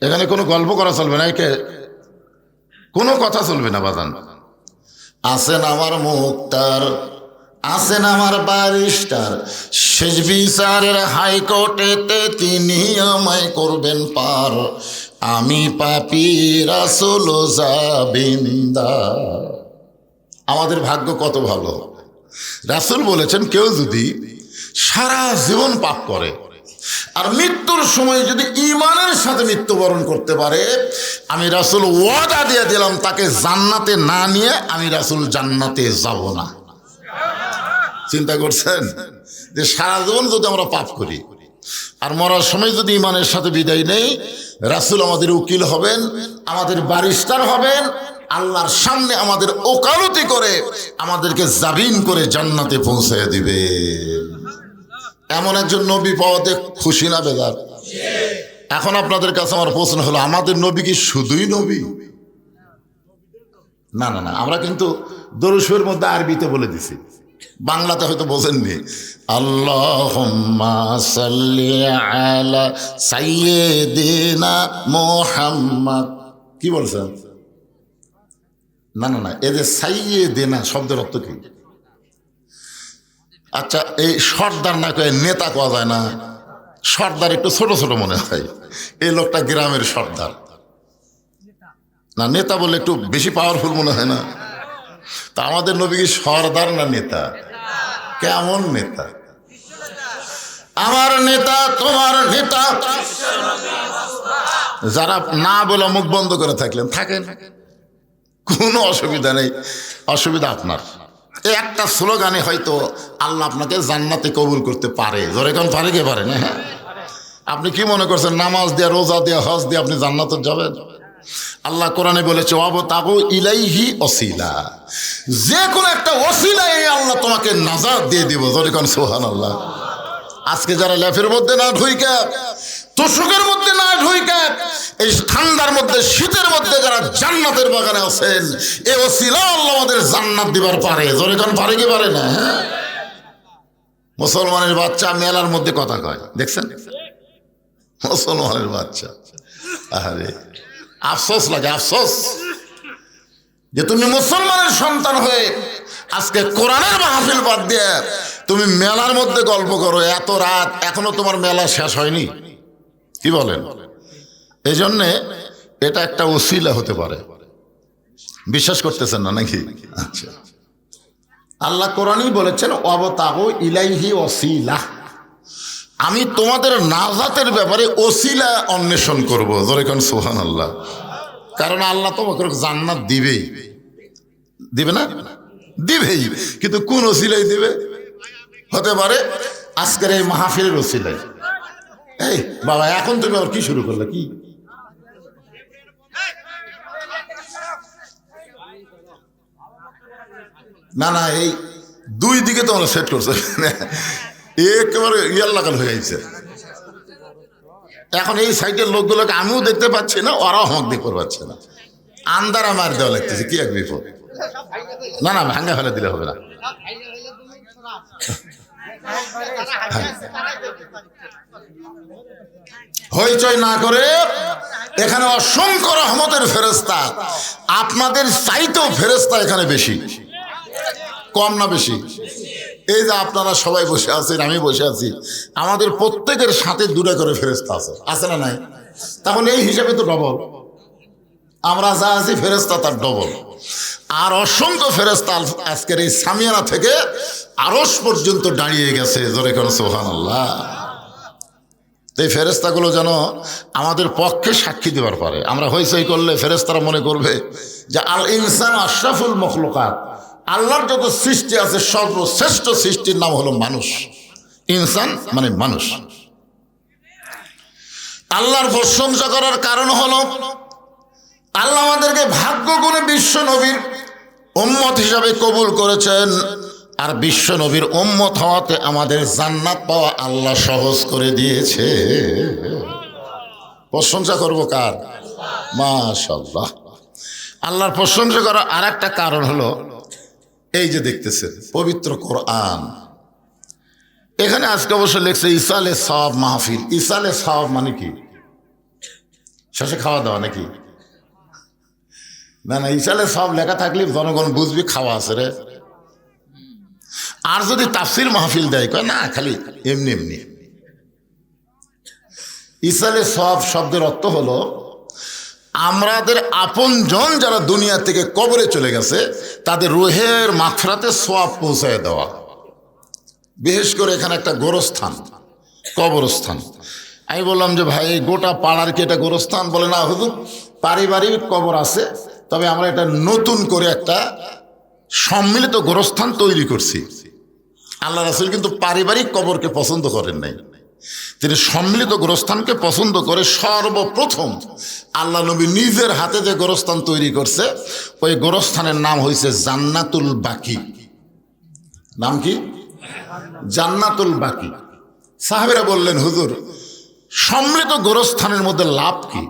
এখানে কোনো গল্প করা চলবে না, একে কোনো কথা চলবে না বাজান। আছেন আমার মুক্তার, আছেন আমার ব্যারিস্টার, শেষ বিচারের হাইকোর্টেতে তিনি আমায় করবেন পার। আমি পাপী রাসূল জাবিনদার। আমাদের ভাগ্য কত ভালো। রাসূল বলেছেন কেউ যদি সারা জীবন পাপ করে আর মৃত্যুর সময় যদি ঈমানের সাথে মৃত্যুবরণ করতে পারে, আমি রাসূল ওয়াদা দিয়ে দিলাম তাকে জান্নাতে না নিয়ে আমি রাসূল জান্নাতে যাব না। চিন্তা করছেন যে সারা জীবন যদি আমরা পাপ করি আর মরার সময় যদি ঈমানের সাথে বিদায় নেই, রাসূল আমাদের উকিল হবেন, আমাদের ব্যারিস্টার হবেন, আল্লাহর সামনে আমাদের ওকালতি করে আমাদেরকে জামিন করে জান্নাতে পৌঁছে দিবে। এমন একজন নবী পাওয়াতে খুশি না বেজার? এখন আপনাদের কাছে আমার প্রশ্ন হলো, আমাদের নবী কি শুধুই নবী? না না না, আমরা কিন্তু দরুদের মধ্যে আরবিতে বলে দিছি, বাংলাতে হয়তো বোঝেননি। আল্লাহুম্মা সাল্লি আলা সাইয়্যিদিনা মুহাম্মদ। কি বলছেন? না না না, এই যে সাইয়্যিদিনা শব্দের অর্থ কি? আচ্ছা, এই সর্দার না কয়ে নেতা কোয়া যায় না? সর্দার একটু ছোট ছোট মনে হয়, এই লোকটা গ্রামের সর্দার না, নেতা বলে একটু বেশি পাওয়ারফুল মনে হয় না? তা আমাদের নবী কি সর্দার না নেতা? কেমন নেতা? আমার নেতা, তোমার নেতা। যারা না বলে মুখ বন্ধ করে থাকলেন থাকেন, কোনো অসুবিধা নেই, অসুবিধা আপনার। এই একটা স্লোগানে হয়তো আল্লাহ আপনাকে জান্নাতে কবুল করতে পারে। জোরে কোন পারে? কে পারে না? হ্যাঁ, আপনি কি মনে করছেন নামাজ দিয়ে, রোজা দিয়ে, হজ দিয়ে আপনি জান্নাতে যাবেন? আল্লাহ কোরআনে বলেছে ওয়াবতাগু ইলাইহি ওসিলা, যে কোনো একটা ওসিলায় আল্লাহ তোমাকে নাজাত দিয়ে দিব। জোরে কোন সুবহানাল্লাহ। আজকে যারা ল্যাফের মধ্যে না ঢুইকা, তোষকের মধ্যে না ঢুইকা, এই ঠান্ডার মধ্যে শীতের মধ্যে যারা জান্নাতের বাগানে আছেন, এই ওসিলা আল্লাহ আমাদের জান্নাত দিবার পারে। জোরে কোন পারে কি পারে না? মুসলমানের বাচ্চা মেলার মধ্যে কথা কয়, দেখছেন? মুসলমানের বাচ্চা, আরে আফসোস লাগে, আফসোস যে তুমি মুসলমানের সন্তান হয়ে আজকে কোরআনের মাহফিল বাদ দিয়ে তুমি মেলার মধ্যে গল্প করো। এত রাত এখনো তোমার মেলা শেষ হয়নি, কি বলেন? এই জন্যে এটা একটা ওসিলা হতে পারে। বিশ্বাস করতেছেন না নাকি? আচ্ছা, আল্লাহ কোরআনই বলেছেন ওয়াবতাগু ইলাইহি ওসিলা, আমি তোমাদের নাজাতের ব্যাপারে ওসিলা অন্বেষণ করব। জোরে কোন সুবহানাল্লাহ। কারণ আল্লাহ তোমাকে জান্নাত দিবেই, দিবে না? দিবেই, কিন্তু কোন ওসিলাই দিবে? হতে পারে আজকের এই মাহফিলের ওসিলাই। এই বাবা, এখন তুমি আবার কি শুরু করলে? কি না না, এই দুই দিকে তোমরা সেট করছো, একেবারে ইয়ার লাগাল হয়ে যাচ্ছে। এখন এই সাইডের লোকগুলোকে আমিও দেখতে পাচ্ছি না, ওরাও আমাকে দেখতে পাচ্ছে না, আন্দারা মার দেওয়া লাগতেছে। কি এক বিপদ! না না, ভাঙ্গা ফেলে দিলে হবে না। হইচই না করে, এখানে অসংখ্য রহমতের ফেরেশতা, আপনাদের চাইতেও ফেরেশতা এখানে বেশি। কম না বেশি? এই যে আপনারা সবাই বসে আছেন, আমি বসে আছি, আমাদের প্রত্যেকের সাথে দুটো করে ফেরেশতা আছে, আছে না নাই? তাহলে এই হিসাবে তো ডবল, আমরা যা আছি ফেরেশতা তার ডবল। আর অসংখ্য ফেরেশতা আজকের এই সামিয়ানা থেকে আরশ পর্যন্ত দাঁড়িয়ে গেছে। জোরে কোন সুবহানাল্লাহ। এই ফেরেশতাগুলো যেন আমাদের পক্ষে সাক্ষী দেওয়ার পারে। আমরা হইচই করলে ফেরেশতারা মনে করবে যে আল ইনসান আশরাফুল মখলুকাত, আল্লাহর যত সৃষ্টি আছে সর্বশ্রেষ্ঠ সৃষ্টির নাম হলো মানুষ। ইনসান মানে মানুষ। আল্লাহর প্রশংসা করার কারণ হলো আল্লাহ আমাদেরকে ভাগ্য গুণে বিশ্ব নবীর উম্মত হিসাবে কবুল করেছেন, আর বিশ্ব নবীর উম্মত হওয়াতে আমাদের জান্নাত পাওয়া আল্লাহ সহজ করে দিয়েছে। প্রশংসা করব কার? মাশাআল্লাহ। আল্লাহর প্রশংসা করার আর একটা কারণ হলো এই যে দেখতেছেন পবিত্র কোরআন। এখানে আজকে অবশ্য লেখছে ইসালে সওয়াব মাহফিল। ইসালে সওয়াব মানে কি? শেষে খাওয়া দাওয়া নাকি? না না, ইসালে সব লেখা থাকলে জনগণ বুঝবি খাওয়া আছে রে। আর যদি তাফসির মাহফিল দেয়, কয় না খালি এমনি এমনি। ইসালে সব শব্দের অর্থ হলো আমাদের আপনজন যারা দুনিয়া থেকে কবরে চলে গেছে তাদের রুহের মাগফিরাতে সওয়াব পৌঁছায় দেওয়া। বিশেষ করে এখানে একটা গোরস্থান, কবরস্থান। আমি বললাম যে ভাই গোটা পাড়ার কি এটা গোরস্থান? বলে না হুজুর, পারিবারিক কবর আছে, তবে আমরা এটা নতুন করে একটা সম্মিলিত গোরস্থান তৈরি করছি। আল্লাহ রাসূল কিন্তু পারিবারিক কবরকে পছন্দ করেন নাই, তিনি সম্মিলিত গোরস্থানকে পছন্দ করে সর্বপ্রথম আল্লাহ নবী নিজের হাতে যে গোরস্থান তৈরি করছে, ওই গোরস্থানের নাম হয়েছে জান্নাতুল বাকি। নাম কি? জান্নাতুল বাকি। সাহাবীরা বললেন হুজুর, সম্মিলিত গোরস্থানের মধ্যে লাভ কি?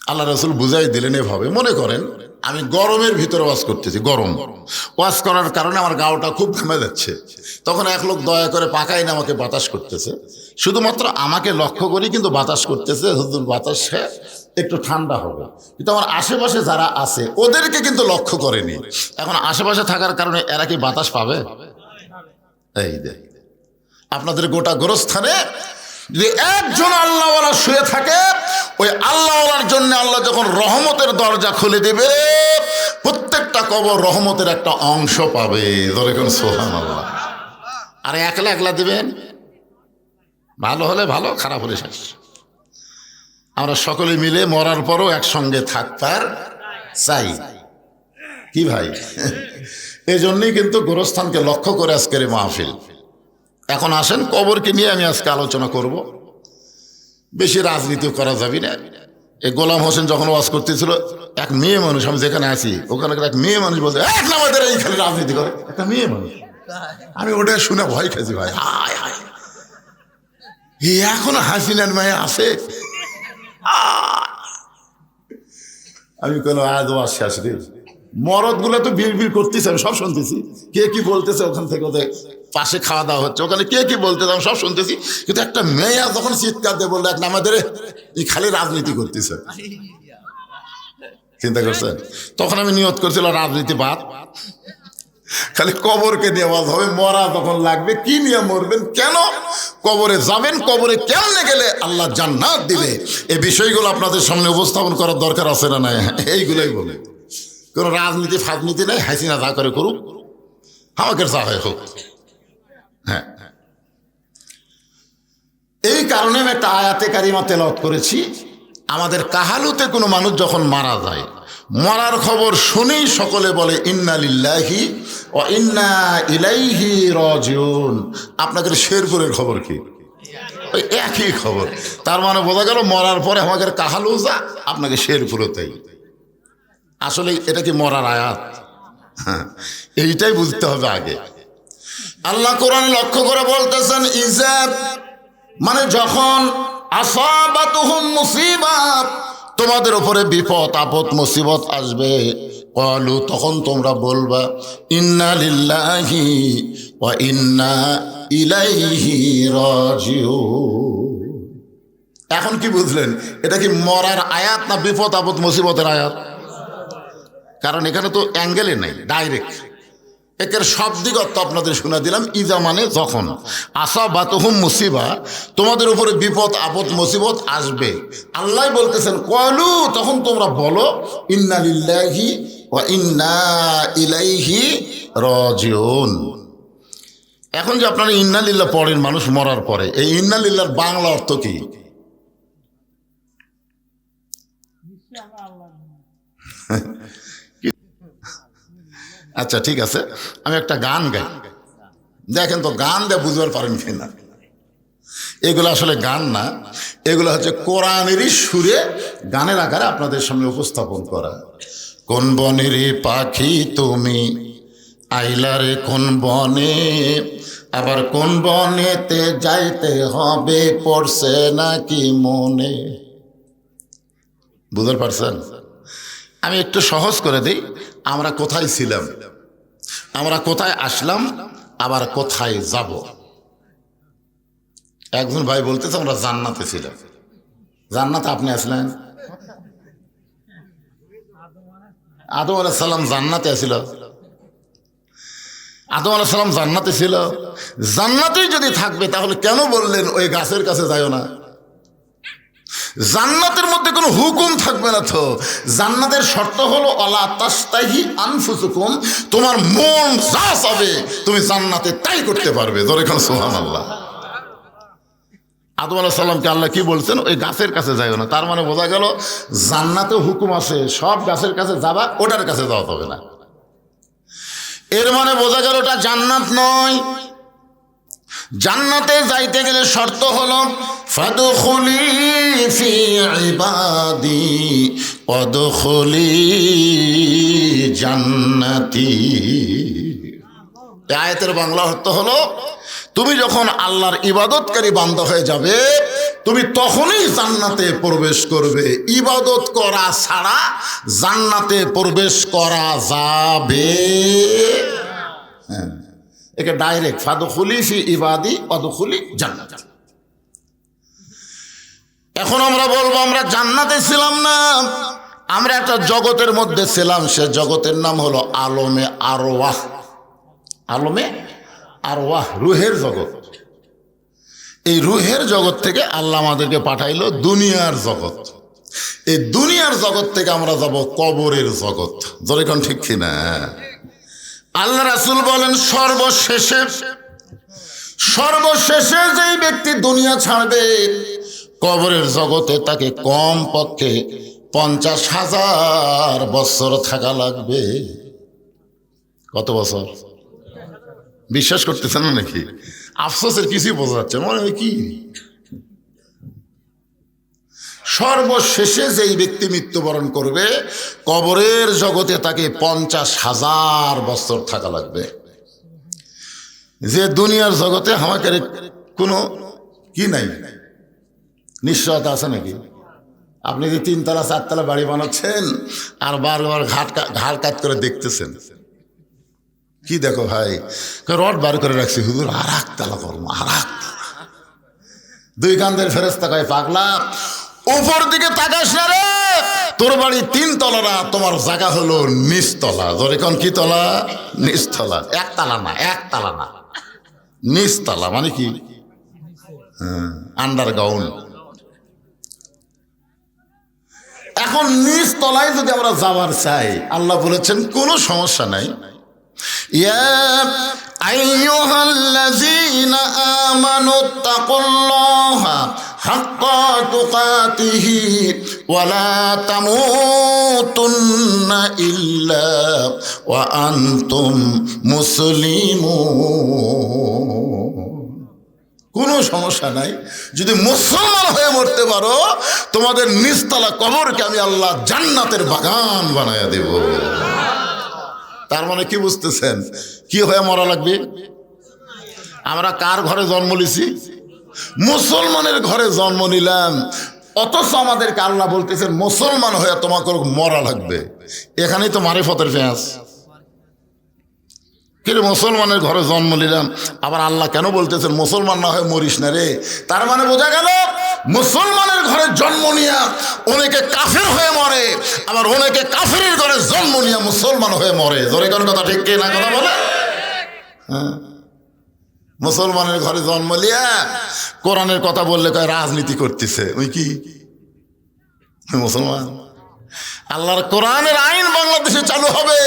আল্লাহ রাসূল বুঝাই দিলেন এভাবে, মনে করেন আমি গরমের ভিতরে ওয়াজ করতেছি, গরম ওয়াজ করার কারণে আমার গাওটা খুব ঘেমে যাচ্ছে, তখন এক লোক দয়া করে পাকাই না আমাকে বাতাস করতেছে, শুধুমাত্র আমাকে লক্ষ্য করি কিন্তু বাতাস করতেছে, হুজুর বাতাসে একটু ঠান্ডা হবে, কিন্তু আমার আশেপাশে যারা আছে ওদেরকে কিন্তু লক্ষ্য করেনি। এখন আশেপাশে থাকার কারণে এরা কি বাতাস পাবে? এই দেখ, আপনাদের গোটা গোরস্থানে যদি একজন আল্লাহওয়ালা শুয়ে থাকে, ওই আল্লাহওয়ালার জন্য আল্লাহ যখন রহমতের দরজা খুলে দেবে, প্রত্যেকটা কবর রহমতের একটা অংশ পাবে। ধরেন সুবহানাল্লাহ। আর একলা একলা দেবেন, ভালো হলে ভালো, খারাপ হলে শেষ। আমরা সকলে মিলে মরার পরও একসঙ্গে থাকতার চাই, কি ভাই? এই জন্যই কিন্তু গোরস্থানকে লক্ষ্য করে আজকের মাহফিল। এখন আসেন কবরকে নিয়ে আমি আজকে আলোচনা করব, বেশি রাজনীতি করা যাবে না। এই গোলাম হোসেন যখন ওয়াজ করতেছিল, এক মেয়ে মানুষ, আমি যেখানে আছি ওখানে এক মেয়ে মানুষ বলছে এক নামাজের এই খালি রাজনীতি করে, একটা মেয়ে মানুষ। আমি ওটা শুনে ভয় খেয়েছি ভাই, হায় হায়, এখনো হাসিনার মেয়ে আছে। আমি কোনো আজ ওয়াজ শেষ রে, মরদ গুলো তো বিড় করতেছে, আমি সব শুনতেছি, কে কি বলতেছে ওখান থেকে, ওদের পাশে খাওয়া দাওয়া হচ্ছে, ওখানে কে কি বলতেছে আমি সব শুনতেছি, কিন্তু একটা মেয়ে যখন চিৎকার দিয়ে বললো এক নামাদের এই খালি রাজনীতি করতেছে, চিন্তা করছেন? তখন আমি নিয়ত করছিলাম রাজনীতি বাদ, খালি কবরকে নিয়ে আওয়াজ হবে। মরা যখন লাগবে, কি নিয়ে মরবেন, কেন কবরে যাবেন, কবরে কেমনে গেলে আল্লাহ জান্নাত দিবে, এই বিষয়গুলো আপনাদের সামনে উপস্থাপন করার দরকার আছে না? নাই, এইগুলোই বলে। কোনো রাজনীতি ফাজনীতি নেই, হাসিনা যা করে করুক, আমাকে যা হয় হোক। হ্যাঁ, এই কারণে আমি একটা আয়াতে কারিমা তেলাওয়াত করেছি। আমাদের কাহালুতে কোনো মানুষ যখন মারা যায়, মরার খবর শুনেই সকলে বলে ইন্না লিল্লাহি ওয়া ইন্না ইলাইহি রাজিউন। আপনাদের শেরপুরের খবর কি? ওই একই খবর। তার মানে বোঝা গেল মরার পরে আমাদের কাহালু যা, আপনাকে শেরপুরও তাই। আসলে এটা কি মরার আয়াত? হ্যাঁ, এইটাই বুঝতে হবে আগে। আল্লাহ কোরআনে লক্ষ্য করে বলতেছেন ইজাব, মানে যখন আসাবাতুহুম মুসিবাত, তোমাদের উপরে বিপদ আপদ মুসিবত আসবে, ক্বালু, তখন তোমরা বলবা ইন্না লিল্লাহি ওয়া ইন্না ইলাইহি রাজিউন। এখন কি বুঝলেন? এটা কি মরার আয়াত না বিপদ আপদ মুসিবতের আয়াত? কারণ এখানে তো অ্যাঙ্গেলে নেই, ডাইরেক্ট একের শাব্দিক অর্থ আপনাদের শুনে দিলাম। ইজা মানে যখন, আসাবাতুহুম মুসিবা, তোমাদের উপরে বিপদ আপদ মুসিবত আসবে, আল্লাহ বলতেছেন ক্বালু, তখন তোমরা বলো ইন্না লিল্লাহি ওয়া ইন্না ইলাইহি রাজিউন। এখন যে আপনারা ইন্না লিল্লাহ পড়েন মানুষ মরার পরে, এই ইন্না লিল্লাহর বাংলা অর্থ কি? আচ্ছা ঠিক আছে, আমি একটা গান গাই, দেখেন তো গান দিয়ে বুঝবার পারেন কিনা। এগুলো আসলে গান না, এগুলো হচ্ছে কোরআনেরই সুরে গানের আকারে আপনাদের সামনে উপস্থাপন করা। কোন বনের পাখি তুমি আইলারে কোন বনে, আবার কোন বনেতে যাইতে হবে পড়ছে নাকি মনে। বুঝতে পারছেন? আমি একটু সহজ করে দিই, আমরা কোথায় ছিলাম, আমরা কোথায় আসলাম, আবার কোথায় যাব। একজন ভাই বলতেছে আমরা জান্নাতে ছিলাম। জান্নাতে আপনি আসলেন? আদম আলাইহিস সালাম জান্নাতে ছিল। আদম আলাইহিস সালাম জান্নাতে ছিল। জান্নাতেই যদি থাকবে তাহলে কেন বললেন ওই গাছের কাছে যাও না? জান্নাতের মধ্যে কোনো হুকুম থাকবে না তো। জান্নাতের শর্ত হলো আলা তাস্তাহি আনফুসুকুম, তোমার মন যা চাবে তুমি জান্নাতে তাই করতে পারবে। জোরে কোন সুবহানাল্লাহ। আদম আলাইহিস সালামকে আল্লাহ কি বলছেন? ওই গাছের কাছে যাইও না। তার মানে বোঝা গেল জান্নাতে হুকুম আছে, সব গাছের কাছে যাবা, ওটার কাছে যাওয়া হবে না। এর মানে বোঝা গেল ওটা জান্নাত নয়। জান্নাতে যাইতে গেলে শর্ত হলো ফাদখুলি ফি ইবাদি ওয়াদখুলি জান্নাতি। এই আয়াতের বাংলা অর্থ হলো তুমি যখন আল্লাহর ইবাদতকারী বান্দা হয়ে যাবে তুমি তখনই জান্নাতে প্রবেশ করবে। ইবাদত করা ছাড়া জান্নাতে প্রবেশ করা যাবে হ্যাঁ, একে ডাইরেক্ট ফাদখুলি ফি ইবাদি ওয়াদখুলি জান্নাত। এখন আমরা বলবো আমরা জান্নাতে ছিলাম না, আমরা একটা জগতের মধ্যে ছিলাম। সে জগতের নাম হলো আলমে আরওয়াহ। আলমে আরওয়াহ, রুহের জগৎ। এই রুহের জগৎ থেকে আল্লাহ আমাদেরকে পাঠাইলো দুনিয়ার জগৎ। এই দুনিয়ার জগৎ থেকে আমরা যাব কবরের জগৎ। যেরকম ঠিক কিনা? আল্লাহ রাসূল বলেন সর্বশেষে যেই ব্যক্তি দুনিয়া ছাড়বে কবরের জগতে তাকে কম পক্ষে 50,000 বছর থাকা লাগবে। কত বছর? বিশ্বাস করতেছেন না নাকি? আফসোসের কিছুই বোঝা যাচ্ছে মনে হয় কি? সর্বশেষে যেই ব্যক্তি মৃত্যুবরণ করবে কবরের জগতে তাকে 50,000 বছর থাকা লাগবে। যে দুনিয়ার জগতে আমাকে কোনো কি নাই, নিশ্চয়তা আছে নাকি? আপনি যে 3তলা 4তলা বাড়ি বানাচ্ছেন আর বারবার ঘাড় কাত করে দেখতেছেন, কি দেখো ভাই? রড বার করে রাখছি হুজুর, আর একতলা করবো, আর একতলা। দুই কান্দের ফেরেশতা কয় পাগলা উপর দিকে তাকাস না রে, তোর বাড়ি 3তলা না, তোমার জায়গা হলো নিচতলা। যেরকম কি তলা? নিচতলা। একতলা না, নিচতলা মানে কি? আন্ডারগ্রাউন্ড। এখন নিচ তলায় যদি আমরা যাওয়ার চাই, আল্লাহ বলেছেন কোনো সমস্যা নাই। ইয়া আইয়ুহাল্লাযীনা আমানুত্তাকুল্লাহা হাক্কা তুকাতিহি ওয়া লা তামুতুন্না ইল্লা ওয়া আনতুম মুসলিমুন। কোনো সমস্যা নাই, যদি মুসলমান হয়ে মরতে পারো তোমাদের নিচতলা কবরকে আমি আল্লাহ জান্নাতের বাগান বানায়া দেব। তার মানে কি বুঝতেছেন? কি হয়ে মরা লাগবে? আমরা কার ঘরে জন্ম নিছি? মুসলমানের ঘরে জন্ম নিলাম, অথচ আমাদেরকে আল্লাহ বলতেছেন মুসলমান হয়ে তোমাকে মরা লাগবে। এখানেই তো মারিফতের পেঁয়াজ। কিন্তু মুসলমানের ঘরে জন্ম নিলাম, আবার আল্লাহ কেন বলতেছেন মুসলমান না হয়ে মরিস না রে? তার মানে বোঝা গেল মুসলমানের ঘরে জন্ম নিয়া অনেকে কাফের হয়ে মরে, আবার অনেকে কাফেরের ঘরে জন্ম নিয়া মুসলমান হয়ে মরে। জোরে কোন কথা ঠিক না কথা বলে? হ্যাঁ, মুসলমানের ঘরে জন্ম নিয়া কোরআনের কথা বললে কয় রাজনীতি করতেছে। ওই কি মুসলমান? আল্লাহর কোরআনের আইন বাংলাদেশে চালু হবে,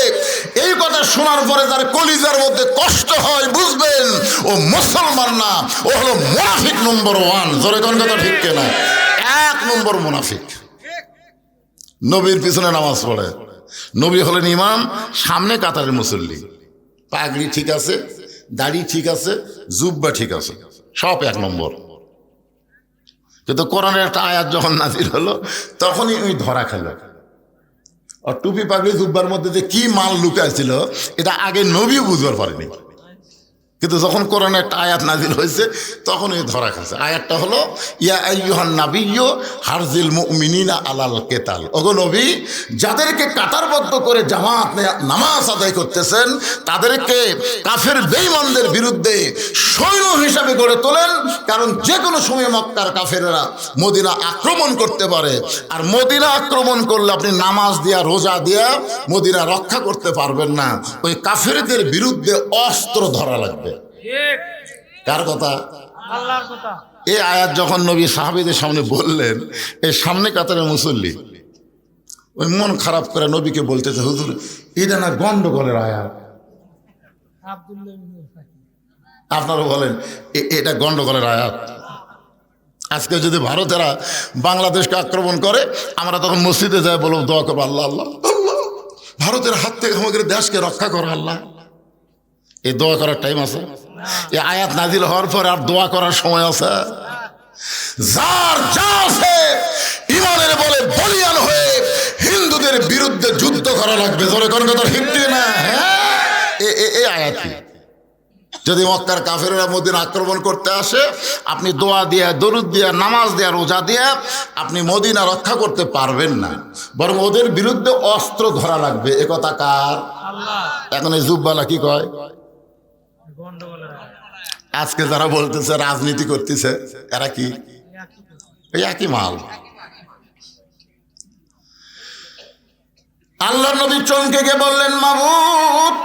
এই কথা শোনার পরে যার কলিজার মধ্যে কষ্ট হয় বুঝবেন ও মুসলমান না, ও হলো মুনাফিক নম্বর 1। জোরে কোন কথা ঠিক কিনা? 1 নম্বর মুনাফিক। নবীর পিছনে নামাজ পড়ে, নবী হলেন ইমাম, সামনে কাতারের মুসল্লি, পাগড়ি ঠিক আছে, দাড়ি ঠিক আছে, জুব্বা ঠিক আছে, সব 1 নম্বর। কিন্তু কোরআনের একটা আয়াত যখন নাজিল হলো তখনই ওই ধরা খেল। আর টুপি পাগড়ি জুব্বার মধ্যে যে কি মাল লুকাইছিল এটা আগে নবীও বুঝবার পারেনি। কিন্তু যখন কোরআনে একটা আয়াত নাজিল হয়েছে তখনই ধরা খাচ্ছে। আয়াতটা হলো ইয়া আইয়ুহান নাবিয়্যু হারজিল মুমিনিনা আলাল কিতাল। ওগো নবী, যাদেরকে কাতারবদ্ধ করে জামাত নামাজ আদায় করতেছেন তাদেরকে কাফের বেঈমানদের বিরুদ্ধে সৈন্য হিসাবে গড়ে তোলেন, কারণ যে কোনো সময় মক্কার কাফেররা মদিনা আক্রমণ করতে পারে। আর মদিনা আক্রমণ করলে আপনি নামাজ দিয়া রোজা দিয়া মদিনা রক্ষা করতে পারবেন না, ওই কাফেরদের বিরুদ্ধে অস্ত্র ধরা লাগবে। কার কথা? আল্লাহর কথা। এই আয়াত যখন নবী সাহাবীদের সামনে বললেন, এই সামনে কাতারের মুসল্লি ওই মন খারাপ করে নবীকে বলতেছে, হুজুর এটা না গন্ডগোলের আয়াত। আপনারা বলেন এটা গন্ডগোলের আয়াত। আজকে যদি ভারতেরা বাংলাদেশকে আক্রমণ করে, আমরা তখন মসজিদে যাই বলবো দোয়া করবো, আল্লাহ আল্লাহ আল্লাহ, ভারতের হাত থেকে আমাদের দেশকে রক্ষা করো আল্লাহ। এই দোয়া করার টাইম আছে? এই আয়াত নাজিল হওয়ার পর আর দোয়া করার সময় আছে? যার যা আছে ইমানের বলে বলিয়ান হয়ে হিন্দুদের বিরুদ্ধে যুদ্ধ করা লাগবে। জোরে কোন কথা ঠিক না? হ্যাঁ, এই আয়াত যদি মক্কার কাফেররা মদিনা আক্রমণ করতে আসে, আপনি দোয়া দিয়া দরুদ দিয়া নামাজ দিয়া রোজা দিয়া আপনি মদিনা রক্ষা করতে পারবেন না, বরং ওদের বিরুদ্ধে অস্ত্র ধরা লাগবে। এ কথা কার? এখন এই জুব্বালা কি কয়? আজকে যারা বলতেছে রাজনীতি করতেছে, এরা কি এই একই মাল। আল্লাহর নবী চমকে গিয়ে বললেন, মাবুদ,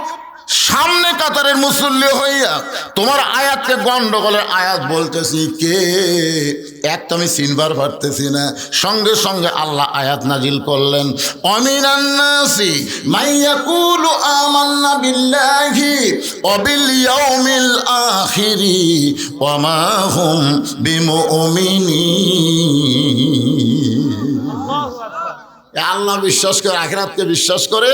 সামনে কাতারের মুসল্লি হইয়া তোমার আয়াতকে গন্ডগোলের আয়াত বলতেছি কে? একটা আমি চিনবার পারতেছি না। সঙ্গে সঙ্গে আল্লাহ আয়াত নাজিল করলেন, অমিনান নাসি মাইয়াকুলু আমান্না বিল্লাহি ওয়া বিল ইয়াউমিল আখিরি ওয়া মা হুম বিমুমিনিন। আল্লাহ বিশ্বাস করে, আখিরাতকে বিশ্বাস করে,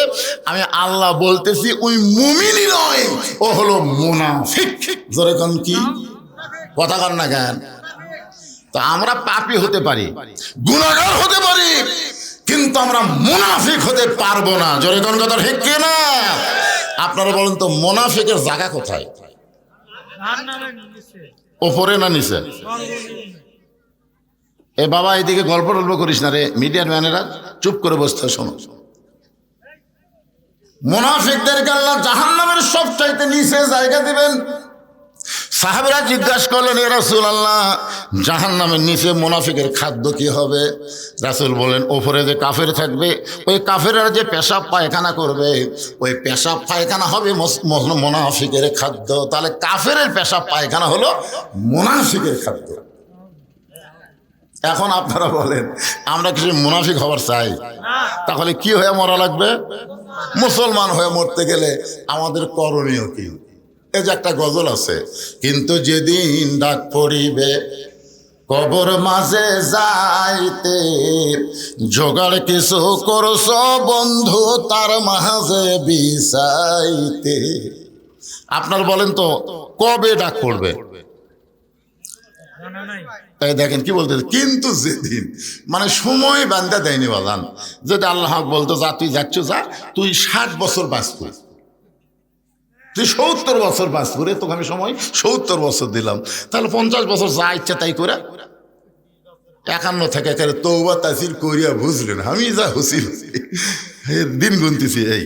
আমি আল্লাহ বলতেছি ওই মুমিনই নয়, ও হলো মুনাফিক। জোরে কোন কি কথা কর না কেন? তো আমরা পাপী হতে পারি, গুনাহগার হতে পারি, কিন্তু আমরা মুনাফিক হতে পারবো না। জোরে কোন কথা ঠিক কি না? আপনারা বলেন তো মুনাফিকের জায়গা কোথায়? ওপরে না নিচে? এ বাবা, এদিকে গল্প টল্প করিস না রে, মিডিয়ার ম্যানেরা চুপ করে বসতে শোনো। মুনাফিকদেরকে আল্লাহ জাহান্নামের সবচাইতে নিচে জায়গা দিবেন। সাহাবীরা জিজ্ঞাসা করলেন, ইয়া রাসূলুল্লাহ, জাহান্নামের নিচে মুনাফিকের খাদ্য কি হবে? রাসূল বলেন, ওপরে যে কাফের থাকবে, ওই কাফেররা যে পেশাব পায়খানা করবে, ওই পেশাব পায়খানা হবে মুনাফিকের খাদ্য। তাহলে কাফেরের পেশাব পায়খানা হলো মুনাফিকের খাদ্য। এখন আপনারা বলেন, আমরা কিছু মুনাফিক হবার চাই, তাহলে কি হয়ে মরা লাগবে? মুসলমান হয়ে মরতে গেলে আমাদের করণীয় কি? এই যে একটা গজল আছে, কিন্তু যেদিন ডাক পড়িবে কবর মাঝে যাইতে, জোগাড় কিছু করছ বন্ধু তার মাঝে বিছাইতে। আপনার বলেন তো কবে ডাক পড়বে? তাই দেখেন কি বলতেছে, কিন্তু যেদিন, মানে সময় বান্ধা দেয়নি বাজান। যেটা আল্লাহ বলতো, যা তুই যাচ্ছ যা, তুই 60 বছর বাঁচবি, তুই 70 বছর বাঁচবি রে, তোকে আমি সময় 70 বছর দিলাম, তাহলে 50 বছর যা ইচ্ছা তাই করে 51 থেকে করে তওবা তাসির করিয়া বুঝলেন, আমি যা হুসি দিন গুনতেছি। এই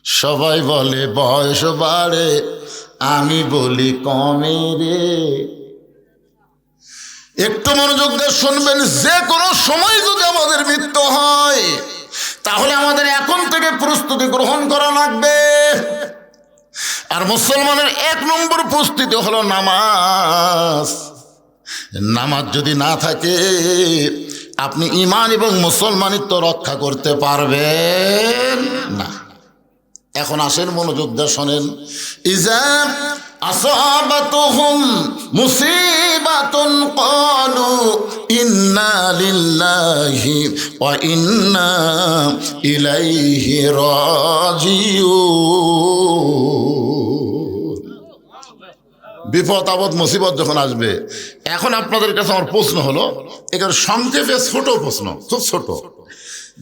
সবাই বলে বয়স বাড়ে, আমি বলি কমে রে। একটু মনোযোগ দিয়ে শুনবেন, যে কোনো সময় যদি আমাদের মৃত্যু হয়, তাহলে আমাদের এখন থেকে প্রস্তুতি গ্রহণ করা লাগবে। আর মুসলমানের 1 নম্বর প্রস্তুতি হলো নামাজ। নামাজ যদি না থাকে, আপনি ঈমান এবং মুসলমানিত্ব রক্ষা করতে পারবেন না। এখন আসেন, মনোযোগ দিয়ে শোনেন। ইজা আসাবাতুহুম মুসিবাতুন ক্বালু ইন্না লিল্লাহি ওয়া ইন্না ইলাইহি রাজিউন। বিপদ আপদ মুসিবত যখন আসবে, এখন আপনাদের কাছে আমার প্রশ্ন হলো, এখানে সংক্ষেপে ছোট প্রশ্ন, খুব ছোট,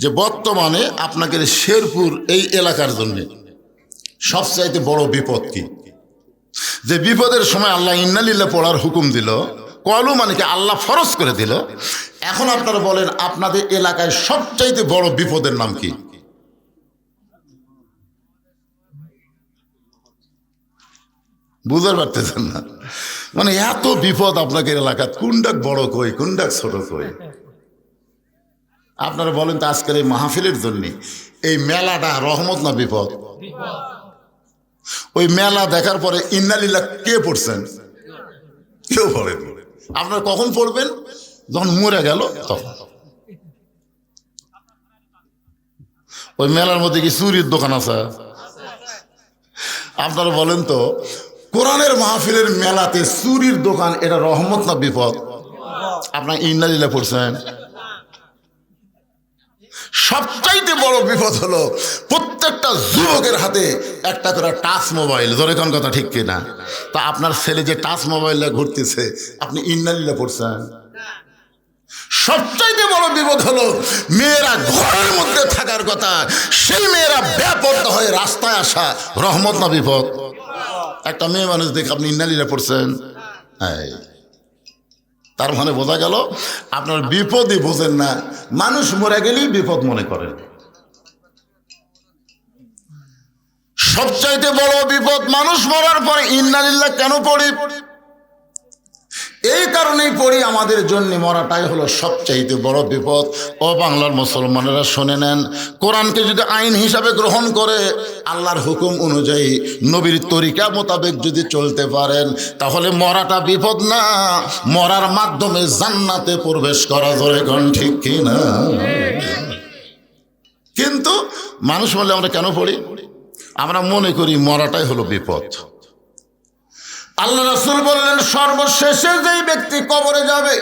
যে বর্তমানে আপনাদের শেরপুর এই এলাকার জন্য সবচাইতে বড় বিপদ কি? যে বিপদের সময় আল্লাহ ইন্নালিল্লাহ পড়ার হুকুম দিল, কলু মানে কি আল্লাহ ফরজ করে দিল। এখন আপনারা বলেন আপনাদের এলাকায় সবচাইতে বড় বিপদের নাম কি? বুঝতে পারতেছেন না? মানে এত বিপদ আপনাকে এলাকা, কোনটাক বড় কই কোনটাক ছোট কই? আপনারা বলেন তো আজকের এই মাহফিলের জন্য এই মেলাটা রহমত না বিপদ? ওই মেলা দেখার পরে ইন্নালিল্লাহ কে পড়ছেন? কেউ পড়েন। আপনারা কখন পড়বেন? যখন মরে গেল তখন। ওই মেলার মধ্যে কি চুরির দোকান আছে? আপনারা বলেন তো কোরআনের মাহফিলের মেলাতে চুরির দোকান, এটা রহমত না বিপদ? আপনার ইন্নালিল্লাহ পড়ছেন। সবচাইতে বড় বিপদ হলো প্রত্যেকটা যুবকের হাতে একটা করে টাচ মোবাইল। জোরে কোন কথা ঠিক কিনা? তা আপনার ছেলে যে টাচ মোবাইলে ঘুরতেছে, আপনি ইন্নালিল্লাহ পড়ছেন। সবচাইতে বড় বিপদ হলো মেয়েরা ঘরের মধ্যে থাকার কথা, সেই মেয়েরা বেপরোয়া হয়ে রাস্তায় আসা, রহমত না বিপদ? একটা মেয়ে মানুষ দেখে আপনি ইন্নালিল্লাহ পড়ছেন। হ্যাঁ, তার মানে বোঝা গেল আপনার বিপদই বোঝেন না, মানুষ মরে গেলেই বিপদ মনে করেন। সবচাইতে বড় বিপদ মানুষ মরার পরে ইন্নালিল্লাহ কেন পড়ি? এই কারণেই পড়ি, আমাদের জন্য মরাটাই হলো সবচাইতে বড় বিপদ। ও বাংলার মুসলমানেরা শুনে নেন, কোরআনকে যদি আইন হিসাবে গ্রহণ করে, আল্লাহর হুকুম অনুযায়ী নবীর তরিকা মোতাবেক যদি চলতে পারেন, তাহলে মরাটা বিপদ না, মরার মাধ্যমে জান্নাতে প্রবেশ করা জোরে কোন ঠিক কিনা? কিন্তু মানুষ বলে আমরা কেন পড়ি? আমরা মনে করি মরাটাই হলো বিপদ। আল্লাহ রাসূল বললেন সর্বশেষে যেই ব্যক্তি কবরে যাবে,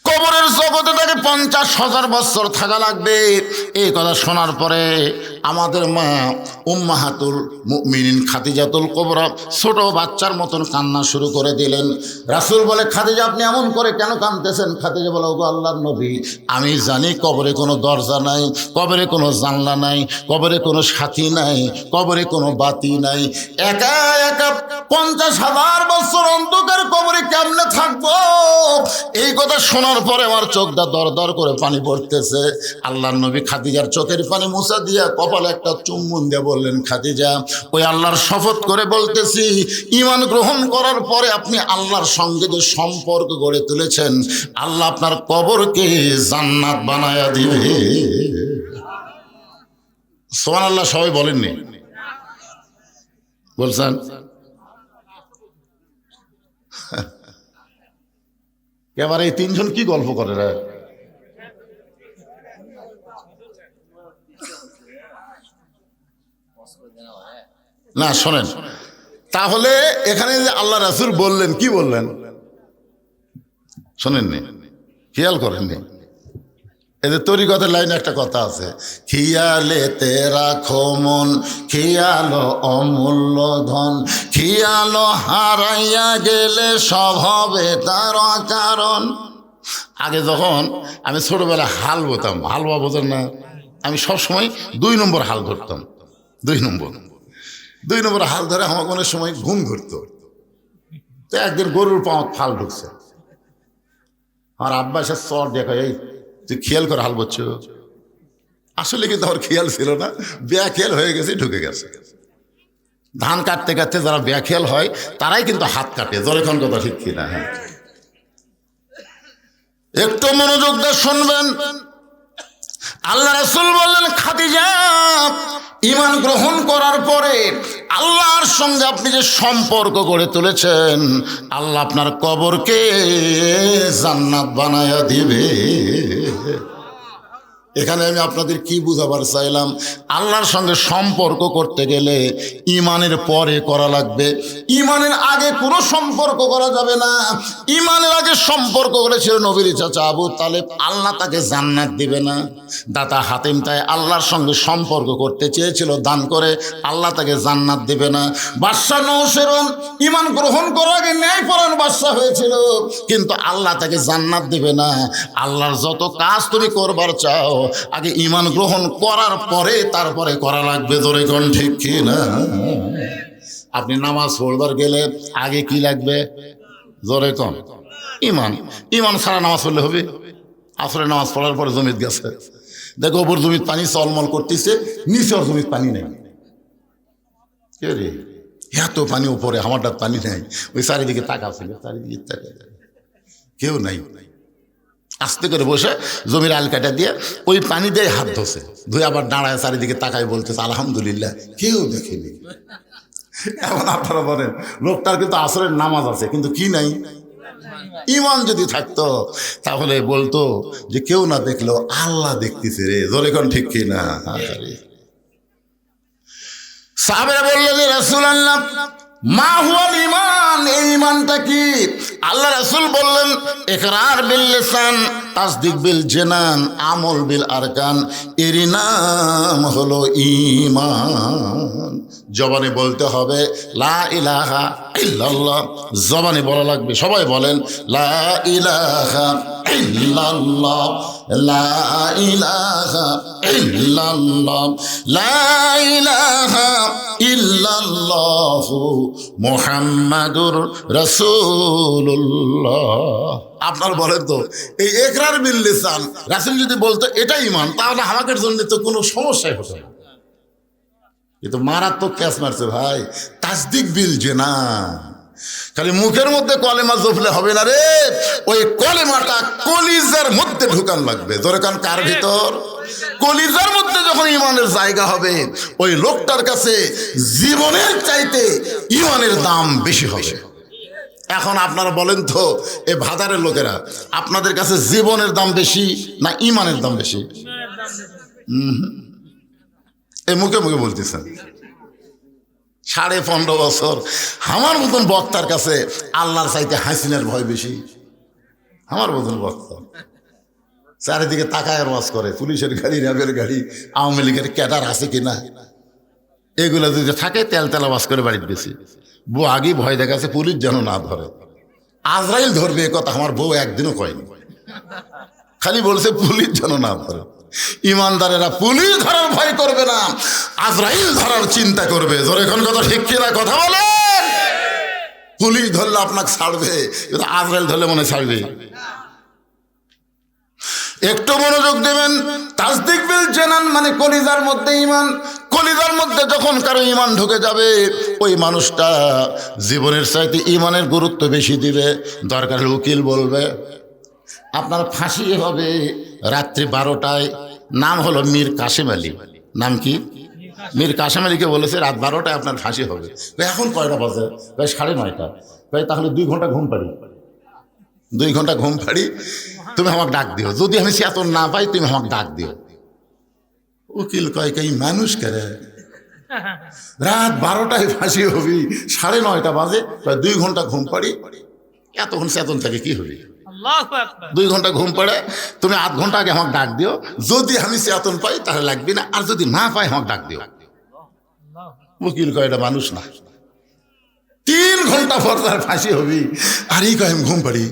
কবরের জগতে তাকে 50,000 বছর থাকা লাগবে। এই কথা শোনার পরে আমাদের মা উম্মাহাতুল মুমিনিন খাদিজাতুল কুবরা ছোট বাচ্চার মতন কান্না শুরু করে দিলেন। রাসূল বলে, খাদিজা আপনি এমন করে কেন কাঁদতেছেন? খাদিজা বলে, ওগো আল্লাহর নবী, আমি জানি কবরে কোনো দরজা নাই, কবরে কোনো জানলা নাই, কবরে কোনো সাথী নাই, কবরে কোনো বাতি নাই, একা একা 50,000 বছর অন্ধকার কবরে কেমনে থাকবো? এই কথা শোনার পরে আমার চোখটা দর দর করে পানি পড়তেছে। আল্লাহর নবী খাদিজার চোখের পানি মুছা দিয়া কপালে একটা চুম্বন দিয়ে বললেন, খাদিজা, ওই আল্লাহর শপথ করে বলতেছি, ঈমান গ্রহণ করার পরে আপনি আল্লাহর সঙ্গে যে সম্পর্ক গড়ে তুলেছেন, আল্লাহ আপনার কবরকে জান্নাত বানায়া দিবে। সুবহানাল্লাহ। সবাই বলেননি? বলছেন? এবার এই তিনজন কি গল্প করে রে? না শোনেন, তাহলে এখানে যে আল্লাহ রাসূল বললেন, কি বললেন শোনেননি? খেয়াল করেননি? এদের তরিকতের লাইনে একটা কথা আছে, খিয়ালেতে রাখো মন, খিয়ালো অমূল্য ধন, খিয়ালো হারাইয়া গেলে সব হবে তার কারণ। আগে যখন আমি ছোটবেলায় হাল বোতাম, হালুয়া বোঝেন না, আমি সবসময় 2 নম্বর হাল ধরতাম। 2 নম্বর হাল ধরে আমার কোনো সময় ঘুম ধরতো। তো একদিন গরুর পাওয়া ফাল ঢুকছে, আমার আব্বা এসে চর দেখা, এই তুই খেয়াল করে হাল বলছ। আসলে কিন্তু আমার খেয়াল ছিল না, বেখেয়াল হয়ে গেছে, ঢুকে গেছে। ধান কাটতে কাটতে যারা বেখেয়াল হয় তারাই কিন্তু হাত কাটে। জোরে কোন কথা ঠিক কিনা? হ্যাঁ, একটু মনোযোগ দিয়ে শুনবেন। আল্লাহ রাসূল বললেন, খাদিজা, ঈমান গ্রহণ করার পরে আল্লাহর সঙ্গে আপনি যে সম্পর্ক গড়ে তুলেছেন, আল্লাহ আপনার কবরকে জান্নাত বানায়া দিবে। এখানে আমি আপনাদের কি বুঝাবার চাইলাম, আল্লাহর সঙ্গে সম্পর্ক করতে গেলে ঈমানের পরে করা লাগবে, ঈমানের আগে কোনো সম্পর্ক করা যাবে না। ঈমানের আগে সম্পর্ক করেছিল নবীর চাচা আবু তালেব, আল্লাহ তাকে জান্নাত দিবে না। দাতা হাতিম তাই আল্লাহর সঙ্গে সম্পর্ক করতে চেয়েছিল, দান করে আল্লাহ তাকে জান্নাত দিবে না। বাদশা নওশেরন ঈমান গ্রহণ করার আগে ন্যায়পরায়ণ বাদশা হয়েছিল, কিন্তু আল্লাহ তাকে জান্নাত দিবে না। আল্লাহর যত কাজ তুমি করবার চাও, আগে ঈমান গ্রহণ করার পরে তারপরে করা লাগবে। ধরে কোন ঠিক কিনা? আপনি নামাজ পড়বার গেলে আগে কি লাগবে? জোরে কম ইমান। ইমান ছাড়া নামাজ পড়লে হবে? আসরে নামাজ পড়ার পরে জমিত গেছে, দেখো ওপর জমিত পানি চলমল করতেছে, নিচে ওর জমিত পানি নেই। কে রে, এত পানি উপরে, আমারটা পানি নেই। ওই চারিদিকে তাকাছিল, চারিদিকে তাকা, কেউ নাই। আস্তে করে বসে জমির আল কাটা দিয়ে ওই পানি দিয়ে হাত ধোছে, ধুয়ে আবার দাঁড়ায় চারিদিকে তাকায় বলতেছে আলহামদুলিল্লাহ, কেউ দেখেনি। এখন আপনারা বলেন, লোকটার কিন্তু আসরের নামাজ আছে কিন্তু কি নাই? ইমান যদি থাকতো তাহলে বলতো যে কেউ না দেখলেও আল্লাহ দেখতেছে রে। জোরে কোন ঠিক কিনা? সাহাবেরা বললেন যে রাসূলুল্লাহ মা হুয়াল ঈমান, এই ঈমানটা কি? আল্লাহ রাসূল বললেন ইকরার বিল লিসান, তাসদিক বিল জানান, আমল বিল আরকান, এর নাম হলো ঈমান। জবানে বলতে হবে লা ইলাহা ইল্লাল্লাহ, জবানে বলা লাগবে। সবাই বলেন লা ইলাহা ইল্লাল্লাহ, লা ইলাহা ইল্লাল্লাহ, লা ইলাহা ইল্লাল্লাহু মুহাম্মাদুর রাসূলুল্লাহ। আপনারা বলেন তো, এই ইকরার বিল লিসান রাসূল যদি বলতো এটা ঈমান, তাহলে আমাদের জন্য তো কোনো সমস্যাই হতো না। এ তো মারাত্মক ক্যাচ মারছে ভাই। তাসদিক বিল জানান, খালি মুখের মধ্যে কলেমা জপলে হবে না রে, ওই কলেমাটা কলিজার মধ্যে ঢুকান লাগবে। ধরে কান কার ভিতর? কলিজার মধ্যে যখন ইমানের জায়গা হবে, ওই লোকটার কাছে জীবনের চাইতে ইমানের দাম বেশি হবে। এখন আপনারা বলেন তো, এ ভাদারের লোকেরা, আপনাদের কাছে জীবনের দাম বেশি না ইমানের দাম বেশি? এই মুখে মুখে বলতেছেন। 15.5 বছর আমার মতন বক্তার কাছে আল্লাহর চাইতে হাসিনার ভয় বেশি। আমার মতন বক্তা চারিদিকে তাকায় ওয়াজ করে, পুলিশের গাড়ি, র্যাবের গাড়ি, আওয়ামী লীগের ক্যাডার আছে কিনা, এগুলো যদি থাকে তেল তেলা ওয়াজ করে বাড়িতে বেশি। বউ আগে ভয় দেখাচ্ছে পুলিশ যেন না ধরে, আজরাইল ধরবে, এ কথা আমার বউ একদিনও কয়নি, খালি বলছে পুলিশ যেন না ধরে। ইমানদারেরা পুলিশ ধরার ভয় করবে না, আজরাইল ধরার চিন্তা করবে। জোরে এখন কথা ঠিক কিনা? কথা বলেন। পুলিশ ধরলে আপনাকে ছাড়বে, কিন্তু আজরাইল ধরলে মনে ছাড়বে। একটু মনোযোগ দেবেন। তাসদিক বিল জানান মানে কলিজার মধ্যে ঈমান। কলিজার মধ্যে যখন কারো ঈমান ঢুকে যাবে, ওই মানুষটা জীবনের চাইতে ঈমানের গুরুত্ব বেশি দিবে। দরকার হলে উকিল বলবে আপনার ফাঁসি হবে রাত্রি 12টায়। নাম হলো মীর কাসেম আলী। নাম কি? মীর কাসেম আলীকে বলেছে রাত 12টায় আপনার ফাঁসি হবে। এখন কয়টা বাজে? 9:30। তাহলে 2 ঘন্টা ঘুম পাড়ি, 2 ঘন্টা ঘুম পাড়ি, তুমি আমাকে ডাক দিও। যদি আমি চেতন না পাই তুমি আমাকে ডাক দিও। উকিল কয় কই মানুষ করে রাত 12টায় ফাঁসি হবি, 9:30 বাজে, 2 ঘন্টা ঘুম পাড়ি, এতক্ষণ চেতন থাকে কি হবি? 2 ঘন্টা ঘুম পড়ে, তুমি 8 ঘন্টা আগে আমাকে ডাক দিও। যদি আমি চেতন পাই তাহলে লাগবে না, আর যদি না পাই আমাকে ডাক দিও। উকিল কয় এটা মানুষ না। 3 ঘন্টা পর তার ফাঁসি হবি, আর এই কয় আমি ঘুম পাড়ি।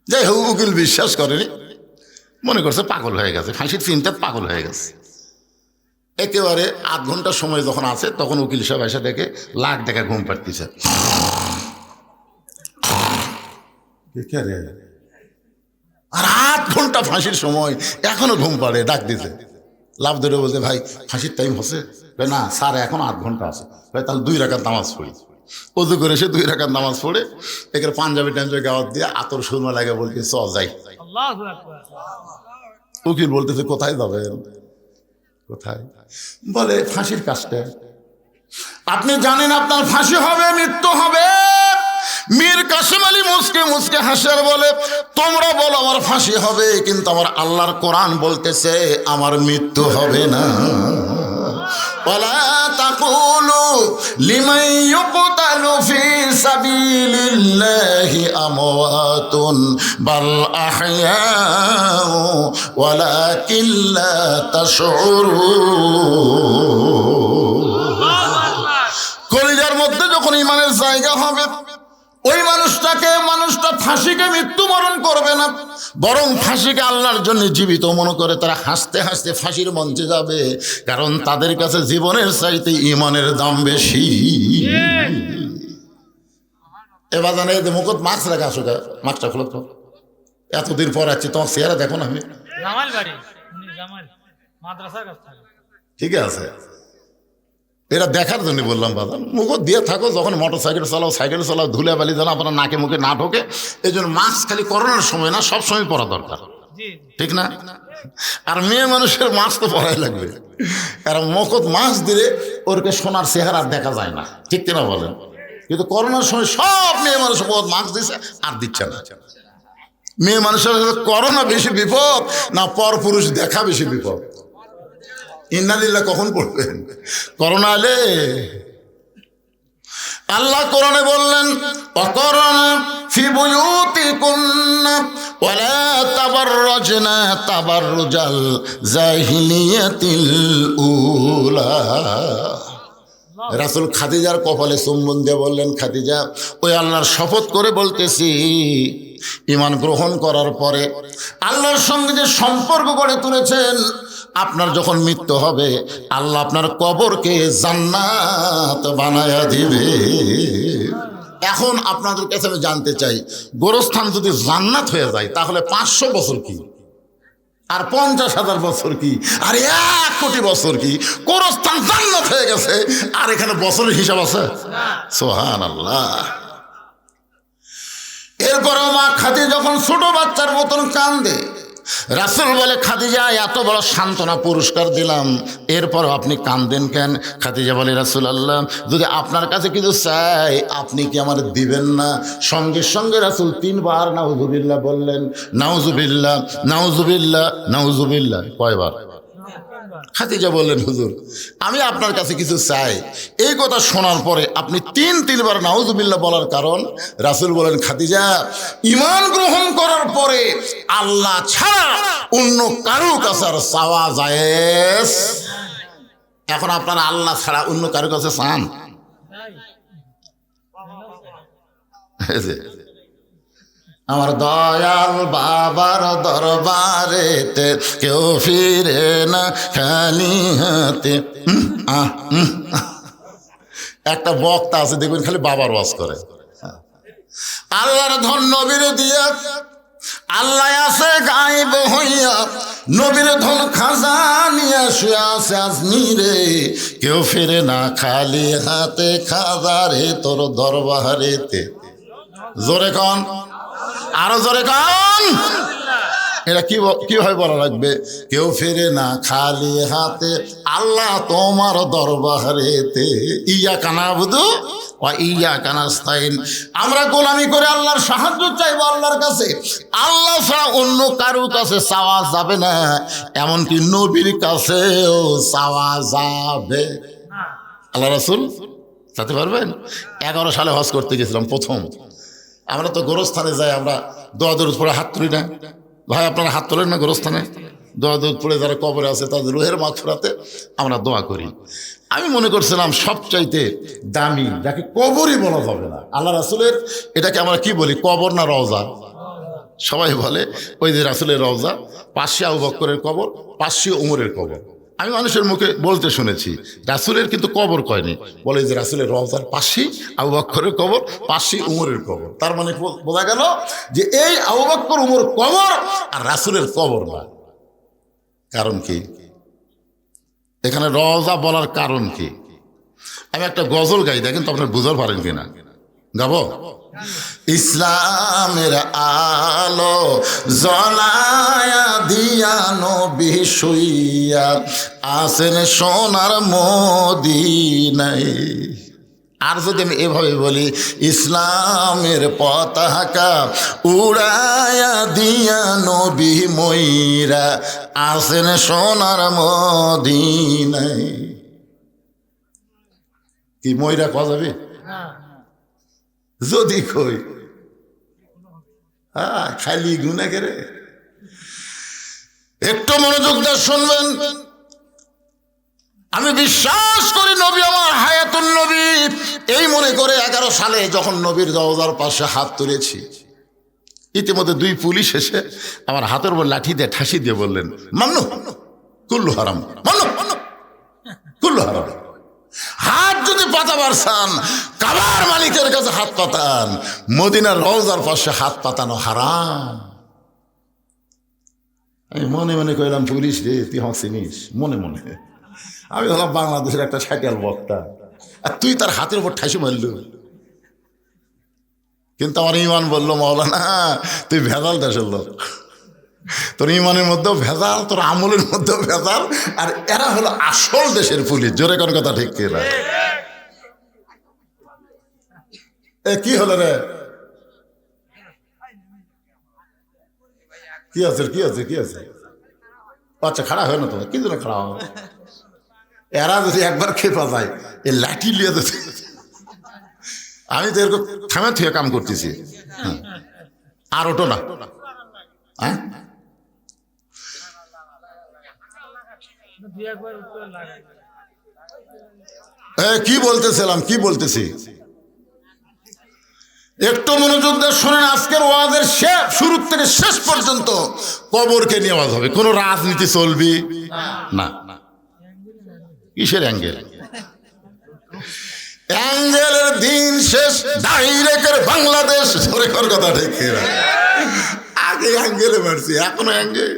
যাই হোক, উকিল বিশ্বাস করেনি, মনে করছে পাগল হয়ে গেছে, ফাঁসির চিন্তা পাগল হয়ে গেছে। একেবারে 8 ঘন্টা সময় যখন আছে, তখন উকিল সাহেব এসে দেখে লাখ টাকা ঘুম পাড়তেছে। আর 8 ঘন্টা ফাঁসির সময় এখনো ঘুম পাড়ে, ডাক দিতে। লাভ ধরে বলতে ভাই ফাঁসির টাইম হচ্ছে? না স্যার, এখন 8 ঘন্টা আছে। ভাই তাহলে 2 রাকাত নামাজ পড়ি। অজু করে সে 2 রাকাত নামাজ পড়ে একের পাঞ্জাবি টাঞ্জাবি গাওয়াত দিয়ে আতর সুরমা লাগে, বলতে চ যাই। উকিল বলতেছে কোথায় যাবেন? কোথায়? বলে ফাঁসির কাজটা। আপনি জানেন আপনার ফাঁসি হবে, মৃত্যু হবে? মীর কাসেম আলী মুসকে মুসকে হাসিয়ার বলে তোমরা বলো আমার ফাঁসি হবে, কিন্তু আমার আল্লাহর কোরআন বলতেছে আমার মৃত্যু হবে না। ওয়ালা তাকুলু লিমান ইউকতালু ফি সাবিলিল্লাহি আমওয়াতুন বাল আহইয়াউ ওয়ালাকিন লা তাশউরুন। কলিজার মধ্যে যখন ঈমানের জায়গা হবে, ওই মানুষটা ফাঁসিকে মৃত্যুবরণ করবে না, বরং ফাঁসিকে আল্লাহর জন্য জীবিত মনে করে তারা হাসতে হাসতে ফাঁসির মঞ্চে যাবে, কারণ তাদের কাছে জীবনের চাইতে ঈমানের দাম বেশি। এবার জানে মুখত মাস্ক রাখা, আসো মাস্কটা খোলো তো, এতদিন পর আছি, তোমার চেহারা দেখো না। আমি ঠিক আছে, এটা দেখার জন্য বললাম বাবা, মুখত দিয়ে থাকো, যখন মোটর সাইকেল চালাও, সাইকেল চালাও, ধুলে বালি যেন আপনার নাকে মুখে না ঢোকে, এই জন্য মাস্ক খালি করোনার সময় না, সব সময় পরা দরকার, ঠিক না? আর মেয়ে মানুষের মাস্ক তো পরাই লাগবে, কারণ মুখত মাস্ক দিলে ওরকে সোনার চেহারা দেখা যায় না, ঠিক কিনা বলেন? কিন্তু করোনার সময় সব মেয়ে মানুষ মুখত মাস্ক দিচ্ছে আর দিচ্ছে না। মেয়ে মানুষের করোনা বেশি বিপদ না পর পুরুষ দেখা বেশি বিপদ? ইন্নালিল্লাহ কখন পড়বেন? করোনা এলে আল্লাহ কোরআনে বললেন, অকরনা ফি বুয়ুতিকুন্না ওয়ালা তাবাররাজনা তাবাররুজাল জাহিলিয়াতিল উলা। রাসূল খাদিজার কপালে চুম্বন দিয়ে বললেন, খাদিজা, ওই আল্লাহর শপথ করে বলতেছি, ঈমান গ্রহণ করার পরে আল্লাহর সঙ্গে যে সম্পর্ক গড়ে তুলেছেন, আপনার যখন মৃত্যু হবে আল্লাহ আপনার কবরকে জান্নাত বানায়া দিবে। এখন আপনাদের কাছে আমি জানতে চাই, গোরস্থান যদি জান্নাত হয়ে যায় তাহলে 500 বছর কি আর 50,000 বছর কি আর 1 কোটি বছর কি? গোরস্থান জান্নাত হয়ে গেছে, আর এখানে বছরের হিসাব আছে? সুবহানাল্লাহ। এরপরে মা খাদিজা যখন ছোট বাচ্চার মতন কান্দে, রাসূল বলে, খাদিজা, এত বড় সান্ত্বনা পুরস্কার দিলাম, এরপর আপনি কান্দেন কেন? খাদিজা বলে, রাসূলুল্লাহ, যদি আপনার কাছে কিছু চাই আপনি কি আমার দিবেন না? সঙ্গে সঙ্গে রাসূল 3 বার নাউজুবিল্লাহ বললেন। নাউজুবিল্লাহ, নাউজুবিল্লাহ, নাউজুবিল্লাহ। কয়বার? খাদিজা বললেন, হুজুর, আমি আপনার কাছে কিছু চাই। এই কথা শোনার পরে আপনি 3 বার নাউজুবিল্লাহ বলার কারণ? রাসূল বলেন, খাদিজা, ঈমান গ্রহণ করার পরে আল্লাহ ছাড়া অন্য কারো কাছে আর চাওয়া জায়েজ। এখন আপনারা আল্লাহ ছাড়া অন্য কারো কাছে চান? আমার দয়াল বাবার দরবারেতে কেউ ফিরে না খালি হাতে। একটা বক্তা আছে দেখবেন খালি বাবার ওয়াজ করে। আল্লাহর ধন নবীর দিয়া, আল্লাহ আছে গায়েব হইয়া, নবীর ধন খাজানিয়া শুয়ে আছে আজমিরে, কেউ ফিরে না খালি হাতে, খাজারে তোর দরবারেতে। জোরে কন, আরো জোরে কন। এটা কিভাবে বলা লাগবে? কেউ ফেরে না খালি হাতে, আল্লাহ তোমার দরবারেতে। ইয়াকা নাবুদু ওয়া ইয়াকা নাস্তাইন। আমরা গোলামি করে আল্লাহর সাহায্য চাইবো আল্লাহর কাছে, আল্লাহ ছাড়া অন্য কারো কাছে চাওয়া যাবে না, এমনকি নবীর কাছেও চাওয়া যাবে। আল্লাহ রাসূল চাইতে পারবেন? 11 সালে হজ করতে গেছিলাম প্রথম। আমরা তো গোরস্থানে যাই, আমরা দোয়া দরুদ পড়ে হাত তুলি না? ভাই, আপনারা হাত তোলেন না গোরস্থানে? দোয়া দরুদ পড়ে যারা কবরে আছে তাদের রুহের মাগফিরাতে আমরা দোয়া করি। আমি মনে করছিলাম সবচাইতে দামি, যাকে কবরই বলা যাবে না, আল্লাহ রাসূলের, এটাকে আমরা কি বলি, কবর না রওজা? সবাই বলে ওই যে রাসূলের রওজা, পাশে আবু বকরের কবর, পাশে ওমরের কবর। আমি মানুষের মুখে বলতে শুনেছি, রাসূলের কিন্তু কবর কয়নি, বলে যে রাসূলের রওজার পাশে আবু বকরের কবর, পাশে উমরের কবর। তার মানে বোঝা গেল যে এই আবু বকর উমর কবর আর রাসূলের কবর না। কারণ কি এখানে রওজা বলার কারণ কি? আমি একটা গজল গাই, দেখেন তো আপনারা বুঝতে পারেন কিনা। গাবো? ইসলামের আলো জ্বলায়া দিয়া নবী শুইয়া আছেন সোনার মদিনায়। আর যদি আমি এভাবে বলি, ইসলামের পতাকা উড়ায়া দিয়া নবী ময়রা আছেন সোনার মদিনায়। কি ময়রা কওয়া যাবে? যদি কই খালি গুনা করে। একটু মনোযোগ দিয়ে শুনবেন। আমি বিশ্বাস করি নবী আমার হায়াতুন নবী, এই মনে করে 11 সালে যখন নবীর রওজার পাশে হাত তুলেছি, ইতিমধ্যে দুই পুলিশ এসে আমার হাতের উপর লাঠি দিয়ে ঠাসি দিয়ে বললেন, মান্নু কুল্লু হারাম, মান্নু কুল্লু হারাম। হাত যদি পাতাবার চান কাবার মালিকের কাছে হাত পাতান, মদিনার রওজার পাশে হাত পাতানো হারাম। আমি মনে মনে কইলাম, পুলিশ রে তুই হাঁ চিনিস? মনে মনে আমি হলাম বাংলাদেশের একটা সাইকেল বক্তা, আর তুই তার হাতের উপর ঠাসি মারল। কিন্তু আমার ইমান বললো, মাওলানা তুই ভেজাল দেশের লোক, তোর ইমানের মধ্যেও ভেজাল, তোর আমলের মধ্যেও ভেজাল, আর এরা হলো আসল দেশের পুলিশ। জোরে কোন কথা ঠিক কি না? এ কি হলো রে? কি আছে কি আছে কি আছে? আচ্ছা খাড়া হয় না তো, কি জন্য খাড়া হবে? এরা যদি একবার খেপা যায় এই লাঠি লিয়ে দিতে। আমি তো এরকম থামে থেকে কাম করতেছি। আর ওটো না, হ্যাঁ কি বলতেছিলাম, কি বলতেছি একটু মনোযোগ দিয়ে শোনেন। আজকের ওয়াজের শুরু থেকে শেষ পর্যন্ত কবরকে নিয়ে ওয়াজ হবে, কোনো রাজনীতি চলবি না। কিসের অ্যাঙ্গেল? অ্যাঙ্গেলের দিন শেষ, ডাইরেক্টের বাংলাদেশ। ধরে কর কথা ঠিক না? আগে অ্যাঙ্গেলে মারছি, এখনো অ্যাঙ্গেল।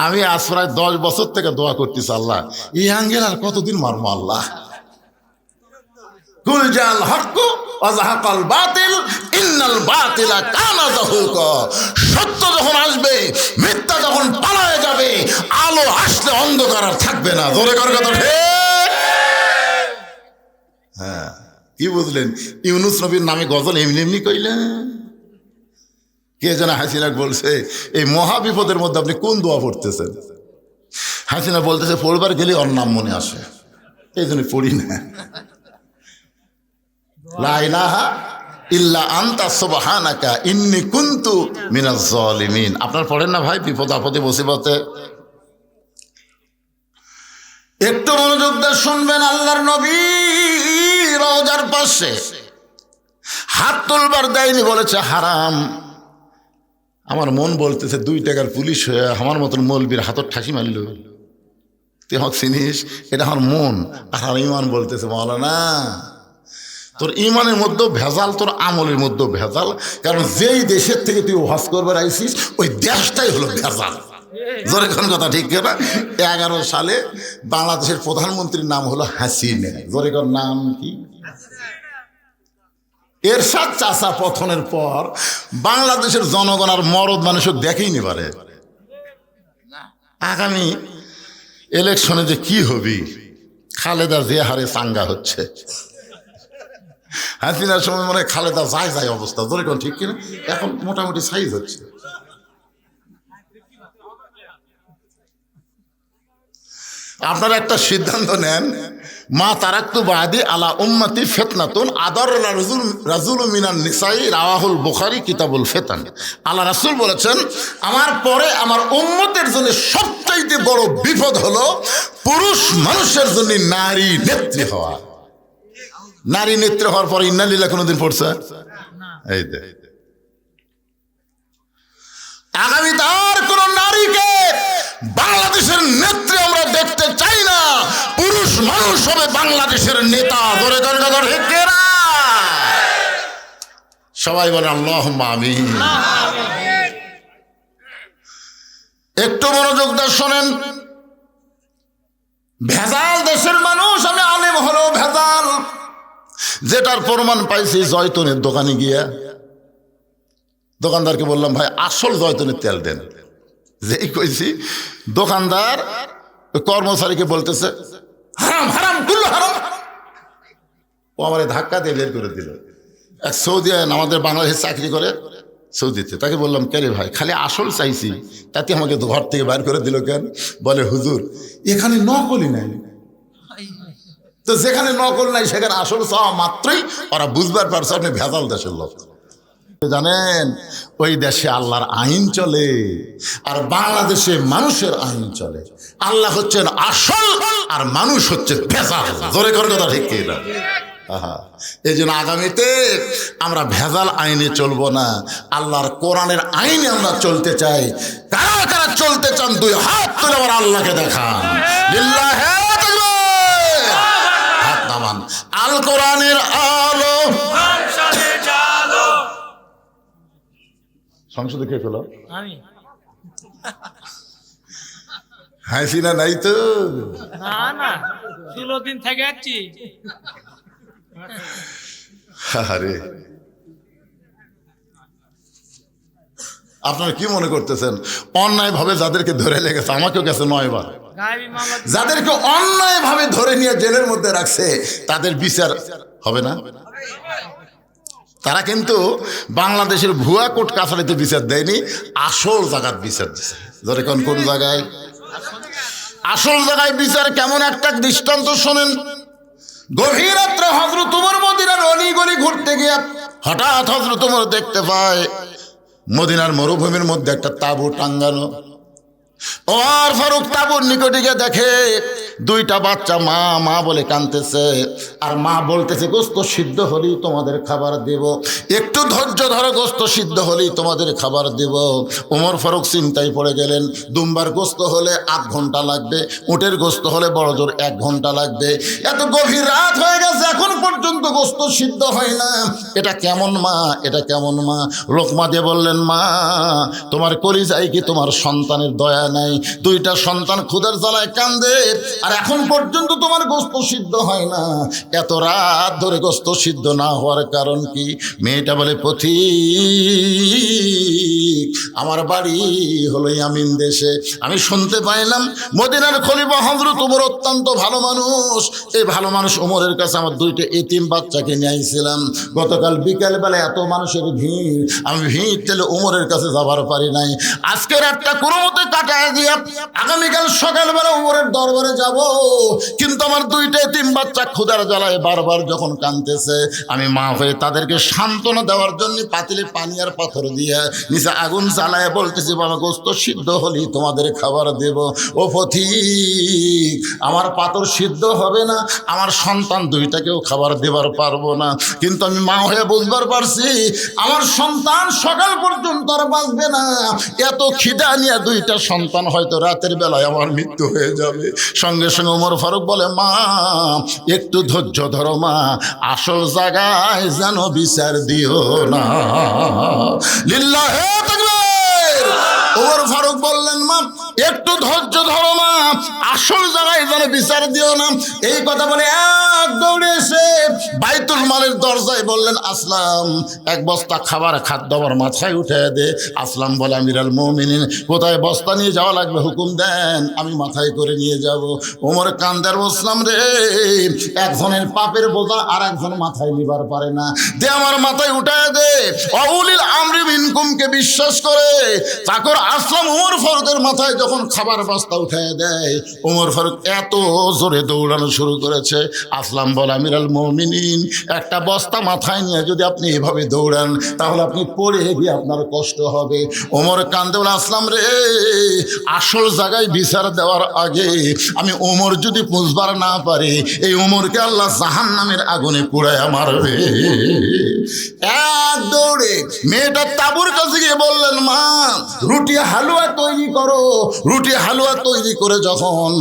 আমি আজ প্রায় 10 বছর থেকে দোয়া করতেছি, আল্লাহ এই অ্যাঙ্গেল আর কতদিন মারবো আল্লাহ। কুল জাল হক ওয়াজাহাকাল বাতিল ইন্নাল বাতিলা কানা যাহুকা। সত্য যখন আসবে, মিথ্যা যখন পালায়ে যাবে, আলো আসলে অন্ধকার আর থাকবে না। জোরে কর কথা ঠিক। হ্যাঁ কি বুঝলেন? ইউনুস নবীর নামে গজল এমনি এমনি কইলেন? কে যেন হাসিনা বলছে, এই মহা বিপদের মধ্যে আপনি কোন দোয়া পড়তেছেন? হাসিনা বলতেছে, পড়বার গেলে ওর নাম মনে আসে, এই জন্য পড়ি না। লা ইলাহা ইল্লা আনতা সুবহানাকা ইন্নী কুনতু মিনাজ জালিমিন। আপনারা পড়েন না ভাই বিপদ আপদে মুসিবতে? একটু মনোযোগ দিয়ে শুনবেন। আল্লাহর নবী রওজার পাশে হাত তুলবার দেয়নি, বলেছে হারাম। আমার মন বলতেছে 2 টাকার পুলিশ হয়ে আমার মতন মৌলবীর হাতর ঠাসি মারল। তুই হক চিনিস? এটা আমার মন। আর ইমান বলতেছে, মাওলানা তোর ইমানের মধ্যেও ভেজাল, তোর আমলের মধ্যেও ভেজাল। কারণ যেই দেশের থেকে তুই ওয়াজ করবার আইসিস ওই দেশটাই হলো ভেজাল। জোরে কোন কথা ঠিক না? 11 সালে বাংলাদেশের প্রধানমন্ত্রীর নাম হলো হাসিনা। জোরে কোন নাম কি? এরশাদ চাচা পতনের পর বাংলাদেশের জনগণ আর মরদ মানুষও দেখেই নি পারে। আগামী ইলেকশনে যে কি হবি, খালেদা যে হারে চাঙ্গা হচ্ছে, হাসিনার সময় মনে হয় খালেদা যায় যায় অবস্থা। ধরে কোন ঠিক কিনা? এখন মোটামুটি সাইজ হচ্ছে। আপনারা একটা সিদ্ধান্ত নেন, মা তারাক্তু বাদি আলা উম্মতি ফিতনাতুন আদার রাজুল মিনান নিসাই, রাওয়াহুল বুখারী কিতাবুল ফিতান। আল্লাহ রাসূল বলেছেন, আমার পরে আমার উম্মতের জন্য সবচাইতে বড় বিপদ হলো পুরুষ মানুষের জন্য নারী নেত্রী হওয়া। নারী নেত্রী হওয়ার পরে ইন্না লিল্লাহ কোনোদিন পড়ছে? এই দে আগামী তার কোন নারীকে বাংলাদেশের নেত্রী আমরা দেখতে চাই না। পুরুষ মানুষ হবে বাংলাদেশের নেতা। ধরে ধরে ধরে হেকেরা সবাই বলে আল্লাহুম্মা আমিন। একটু মনোযোগ দিয়ে শোনেন। ভেজাল দেশের মানুষ, আমি আলেম হলেও ভেজাল। যেটার প্রমাণ পাইছি জয়তুনের দোকানে গিয়া দোকানদারকে বললাম, ভাই আসল জয়তুনের তেল দেন। যেই কইছি দোকানদার কর্মচারীকে বলতেছে, হারাম হারাম কুল্লু হারাম। ও আমার ধাক্কা দিয়ে বের করে দিল। এক সৌদি আমাদের বাংলাদেশে চাকরি করে সৌদিতে, তাকে বললাম, কে রে ভাই খালি আসল চাইছি, তাতে আমাকে ঘর থেকে বাইর করে দিল কেন? বলে হুজুর এখানে নকলই নাই। তো যেখানে নকল নাই সেখানে আসল চাওয়া মাত্রই ওরা বুঝবার পারছে আপনি ভেজাল দেশের লোক। জানেন ওই দেশে আল্লাহর আইন চলে, আর বাংলাদেশে মানুষের আইন চলে। আল্লাহ হচ্ছেন আসল আর মানুষ হচ্ছে ভেজাল। জোরে করে কথা ঠিক কি না? আহা, এই জন্য আগামীতে আমরা ভেজাল আইনে চলবো না, আল্লাহর কোরআনের আইনে আমরা চলতে চাই। কারা কারা চলতে চান দুই হাত তুলে আবার আল্লাহকে দেখান। লিল্লাহি তাকবীর, হাত নামান। আল কোরআনের আলো সংসদে কে ফেলো আমি হাসিনা নাই তো? না না 16 দিন থেকে যাচ্ছি। আরে আপনারা কি মনে করতেছেন অন্যায় ভাবে যাদেরকে ধরে লেগেছে, আমাকেও গেছে 9 বার, গায়েবী মামলা যাদেরকে অন্যায় ভাবে ধরে নিয়ে জেলের মধ্যে রাখছে তাদের বিচার হবে না? তারা কিন্তু বাংলাদেশের ভুয়া কোর্ট কাছারিতে বিচার দেয়নি, আসল জায়গার বিচার দিচ্ছে। ধরে কোন জায়গায় আসল জায়গায় বিচার কেমন একটা দৃষ্টান্ত শোনেন। গভীর রাত্রে হযরত ওমর মদিনার অলিগলি ঘুরতে গিয়ে হঠাৎ হযরত ওমর দেখতে পায় মদিনার মরুভূমির মধ্যে একটা তাঁবু টাঙ্গানো। ওমর ফারুক তাঁবুর নিকটে গিয়ে দেখে 2টা বাচ্চা মা মা বলে কাঁদতেছে, আর মা বলতেছে গোস্ত সিদ্ধ হলেই তোমাদের খাবার দেব, একটু ধৈর্য ধরো, গোস্ত সিদ্ধ হলেই তোমাদের খাবার দেব। ওমর ফারুক চিন্তায় পড়ে গেলেন, দুম্বার গোস্ত হলে 8 ঘন্টা লাগবে, উটের গোস্ত হলে বড় জোর 1 ঘন্টা লাগবে। এত গভীর রাত হয়ে গেছে, এখন পর্যন্ত গোস্ত সিদ্ধ হয় না, এটা কেমন মা, এটা কেমন মা? লোকমা দিয়ে বললেন, মা তোমার কলিজায় কি তোমার সন্তানের দয়া নাই? 2টা সন্তান ক্ষুধার জ্বালায় কান্দে, আর এখন পর্যন্ত তোমার গোস্ত সিদ্ধ হয় না। এত রাত ধরে গোস্ত সিদ্ধ না হওয়ার কারণ কি? মেয়েটা বলে, পথিক আমার বাড়ি হলো ইয়ামিন দেশে, আমি শুনতে পাইলাম মদিনার খলিফা হযরত ওমর অত্যন্ত ভালো মানুষ। এই ভালো মানুষ ওমরের কাছে আমার 2টা এতিম বাচ্চাকে নিয়ে আইছিলাম। গতকাল বিকালবেলা এত মানুষের ভিড়, আমি ভিড় ঠেলে ওমরের কাছে যাবার পারি নাই। আজকে রাতটা কোনো মতে কাটায় দিয়া আগামীকাল সকালবেলা ওমরের দরবারে যাব, কিন্তু আমার 2টা এতিম বাচ্চা ক্ষুধার জ্বালায় বারবার যখন কাঁদতেছে, আমি মা হয়ে তাদেরকে সান্ত্বনা দেওয়ার জন্য পাতিলে পানি আর পাথর দিয়ে নিচে আগুন জ্বালায় বলতেছি, বাবা গোস্ত সিদ্ধ হলেই তোমাদের খাবার দেব। ও পথিক আমার পাথর সিদ্ধ হবে না, আমার সন্তান 2টাকেও খাবার দেবার পারবো না, কিন্তু আমি মা হয়ে বুঝবার পারছি আমার সন্তান সকাল পর্যন্ত আর বাঁচবে না। এত খিদা নিয়ে 2টা সন্তান হয়তো রাতের বেলায় আমার মৃত্যু হয়ে যাবে। সঙ্গে সঙ্গে ওমর ফারুক বলে, মা একটু ধৈর্য ধরো মা, আসল জায়গায় যেন বিচার দিও না। লিল্লাহি তাকবীর। ওমর ফারুক বললেন, মা একটু ধৈর্য ধরো মা, আসল জায়গায় যেন বিচার দিও না। এই কথা বলে এক দৌড়ে এসে বাইতুল মালের দরজায় বললেন, আসলাম 1 বস্তা খাবার খাদ্য আমার মাথায় উঠে দে। আসলাম বলে, আমিরাল মুমিনিন কোথায় বস্তা নিয়ে যাওয়া লাগবে হুকুম দেন, আমি মাথায় করে নিয়ে যাব। ওমর কান্দার বসলাম, রে একজনের পাপের বোঝা আর একজন মাথায় নিবার পারে না, দে আমার মাথায় উঠায় দে। অউলিল আমরি মিনকুমকে বিশ্বাস করে চাকর আসলাম ওমর ফারুকের মাথায় যখন খাবার বস্তা উঠায় দেয়, ওমর ফারুক এত জোরে দৌড়ানো শুরু করেছে। আসলাম বলে, আমিরাল মুমিনিন একটা বস্তা মাথায় নিয়ে যদি আপনি এভাবে দৌড়ান তাহলে আপনি পড়ে গিয়ে আপনার কষ্ট হবে। ওমর কান্দে বলে, আসলাম রে আসল জায়গায় বিচার দেওয়ার আগে আমি ওমর যদি বুঝবার না পারি, এই ওমরকে আল্লাহ জাহান্নামের আগুনে পুড়ায় মারবে। এক দৌড়ে মেয়েটা তাঁবুর কাছে গিয়ে বললেন, মা রুটি হালুয়া তৈরি করো। রুটি হালুয়া তৈরি করে যখন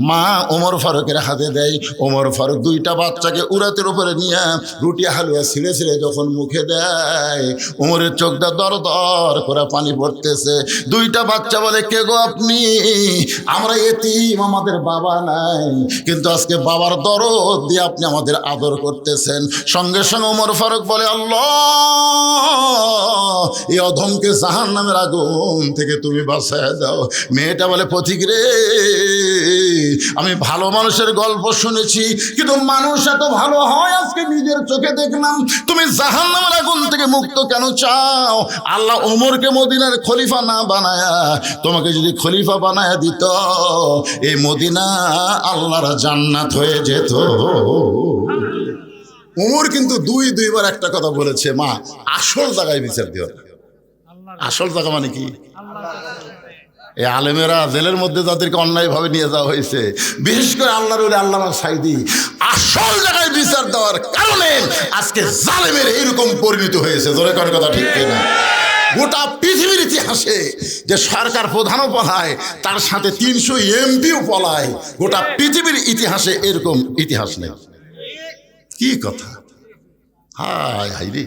মা ওমর ফারুকের হাতে দেয়, ওমর ফারুক 2টা বাচ্চাকে উরাতের উপরে নিয়ে রুটি হালুয়া ছিঁড়ে ছিঁড়ে যখন মুখে দেয়, ওমরের চোখটা দর দর করে পানি পড়তেছে। 2টা বাচ্চা বলে, কে গো আপনি? আমরা এতিম, আমাদের বাবা নাই, কিন্তু আজকে বাবার দরদ দিয়ে আপনি আমাদের আদর করতেছেন। সঙ্গে সঙ্গে ওমর ফারুক বলে, আল্লাহ এই অধমকে জাহান্নামের আগুন থেকে তুমি বাঁচায় দাও। মেয়েটা বলে, পথিক রে আমি ভালো মানুষের গল্প শুনেছি, কিন্তু মানুষ এত ভালো হয় আজকে নিজের চোখে দেখলাম। তুমি জাহান্নামের আগুন থেকে মুক্ত কেন চাও? আল্লাহ ওমরকে মদিনার খলিফা না বানায়া তোমাকে যদি খলিফা বানায়া দিত, এই মদিনা আল্লাহর জান্নাত হয়ে যেত। ওমর কিন্তু 2বার একটা কথা বলেছে, মা আসল জায়গায় বিচার দিও। আসল জায়গা মানে কি? এই আলেমেরা জেলের মধ্যে যাদেরকে অন্যায়ভাবে নিয়ে যাওয়া হয়েছে, বিশেষ করে আল্লাহর ওলি আল্লামা সাঈদী, আসল জায়গায় বিচার দেওয়ার কারণে আজকে জালেমের এইরকম পরিণতি হয়েছে। জোরে করে কথা ঠিক কিনা? গোটা পৃথিবীর ইতিহাসে যে সরকার প্রধানও পলায়, তার সাথে 300 এমপিও পলায়, গোটা পৃথিবীর ইতিহাসে এরকম ইতিহাস নেই। কি কথা! হায় হায় রে,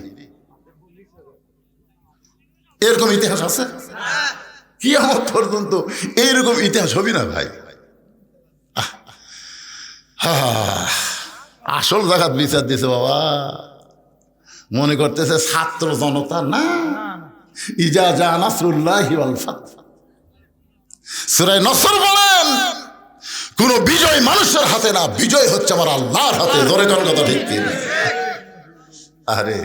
এরকম ইতিহাস আছে? কিয়ামত পর্যন্ত এইরকম ইতিহাস হবে না ভাই। আসল জায়গাত বিচার দিছে বাবা। মনে করতেছে ছাত্র জনতা না। ইজা জা নাসরুল্লাহি ওয়াল ফাত, সূরা নসর বলেন, কোন বিজয় মানুষের হাতে না, বিজয় হচ্ছে আমার আল্লাহর হাতে। ধরে কোন কথা ঠিক কি? আরে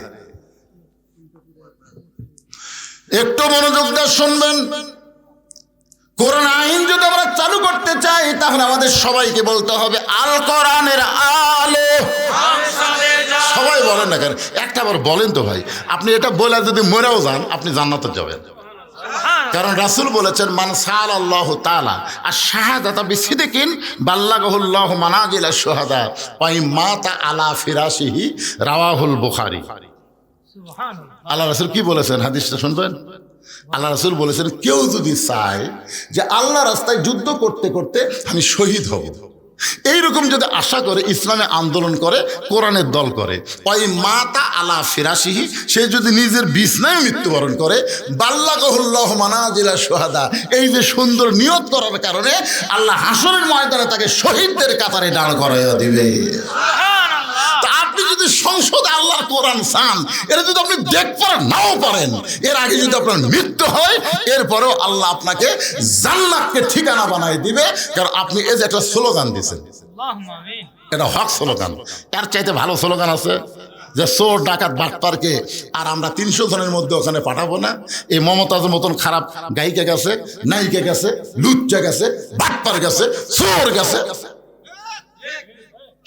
একটু মনোযোগ দিয়ে শুনবেন। কোরআন আইন যদি আমরা চালু করতে চাই, তাহলে আমাদের সবাইকে বলতে হবে আল কোরআনের আলো। সবাই বলেন না কেন? একটা বার বলেন তো ভাই। আপনি এটা বলে যদি মরেও যান, আপনি জান্নাতে যাবেন। কারণ রাসূল বলেছেন, মান সাল আল্লাহ তাআলা আর শাহাদাতা বিসিদিকিন বাল্লাগাহুল্লাহু মানাজিলা শুহাদা ওয়া মাতা আলা ফিরাশিহি, রাওয়াহুল বুখারী। আল্লাহ রাসূল কি বলেছেন? হাদিসটা শুনবেন। আল্লাহ রাসূল বলেছেন, কেউ যদি চায় যে আল্লাহ রাস্তায় যুদ্ধ করতে করতে আমি শহীদ হব, এইরকম যদি আশা করে, ইসলামে আন্দোলন করে, কোরআনের দল করে, ওই মাতা আলা ফিরাশিহি, সে যদি নিজের বিছনায় মৃত্যুবরণ করে, বাল্লাগাহুল্লাহু মানাজিলা শুহাদা, এই যে সুন্দর নিয়ত করার কারণে আল্লাহ হাসরের ময়দানে তাকে শহীদদের কাতারে দাঁড় করাইয়া দিবে। আপনি যদি সংসদে আল্লাহর কোরআন চান, এটা যদি আপনি দেখতে পারেন নাও পারেন, এর আগে যদি আপনার মৃত্যু হয়, এরপরেও আল্লাহ আপনাকে জান্নাতকে ঠিকানা বানাই দিবে। কারণ আপনি এই যে একটা স্লোগান দিয়েছেন, এটা হক স্লোগান। এর চাইতে ভালো স্লোগান আছে? যে চোর ডাকাত বাটপারকে আর আমরা 300 জনের মধ্যে ওখানে পাঠাবো না। এই মমতাজের মতন খারাপ গায়িকা গেছে, নায়িকা গেছে, লুচ্চা গেছে, বাটপার গেছে, চোর গেছে,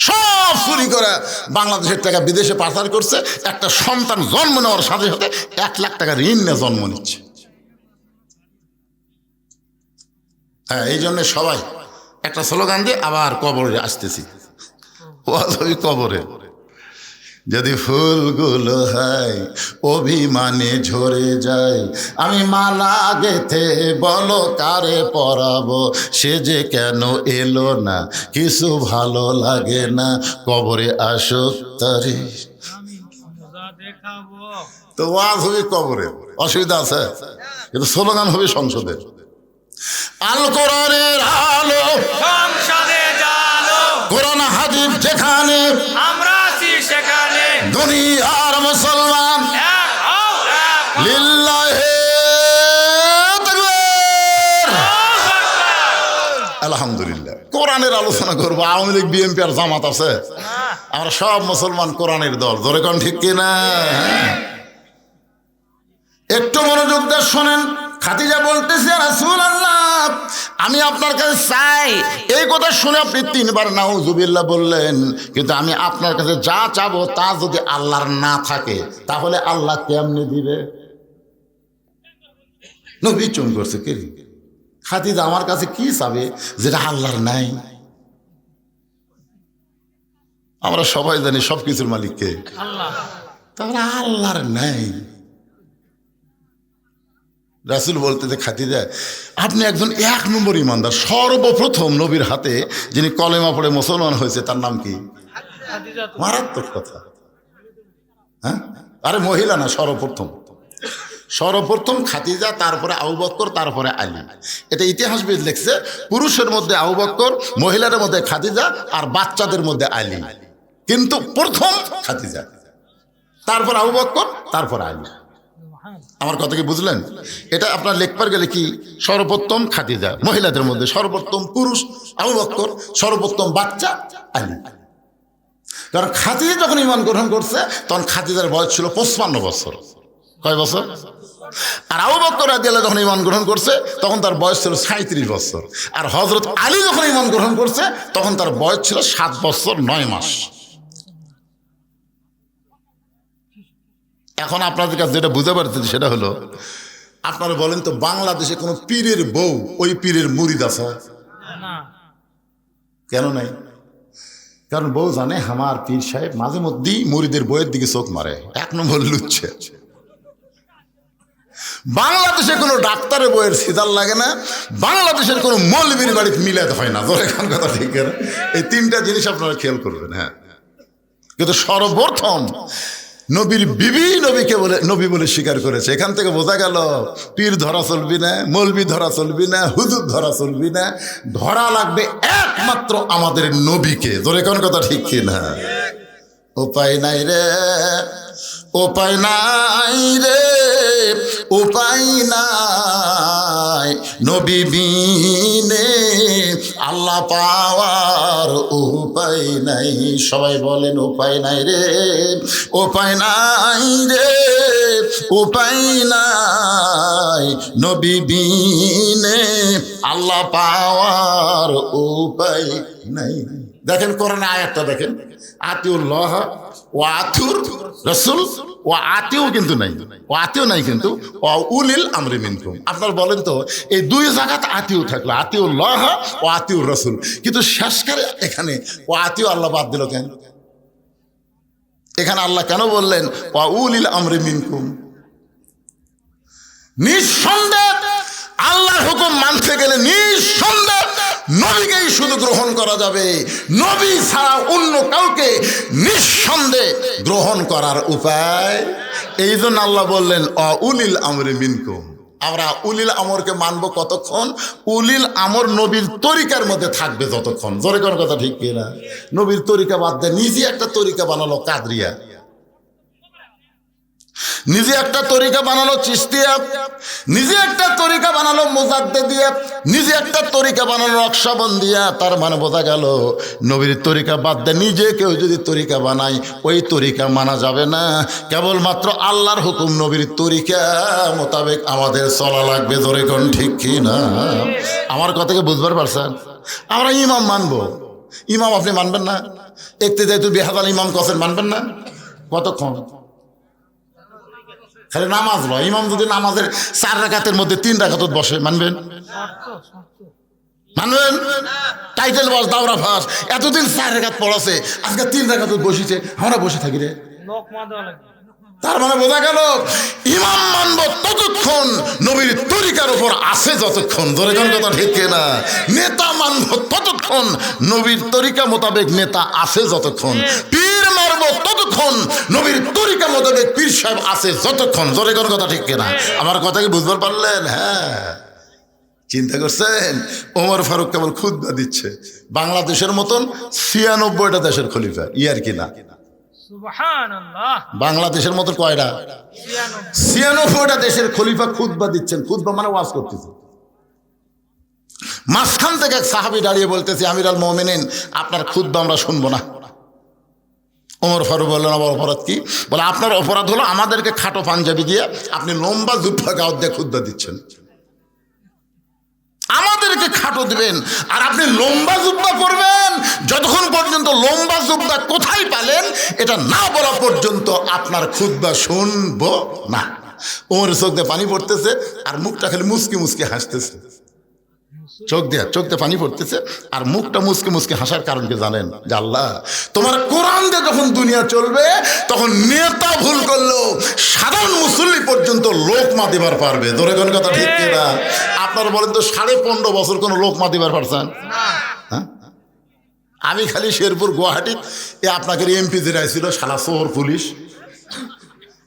সব চুরি করে বাংলাদেশের টাকা বিদেশে পাচার করছে। একটা সন্তান জন্ম নেওয়ার সাথে সাথে 1 লাখ টাকা ঋণ নিয়ে জন্ম নিচ্ছে। হ্যাঁ, এই জন্য সবাই একটা স্লোগান দিয়ে আবার কবরে আসতেছি। ওই কবরে যদি ফুলগুলো হয় অভিমানে ঝরে যায়, আমি মালা গেথে বলো কারে পরাবো, সে যে কেন এলো না, কিছু ভালো লাগে না, কবরে আসুক তারে। তো ওয়াজ হবে কবরে, অসুবিধা আছে? কিন্তু স্লোগান হবে সংসদে। আল কোরআনের আলো সংসদে জালো, কোরআন হাদিস যেখানে আমরা আছি সেখানে, দুনিয়ার মুসলমান লিল্লাহি তাকবীর। আলহামদুলিল্লাহ। কোরআনের আলোচনা করবো। আওয়ামী লীগ, বিএনপি আর জামাত আছে? আমরা সব মুসলমান কোরআনের দল। জোরে কোন ঠিক কিনা? একটু মনোযোগ দিয়ে শোনেন। খাদিজা বলতেছে, রাসূলুল্লাহ, আমি আপনার কাছে চাই। এই কথা শুনে আপনি 3 বার নাউজুবিল্লাহ বললেন। কিন্তু আমি আপনার কাছে যা চাবো তা যদি আল্লাহর না থাকে, তাহলে আল্লাহ কেমনে দিবে? নবী চুপ করছে। কে? খাদিজা আমার কাছে কি চাবে যেটা আল্লাহর নাই? আমরা সবাই জানি সবকিছুর মালিক কে? আল্লাহ। তাহলে আল্লাহর নাই। রাসূল বলতে যে, খাদিজা আপনি একজন 1 নম্বর ইমানদার। সর্বপ্রথম নবীর হাতে যিনি কলেমা পড়ে মুসলমান হয়েছে তার নাম কি? মারাত্মক কথা। হ্যাঁ, আরে মহিলা না, সর্বপ্রথম খাদিজা, তারপরে আবু বকর, তারপরে আলী। এটা ইতিহাসবিদ লিখছে। পুরুষের মধ্যে আবু বকর, মহিলাদের মধ্যে খাদিজা, আর বাচ্চাদের মধ্যে আলী। কিন্তু প্রথম খাদিজা, তারপর আবু বকর, তারপর আলী। আমার কথা কি বুঝলেন? এটা আপনার লেখবার গেলে কি, সর্বপ্রথম খাদিজা, মহিলাদের মধ্যে সর্বপ্রথম পুরুষ আবু বকর, সর্বপ্রথম বাচ্চা আলী। কারণ খাদিজা যখন ঈমান গ্রহণ করছে তখন খাদিজার বয়স ছিল 55 বছর। কয় বছর? আর আবু বকর রাদিয়াল্লাহু যখন ঈমান গ্রহণ করছে তখন তার বয়স ছিল 37 বছর। আর হযরত আলী যখন ঈমান গ্রহণ করছে তখন তার বয়স ছিল 7 বছর 9 মাস। এখন আপনাদের কাছে যেটা বুঝতে পারতেছি সেটা হলো, আপনারা বলেন তো বাংলাদেশে কোনো পীরের বউ ওই পীরের মুরিদ আছে? না। কেন নাই? কারণ বউ জানে আমার পীর সাহেব মাঝে মধ্যেই মুরিদের বইয়ের দিকে চোখ মারে, 1 নম্বর লুচ্ছে। বাংলাদেশে কোনো ডাক্তারের বইয়ের সিদার লাগে না, বাংলাদেশের কোনো মৌলবীর বাড়িতে মিলাতে হয় না। ধরে কোন কথা ঠিক না? এই 3টা জিনিস আপনারা খেয়াল করবেন। হ্যাঁ, কিন্তু সর্বপ্রথম নবীর বিবি নবীকে বলে নবী বলে স্বীকার করেছে। এখান থেকে বোঝা গেল পীর ধরা চলবি না, মৌলবি ধরা চলবি না, হুজুর ধরা চলবি না, ধরা লাগবে একমাত্র আমাদের নবীকে। ধরে কোন কথা ঠিক কি না? উপায় নাই রে, উপায় নাই রে, উপায় নাই নবী বিনে আল্লাহ পাওয়ার উপায় নাই। সবাই বলেন উপায় নাই রে, উপায় নাই রে, উপায় নাই নবী বিনে আল্লাহ পাওয়ার উপায় নাই। দেখেন কোরআনে আয়াতটা দেখেন, আতিউল্লাহ ও আতিউর রাসূল ও আতিউ কিন্তু নাই, ও আতিউ নাই কিন্তু ও উলিল আমরি মিনকুম। আপনার বলেন তো এই 2 জায়গাতে আতিউ থাকলো, আতিউল্লাহ ও আতিউর রাসূল, কিন্তু শেষকারে এখানে ও আতিউ আল্লাহ বাদ দিল কেন? এখানে আল্লাহ কেন বললেন ও উলিল আমরি মিনকুম? নিঃসন্দেহ আল্লাহর হুকুম মানতে গেলে নিঃসন্দেহ নবীকেই শুধু গ্রহণ করা যাবে, নবী ছাড়া অন্য কাউকে নিঃসন্দেহ গ্রহণ করার উপায়। এই জন্য আল্লাহ বললেন উলিল আমরি মিনকুম। আমরা উলিল আমরকে মানব কতক্ষণ? উলিল আমর নবীর তরিকার মধ্যে থাকবে যতক্ষণ। জোরে কোন কথা ঠিক কিনা? নবীর তরিকা বাদ দিয়ে নিজে একটা তরিকা বানালো কাদরিয়া, নিজে একটা তরিকা বানালো চিশতিয়া, নিজে একটা তরিকা বানালো মুজাদ্দিদিয়া, নিজে একটা তরিকা বানালো নকশবন্দিয়া। তার মানে বোঝা গেল নবীর তরিকা বাদ দিয়ে নিজে কেউ যদি তরিকা বানায় ওই তরিকা মানা যাবে না। কেবলমাত্র আল্লাহর হুকুম নবীর তরিকা মোতাবেক আমাদের চলা লাগবে। ধরে কোন ঠিক কি না? আমার কথাকে বুঝবার পারছেন? আমরা ইমাম মানবো, ইমাম আপনি মানবেন না? ইক্তেদাতুল বিহাদাল ইমাম কসেন মানবেন না? কতক্ষণ? খালি নামাজ লয়, ইমাম যদি নামাজের 4 রাকাতের মধ্যে 3 রাকাত বসে মানবেন? মানবেন? টাইটেল বাস দাওরা ফাঁস এতদিন 4 রাকাত পড়াছে, আজকে 3 রাকাত বসেছে, আমরা বসে থাকি রে। তার মানে বোঝা গেল ইমাম মানব ততক্ষণ নবীর তরিকার উপর আছে যতক্ষণ। ধরে কোন কথা ঠিক না? নেতা মানব ততক্ষণ নবীর তরিকা মোতাবেক নেতা আছে যতক্ষণ। পীর মারব ততক্ষণ নবীর তরিকা মোতাবেক পীর সাহেব আছে যতক্ষণ। ধরে কোন কথা ঠিক না? আমার কথা কি বুঝতে পারলেন? হ্যাঁ, চিন্তা করছেন? ওমর ফারুক কেবল খুতবা দিচ্ছে, বাংলাদেশের মতন 96টা দেশের খলিফা, ইয়ার কি না? সুবহানাল্লাহ। বাংলাদেশের মতো কয়টা? 96টা দেশের খলিফা খুতবা দিচ্ছেন। খুতবা মানে ওয়াজ করতেছে। মাঝখান থেকে এক সাহাবী দাঁড়িয়ে বলতেছে, আমিরুল মুমিনিন আপনার খুতবা আমরা শুনবো না। ওমর ফারুক বললেন, আমার অপরাধ কি? বলে আপনার অপরাধ হলো আমাদেরকে খাটো পাঞ্জাবি দিয়ে আপনি লম্বা জুব্বা গাউত দিয়ে খুতবা দিচ্ছেন। আমাদেরকে খাটো দিবেন আর আপনি লম্বা জুব্বা পরবেন। যতক্ষণ পর্যন্ত লম্বা জুব্বা কোথায় পেলেন এটা না বলা পর্যন্ত আপনার খুতবা শুনবো না। ওমর চোখ দিয়ে পানি পড়তেছে আর মুখটা খালি মুচকি মুচকি হাসতেছে। চোখ দিয়ে পানি পড়তেছে আর মুখটা মুচকি মুচকি হাসার কারণ কি জানেন? যে আল্লাহ তোমার কোরআন দিয়ে যখন দুনিয়া চলবে তখন নেতা ভুল করলেও সাধারণ মুসল্লি পর্যন্ত লোকমা দিবার পারবে। ধরে কোন কথা ঠিক কিনা? আপনারা বলেন তো 15.5 বছর কোনো লোকমা দিবার পারছেন? হ্যাঁ, আমি খালি শেরপুর গুয়াহাটি আপনাকে এমপি যে ছিল শালা চোর পুলিশ,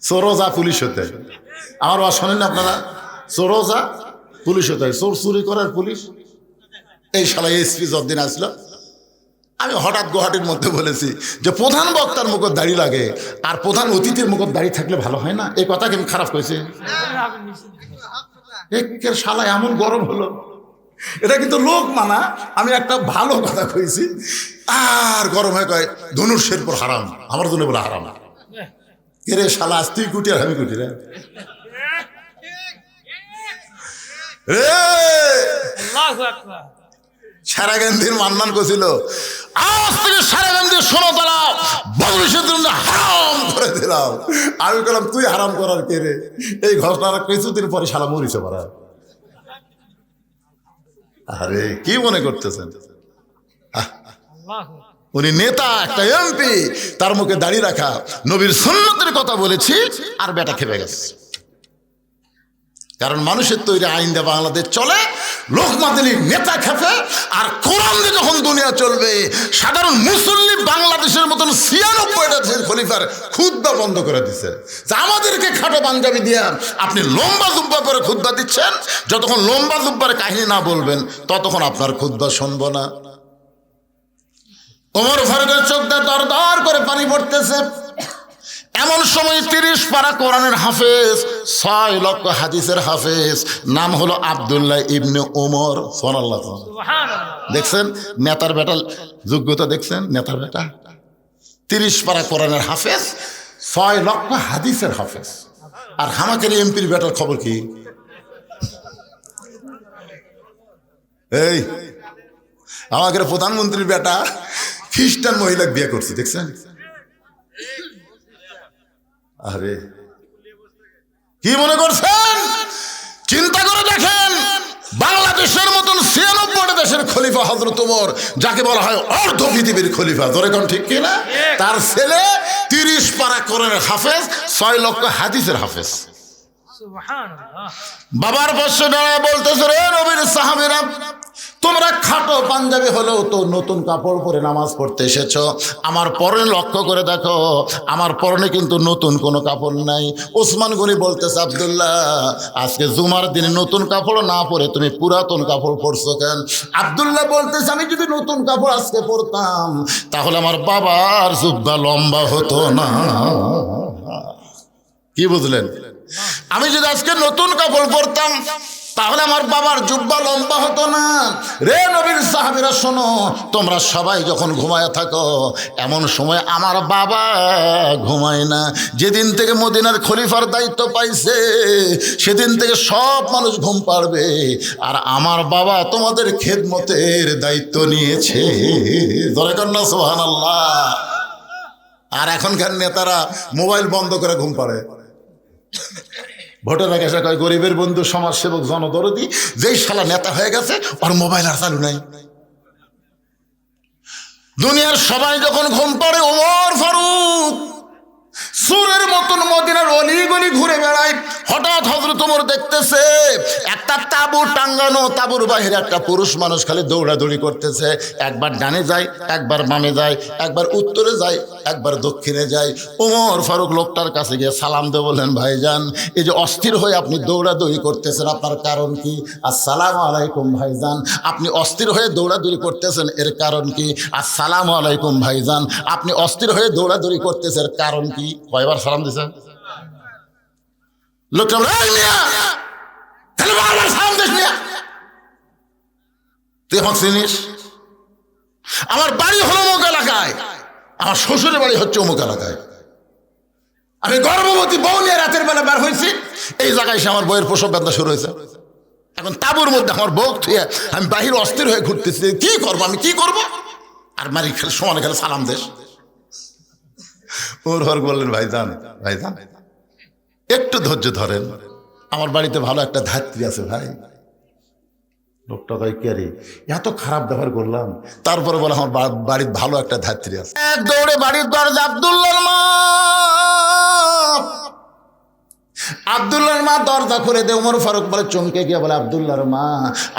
চোরজা পুলিশ হতে। আমার বাস শোনেন না আপনারা? চোরজা পুলিশ হতে হয়, চোর চুরি করার পুলিশ। এই শালা এসপি যতদিন আসলো, আমি হঠাৎ গুয়াহাটির মধ্যে বলেছি যে প্রধান বক্তার মুখত দাড়ি লাগে আর প্রধান অতিথির মুখত দাড়ি থাকলে ভালো হয় না। এই কথা কিন্তু খারাপ করেছে। একের শালা এমন গরম হলো, এটা কিন্তু লোক মানা। আমি একটা ভালো কথা কইছি আর গরম হয়ে কয় ধনুর শেরপুর হারাম, আমার জন্য বলে হারাম। কে রে শালা, আজ তুই কুটি আর আমি কুটি রে। সারা গান্ধীর মান্নান করছিল আজ থেকে সারাগান্ধী সোনাতলা বাংলাদেশের জন্য হারাম করে দিলাম। আমি বললাম তুই হারাম করার কে রে? এই ঘটনার কিছুদিন পরে শালা মরিছে মারা। আরে কি মনে করতেছেন? আল্লাহ উনি নেতা, একটা এমপি, তার মুখে দাঁড়িয়ে রাখা নবীর সুন্নতের কথা বলেছি আর বেটা খেপে গেছে। কারণ মানুষের তৈরি আইন দিয়ে বাংলাদেশ চলে, লোকমাতালির নেতা খেপে, আর কোরআন দিয়ে যখন দুনিয়া চলবে সাধারণ মুসল্লি বাংলাদেশের মতন ৯৬টা খলিফার খুতবা বন্ধ করে দিচ্ছে। আমাদেরকে খাটো পাঞ্জাবি দিয়ে আপনি লম্বা জুব্বা করে খুতবা দিচ্ছেন, যতক্ষণ লম্বা জুব্বার কাহিনী না বলবেন ততক্ষণ আপনার খুতবা শুনবো না। ওমর ফারুকের চোখ দিয়ে দর দর করে পানি পড়তেছে। এমন সময় ৩০ পারা কোরআনের হাফেজ, ৬ লক্ষ হাদিসের হাফেজ, নাম হলো আব্দুল্লাহ ইবনে ওমর। সুবহানাল্লাহ। সুবহানাল্লাহ। দেখছেন নেতার বেটা যোগ্যতা, দেখছেন নেতার বেটা ৩০ পারা কোরআনের হাফেজ, ৬ লক্ষ হাদিসের হাফেজ। আর হামাকের এমপির বেটার খবর কি? এই আমাদের প্রধানমন্ত্রীর বেটা খ্রিস্টান মহিলা বিয়ে করছে, দেখছেন? আরে কি মনে করছেন? চিন্তা করে দেখেন, বাংলাদেশের মতন ৯৬ দেশের খলিফা হযরত ওমর, যাকে বলা হয় অর্ধ পৃথিবীর খলিফা, ধরে কোন ঠিক কিনা? তার ছেলে ৩০ পারা কোরআনের হাফেজ, ৬ লক্ষ হাদিসের হাফেজ। সুবহানাল্লাহ। বাবার পাশে দাঁড়ায় বলতেছে, রে নবীর সাহাবীরা, তোমরা খাটো পাঞ্জাবি হলেও তো নতুন কাপড় পরে নামাজ পড়তে এসেছো। আমার পরনে লক্ষ্য করে দেখো, আমার পরনে কিন্তু নতুন কোনো কাপড় নাই। ওসমান গনি বলতেছে, আব্দুল্লাহ আজকে জুমার দিনে নতুন কাপড় না পরে তুমি পুরাতন কাপড় পরছো কেন? আব্দুল্লাহ বলতেছে, আমি যদি নতুন কাপড় আজকে পরতাম তাহলে আমার বাবার জুব্বা লম্বা হতো না। কি বুঝলেন? আমি যদি আজকে নতুন কাপড় পরতাম তাহলে আমার বাবার জুব্বা লম্বা হতো না। রে নবীর সাহাবীরা শোনো, তোমরা সবাই যখন ঘুমায় থাকো, এমন সময় আমার বাবা ঘুমায় না। যেদিন থেকে মদিনার খলিফার দায়িত্ব পাইছে সেদিন থেকে সব মানুষ ঘুম পাড়বে, আর আমার বাবা তোমাদের খেদমতের দায়িত্ব নিয়েছে। ধরে কর না সুবহানাল্লাহ। আর এখনকার নেতারা মোবাইল বন্ধ করে ঘুম পাড়ে। ভোটের আগে এসে কয় গরিবের বন্ধু, সমাজসেবক, জনদরদি। যেই শালা নেতা হয়ে গেছে ওর মোবাইল আর চালু নাই। দুনিয়ার সবাই যখন ঘুম পড়ে, ওমর ফারুক সুরের মতন মদিনার অলিগলি ঘুরে বেড়ায়। হঠাৎ হযরত ওমর দেখতেছে একটা তাঁবু টাঙ্গানো, তাঁবুর বাইরে একটা পুরুষ মানুষ খালি দৌড়াদৌড়ি করতেছে। একবার ডানে যায়, একবার বামে যায়, একবার উত্তরে যায়, একবার দক্ষিণে যায়। ওমর ফারুক লোকটার কাছে গিয়ে সালাম দিয়ে বললেন, ভাইজান এই যে অস্থির হয়ে আপনি দৌড়াদৌড়ি করতেছেন, আপনার কারণ কি? আসসালামু আলাইকুম ভাইজান। আপনি অস্থির হয়ে দৌড়াদৌড়ি করতেছেন, এর কারণ কি? আসসালামু আলাইকুম ভাইজান। আপনি অস্থির হয়ে দৌড়াদৌড়ি করতেছেন, কারণ কি? কয়বার সালাম দিছে লোকটা? সালাম দিস মিয়া, তুই এখন চিনিস? আমার বাড়ি হলো অমুক এলাকায়, আমার শ্বশুরের বাড়ি হচ্ছে অমুক এলাকায়। আমি গর্ভবতী বউ নিয়ে রাতের বেলা বের হয়েছি, এই জায়গায় এসে আমার বউয়ের প্রসব ব্যথা শুরু হয়েছে। এখন তাঁবুর মধ্যে আমার বউ থুয়ে আমি বাহির অস্থির হয়ে ঘুরতেছি, কি করবো, আমি কি করবো? আর মারি খেলে সমানে খেলে সালাম দেশ। ওর ঘর বললেন, ভাইজান ভাইজান একটু ধৈর্য ধরেন, আমার বাড়িতে ভালো একটা ধাত্রী আছে ভাই। লোকটা কয়, কে রে, এত খারাপ ব্যবহার করলাম, তারপরে বলে আমার বাড়ির ভালো একটা ধাত্রী আছে। এক দৌড়ে বাড়ির দরজা, আব্দুল্লাহর মা। আব্দুল্লাহর মা দরজা খুলে দে। ওমর ফারুক বলে, চমকে গিয়ে বলে, আব্দুল্লাহর মা,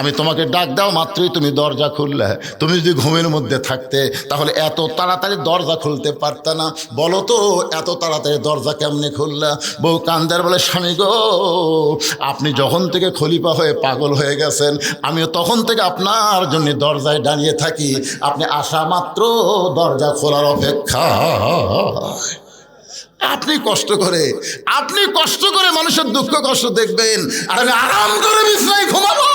আমি তোমাকে ডাক দাও মাত্রই তুমি দরজা খুললে। তুমি যদি ঘুমের মধ্যে থাকতে তাহলে এত তাড়াতাড়ি দরজা খুলতে পারত না। বলো তো এত তাড়াতাড়ি দরজা কেমনে খুললা? বউ কান্দার বলে, স্বামী গো, আপনি যখন থেকে খলিফা হয়ে পাগল হয়ে গেছেন, আমিও তখন থেকে আপনার জন্য দরজায় দাঁড়িয়ে থাকি। আপনি আসা মাত্র দরজা খোলার অপেক্ষা। আপনি কষ্ট করে মানুষের দুঃখ কষ্ট দেখবেন, আর আমি আরাম করে বিছানায় ঘুমাবো।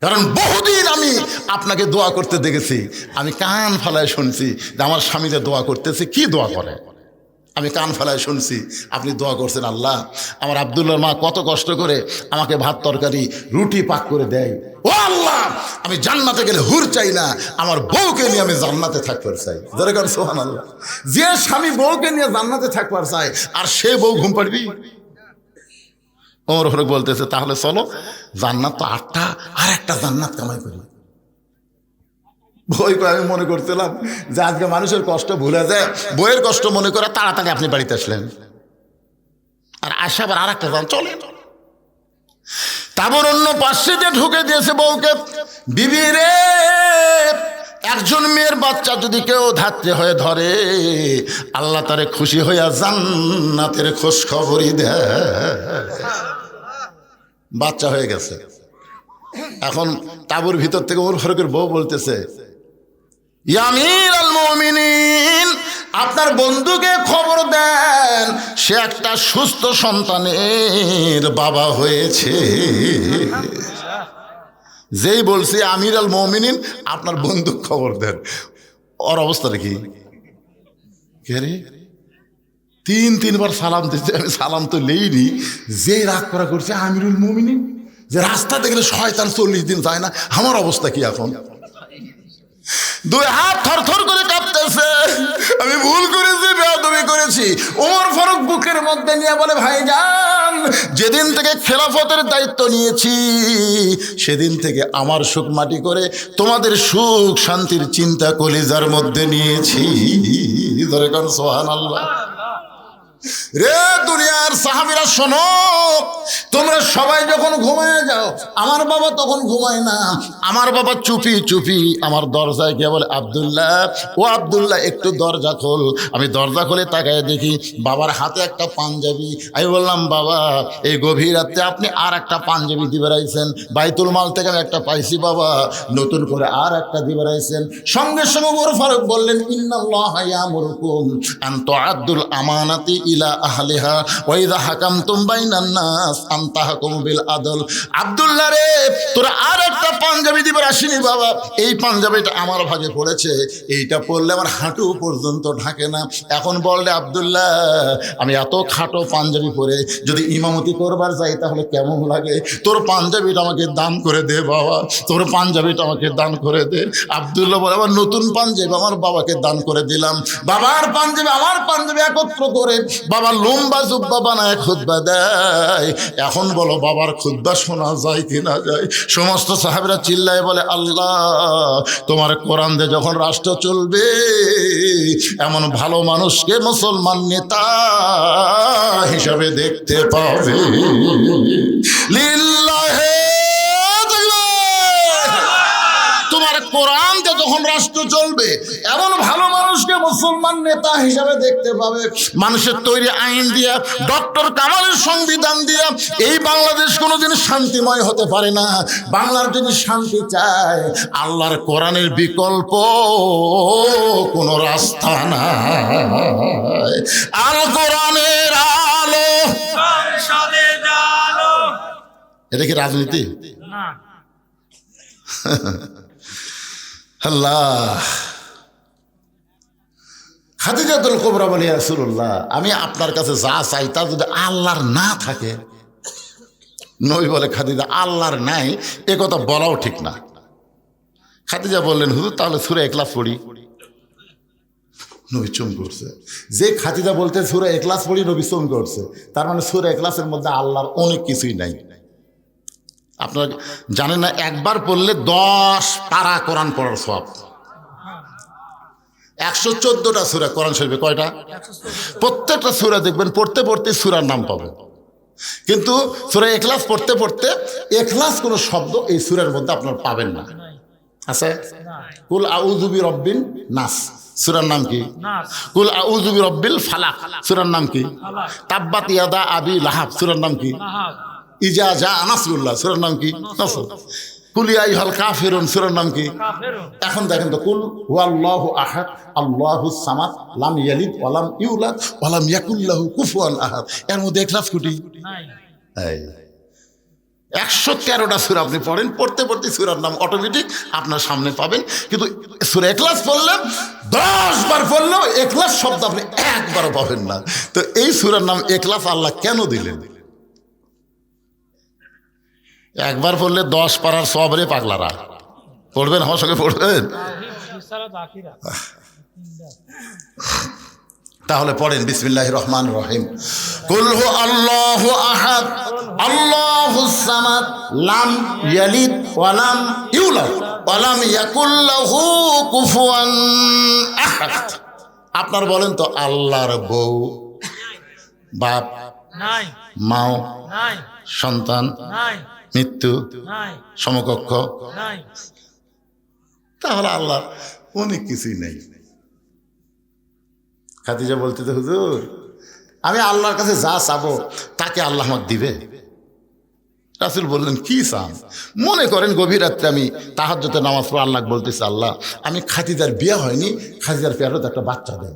কারণ বহুদিন আমি আপনাকে দোয়া করতে দেখেছি, আমি কান ফালায় শুনছি যে আমার স্বামী যে দোয়া করতেছে, কি দোয়া করে আমি কান ফালায় শুনছি। আপনি দোয়া করছেন, আল্লাহ আমার আব্দুল্লাহর মা কত কষ্ট করে আমাকে ভাত তরকারি রুটি পাক করে দেয়, ও আল্লাহ, আমি জান্নাতে গেলে হুর চাই না, আমার বউকে নিয়ে আমি জান্নাতে থাকবার চাই। ধরে কারণ সুবহানাল্লাহ, যে স্বামী বউকে নিয়ে জান্নাতে থাকবার চাই আর সে বউ ঘুম পাড়বি। ওমর ফারুক বলতেছে তাহলে চলো, জান্নাত তো 8টা, আর একটা জান্নাত কামাই করি। বই করে আমি মনে করছিলাম যে আজকে মানুষের কষ্ট ভুলে যায়, বইয়ের কষ্ট মনে করে তাড়াতাড়ি আপনি বাড়িতে আসলেন, আর আসা আবার আর একটা জান চলে। তারপর অন্য পাশে দিয়ে ঢুকে দিয়েছে বউকে, বিবি রে, একজন মেয়ের বাচ্চা যদি কেউ ধাত্রী হয়ে ধরে, আল্লাহ তারে খুশি হইয়া জান্নাতের খোঁজ খবরই দেয়। বাচ্চা হয়ে গেছে। এখন তাঁবুর ভিতর থেকে ওমর ফারুকের বউ বলতেছে, ইয়া আমিরুল মুমিনিন, আপনার বন্ধুকে খবর দেন, সে একটা সুস্থ সন্তানের বাবা হয়েছে। যেই বলছে আমিরুল মুমিনিন, আপনার বন্ধু খবর দেন, ওর অবস্থাটা কি? কে রে? 3-3বার সালাম দিতে, আমি সালাম তো নেইনি, যে রাগ করা করছে আমিরুল মুমিনিন, যে রাস্তাতে গেলে শয়তান 40 দিন যায় না, আমার অবস্থা কি এখন? 2 হাত থরথর করে কাঁপতেছে, আমি ভুল করেছি, বেয়াদবি করেছি। ওমর ফারুক বুকের মধ্যে নিয়ে বলে, ভাইজান, যেদিন থেকে খেলাফতের দায়িত্ব নিয়েছি সেদিন থেকে আমার সুখ মাটি করে তোমাদের সুখ শান্তির চিন্তা কলিজার মধ্যে নিয়েছি। ধরে কারণ সুবহানাল্লাহ। রে দুনিয়ার সাহাবীরা শোনো, তোমরা সবাই যখন ঘুমায় যাও, আমার বাবা তখন ঘুমায় না, আমার বাবা চুপি চুপি আমার দরজায় গিয়ে বলে, আব্দুল্লাহ, ও আব্দুল্লাহ, একটু দরজা খোল। আমি দরজা খুলে তাকায় দেখি বাবার হাতে একটা পাঞ্জাবি। আমি বললাম, বাবা, এই গভীর রাতে আপনি আর একটা পাঞ্জাবি দিয়ে বেড়াইছেন, বাইতুল মাল থেকে আমি একটা পাইছি বাবা, নতুন করে আর একটা দিয়ে বেড়াইছেন। সঙ্গে সঙ্গে ওমর ফারুক বললেন, ইন্নাল্লাহা ইয়ামুরুকুম আন তুআদ্দুল আমানাতি ইলা আহলিহা ওয়া ইযা হাকামতুম বাইনান নাস আন তাহকুমু বিল আদল। আব্দুল্লাহ রে, তোরা আর একটা পাঞ্জাবি দিবার আসিনি বাবা, এই পাঞ্জাবিটা আমার ভাগে পড়েছে, এইটা পরলে আমার হাঁটু পর্যন্ত ঢাকে না। এখন বললে, আব্দুল্লাহ, আমি এত খাটো পাঞ্জাবি পরে যদি ইমামতি করবার যাই তাহলে কেমন লাগে? তোর পাঞ্জাবিটা আমাকে দান করে দে বাবা, তোর পাঞ্জাবিটা আমাকে দান করে দে। আব্দুল্লাহ বলে, আমার নতুন পাঞ্জাবি আমার বাবাকে দান করে দিলাম। বাবার পাঞ্জাবি আমার পাঞ্জাবি একত্র করে বাবা লম্বা জুব্বা বানায় খুতবা দেয়। এখন বলো, বাবার খুতবা শোনা যায় কি না যায়? সমস্ত সাহাবীরা চিল্লায় বলে, আল্লাহ, তোমার কোরআন দিয়ে যখন রাষ্ট্র চলবে, এমন ভালো মানুষকে মুসলমান নেতা হিসাবে দেখতে পাবে। লিল্লাহে তোমার কোরআন দিয়ে যখন রাষ্ট্র চলবে, এমন ভালো মানুষকে মুসলমান নেতা হিসাবে দেখতে পাবে। মানুষের তৈরি আইন দিয়া, ডক্টর কামালের সংবিধান দিয়া এই বাংলাদেশ কোনোদিন শান্তিময় হতে পারে না। বাংলার যদি শান্তি চায়, আল্লাহর কোরআনের বিকল্প কোনো রাস্তা নাই। আল কোরআনের আলো, এটা কি রাজনীতি? না। আল্লাহ। খাদিজাতুল কুবরা বলে, ইয়া রাসূলুল্লাহ, আমি আপনার কাছে যা চাই তা যদি আল্লাহর না থাকে। নবী বলে, খাদিজা, আল্লাহর নাই এ কথা বলাও ঠিক না। খাদিজা বললেন, হুজুর, তাহলে সূরা ইখলাস পড়ি। নবী চুম করছে। যে খাদিজা বলতে সূরা ইখলাস পড়ি, নবী চুম করছে, তার মানে সূরা ইখলাসের মধ্যে আল্লাহর অনেক কিছুই নাই। আপনারা জানেন না, একবার পড়লে 10 পারা কোরআন পড়ার সওয়াব। 114টা সূরা কোরআন শরীফে, কয়টা? প্রত্যেকটা সূরা দেখবেন পড়তে পড়তে সূরার নাম পাবেন, কিন্তু সূরা ইখলাস পড়তে পড়তে ইখলাস কোনো শব্দ এই সূরার মধ্যে আপনার পাবেন না। আছে? কুল আউযু বিরাব্বিন নাস, সূরার নাম কি? কুল আউযু বিরাব্বিল ফালাক, সূরার নাম কি? তাব্বাত ইয়াদা আবি লাহাব, সূরার নাম কি? ইজা জা নাসরুল্লাহ, সূরার নাম কি? নাসর। কুল ইয়া আইয়ুহাল কাফিরুন, সূরার নাম কি? এখন দেখেন তো, কুল হুয়াল্লাহু আহাদ আল্লাহুস সামাদ লাম ইয়ালিদ ওয়া লাম ইউলাদ ওয়া লাম ইয়াকুল লাহু কুফুয়ান আহাদ, এর মধ্যে ইখলাস কোটি নাই। এই 113টা সূরা আপনি পড়েন, পড়তে পড়তে সূরার নাম অটোমেটিক আপনার সামনে পাবেন। কিন্তু সূরা ইখলাস পড়লেন 10 বার পড়লেও ইখলাস শব্দ আপনি একবারও পাবেন না। তো এই সূরার নাম ইখলাস আল্লাহ কেন দিলেন? একবার পড়লে 10 পারার সবরে পাগলারা পড়বেন, আমার সঙ্গে পড়বেন। তাহলে পড়েন বিসমিল্লাহির রহমানির রহিম। কুল হু আল্লাহু আহাদ আল্লাহুস সামাদ লাম ইয়ালিদ ওয়া লাম ইউলাদ ওয়া লাম ইয়াকুল লাহু কুফুয়ান আহাদ। আপনার বলেন তো, আল্লাহর বউ, বাপ নাই, মাও, নাই, সন্তান, নাই, মৃত্যু, নাই, সমকক্ষ, নাই। তাহলে আল্লাহ অনেক কিছুই নেই। খাদিজা বলতে তো, হুজুর আমি আল্লাহর কাছে যা চাবো তাকে আল্লাহ আমাকে দিবে। রাসূল বললেন, কি চান? মনে করেন গভীর রাত্রে আমি তাহাজ্জুদে নামাজ পড়ে আল্লাহ বলতেছি, আল্লাহ আমি খাদিজার বিয়ে হয়নি, খাদিজার পেয়ারত একটা বাচ্চা দেন।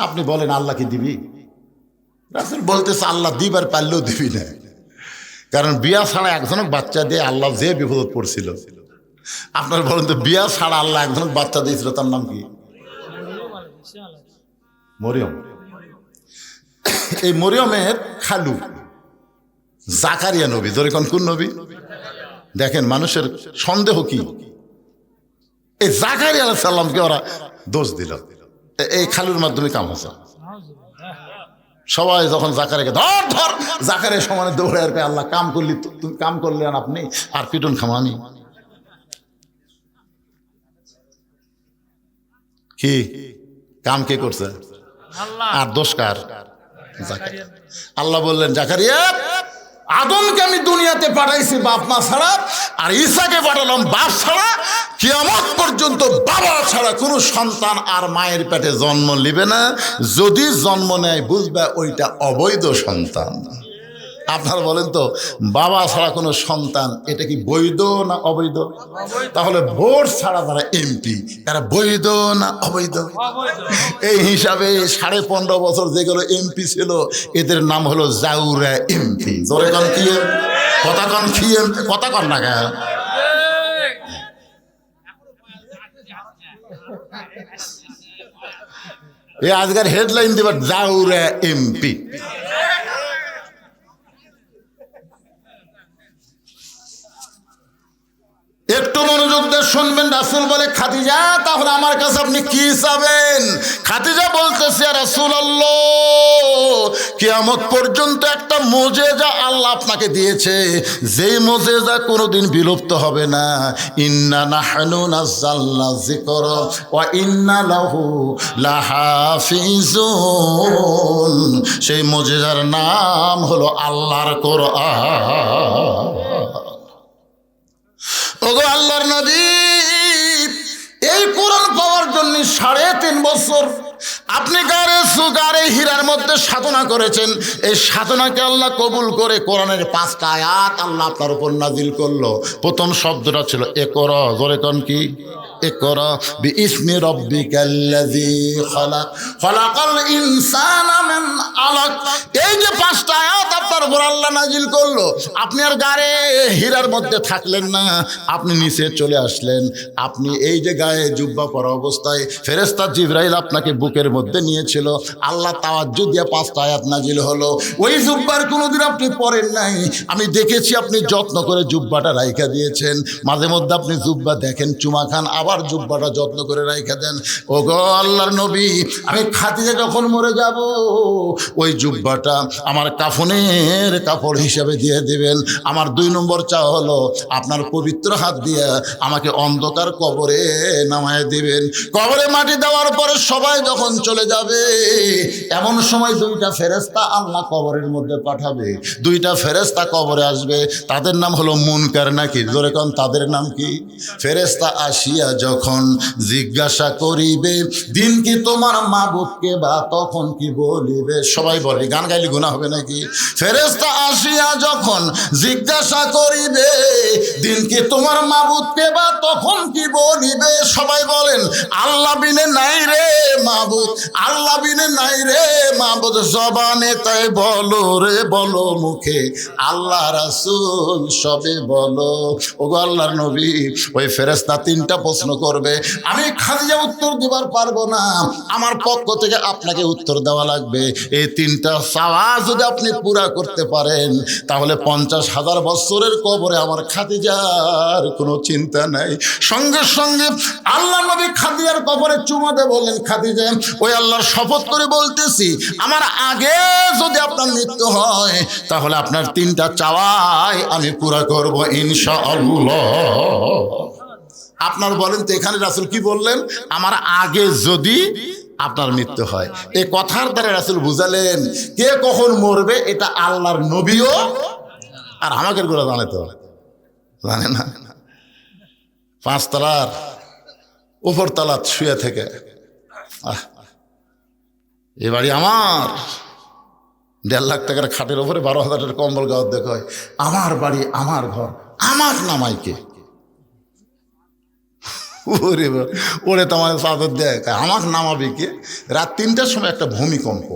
আপনি বলেন আল্লাহ কি দিবি? রাসূল বলতেছে, আল্লাহ দিবার পারলেও দিবি না, কারণ বিয়া ছাড়া একজনক বাচ্চা দিয়ে আল্লাহ যে বিপদ পড়ছিল। আপনার বলেন তো, বিয়া ছাড়া আল্লাহ একজনক বাচ্চা দিয়েছিল, তার নাম কি? মরিয়ম। এই মরিয়মের খালু জাকারিয়া নবী। ধরে কোন নবী? দেখেন মানুষের সন্দেহ কি, এই জাকারিয়া আলাইহিস সালামকে ওরা দোষ দিল, এই খালুর মাধ্যমে কাম হচ্ছে। সবাই যখন জাকারিয়াকে ধর ধর, জাকারিয়া সমানে দৌড়ে আর আল্লাহ কাম করলি, তুমি কাম করলেন আপনি, আর পিটন খামানি কি কাম কে করছে? আর দোষ কার? জাকারিয়া। আল্লাহ বললেন, জাকারিয়া আদমকে আমি দুনিয়াতে পাঠাইছি বাপ মা ছাড়া, আর ঈসাকে পাঠালাম বাপ ছাড়া। কিয়ামত পর্যন্ত বাবা ছাড়া কোনো সন্তান আর মায়ের পেটে জন্ম নেবে না। যদি জন্ম নেয় বুঝবে ওইটা অবৈধ সন্তান। আপনার বলেন তো, বাবা ছাড়া কোনো সন্তান এটা কি বৈধ না অবৈধ? তাহলে ভোট ছাড়া যারা এমপি, এরা বৈধ না অবৈধ? এই হিসাবে 15.5 বছর যেগুলো এমপি ছিল এদের নাম হলো জাউরা এমপি। জোরে কন কি? কথা কন কি? কথা কন না কেন? এই আজকের হেডলাইন দিবার জাউরা এমপি। একটু মনোযোগ দিয়ে শুনবেন। রাসূল বলে, খাদিজা তাহলে আমার কাছে আপনি কি চাবেন? খাদিজা বলতেছে, রাসূলুল্লাহ কিয়ামত পর্যন্ত একটা মুজিজা আল্লাহ আপনাকে দিয়েছে, যেই মুজিজা কোনোদিন বিলুপ্ত হবে না। ইন্না নাহনু নাযালনা যিকরা ওয়া ইন্না লাহু লাহাফিজুন। সেই মুজিজার নাম হলো আল্লাহর কোরআন। ওগো আল্লাহর নবী, এই কোরআন পাওয়ার জন্য 3.5 বছর আপনি গারে হীরার মধ্যে সাধনা করেছেন। এই সাধনাকে আল্লাহ কবুল করে কোরআনের 5টা আয়াত আল্লাহ আপনার উপর নাজিল করলো। প্রথম শব্দটা ছিল ইকরা। জোরে কোন কি? ইকরা বিইসমি রাব্বিকাল্লাযী খালাক খালাকাল ইনসানা মিন আলাক। এই যে 5টা আয়াত আপনার উপর আল্লাহ নাজিল করলো, আপনি আর গারে হীরার মধ্যে থাকলেন না, আপনি নিচে চলে আসলেন। আপনি এই যে গায়ে জুব্বা পরা অবস্থায় ফেরেশতা জিবরাইল আপনাকে বুকের মধ্যে নিয়েছিল। আল্লাহ তাওয়াজ্জুহ দিয়ে 5টা আয়াত নাজিল হলো। ওই জুব্বার কোনোদিন আপনি পরেন নাই, আমি দেখেছি আপনি যত্ন করে জুব্বাটা রাইখা দিয়েছেন। মাঝে মধ্যে আপনি জুব্বা দেখেন, চুমা খান, আবার জুব্বাটা যত্ন করে রাইখা দেন। ওগো আল্লাহর নবী, আমি খাদিজা যখন মরে যাব, ওই জুব্বাটা আমার কাফনের কাপড় হিসাবে দিয়ে দিবেন। আমার 2 নম্বর চাওয়া হলো, আপনার পবিত্র হাত দিয়ে আমাকে অন্ধকার কবরে নামায় দিবেন। কবরে মাটি দেওয়ার পরে সবাই যখন চলে যাবে, এমন সময় 2টা ফেরেশতা আল্লাহ কবরের মধ্যে পাঠাবে। 2টা ফেরেশতা কবরে আসবে, তাদের নাম হলো মুনকার নাকির। জোরে কোন, তাদের নাম কি? ফেরেশতা আসিয়া যখন জিজ্ঞাসা করিবে, দিন কি তোমার মাবুদকে, বা তখন কি বলিবে? সবাই বলে, গান গাইলে গুনাহ হবে নাকি? ফেরেশতা আসিয়া যখন জিজ্ঞাসা করিবে, দিন কি তোমার মাবুদকে, বা তখন কি বলিবে? সবাই বলেন, আল্লাহ বিনে নাই রে মাবুদ, আল্লাহ বিনে নাই রে মাবুদ। জবানে তাই বলো রে বলো, মুখে আল্লাহ রাসূল সবে বলো। ওগো আল্লাহর নবী, ওই ফেরেশতা 3টা প্রশ্ন করবে, আমি খাদিজা উত্তর দিবার পারবো না, আমার পক্ষ থেকে আপনাকে উত্তর দেওয়া লাগবে। এই 3টা চাওয়া যদি আপনি পুরা করতে করতে পারেন, তাহলে 50,000 বছরের কবরে আমার খাদিজার কোনো চিন্তা নাই। সঙ্গে সঙ্গে আল্লাহ নবী খাদিজার কবরে চুমা দিয়ে বললেন, খাদিজা, ওই আল্লাহর শপথ করে বলতেছি, আমার আগে যদি আপনার মৃত্যু হয় তাহলে আপনার 3টা চাওয়াই আমি পুরা করব ইনশাআল্লাহ। আপনার বলেন তো এখানে রাসূল কি বললেন? আমার আগে যদি আপনার মৃত্যু হয়। এই কথার দ্বারা রাসূল বুঝালেন কে কখন মরবে এটা আল্লাহর নবীও আর আমাদের গোড়া জানে তো, জানে না। 5 তলার উপর তলাত শুয়ে থেকে এ বাড়ি আমার, 1.5 লাখ টাকার খাটের উপরে 12,000 টাকার কম্বল গাওয়ার দেখায়, আমার বাড়ি আমার ঘর, আমার নামাইকে ওরে ওরে তোমার চাদর দেয়, আমাকে নামাবে কে? রাত 3টার সময় একটা ভূমিকম্প,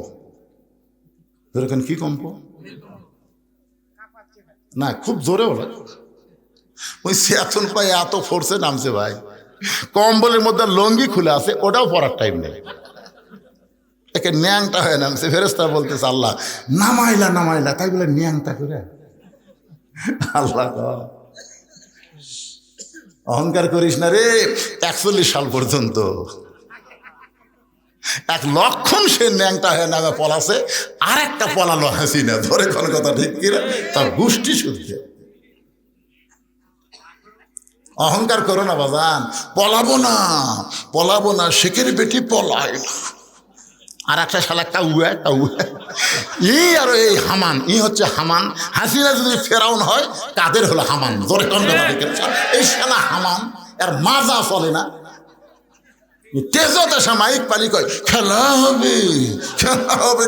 এরকম কি কম্প না, খুব জোরে ওরা, ওই চেতন পায়ে এত ফোর্সে নামছে ভাই, কম্বলের মধ্যে লঙ্গি খুলে আছে, ওটাও পরার টাইম নেই, একে ন্যাংটা হয়ে নামছে। ফেরেশতা বলতেছে, আল্লাহ নামাইলা নামাইলা, তাই বলে ন্যাংটা করে। আল্লাহ অহংকার করিস না রে, 41 সাল পর্যন্ত 1 লক্ষণ সে ন্যাংটা হয়ে নামে পলাছে, আর একটা পলালো হাসিনা, ধরে কোন কথা ঠিক কিনা, তার গোষ্ঠী শুদ্ধে। অহংকার করো না বাজান, পলাবো না, শেখের বেটি পলায় না। আর একটা শালা কাউয়া আর এই হামান, হচ্ছে হামান। হাসিনা যদি ফেরাউন হয়, কাদের হলো হামান, ধরে কোন কথা ঠিক কিনা, এই শালা হামান, আর মাজা চলে না, তেজতে সামায়িক পালি কয় খেলা হবে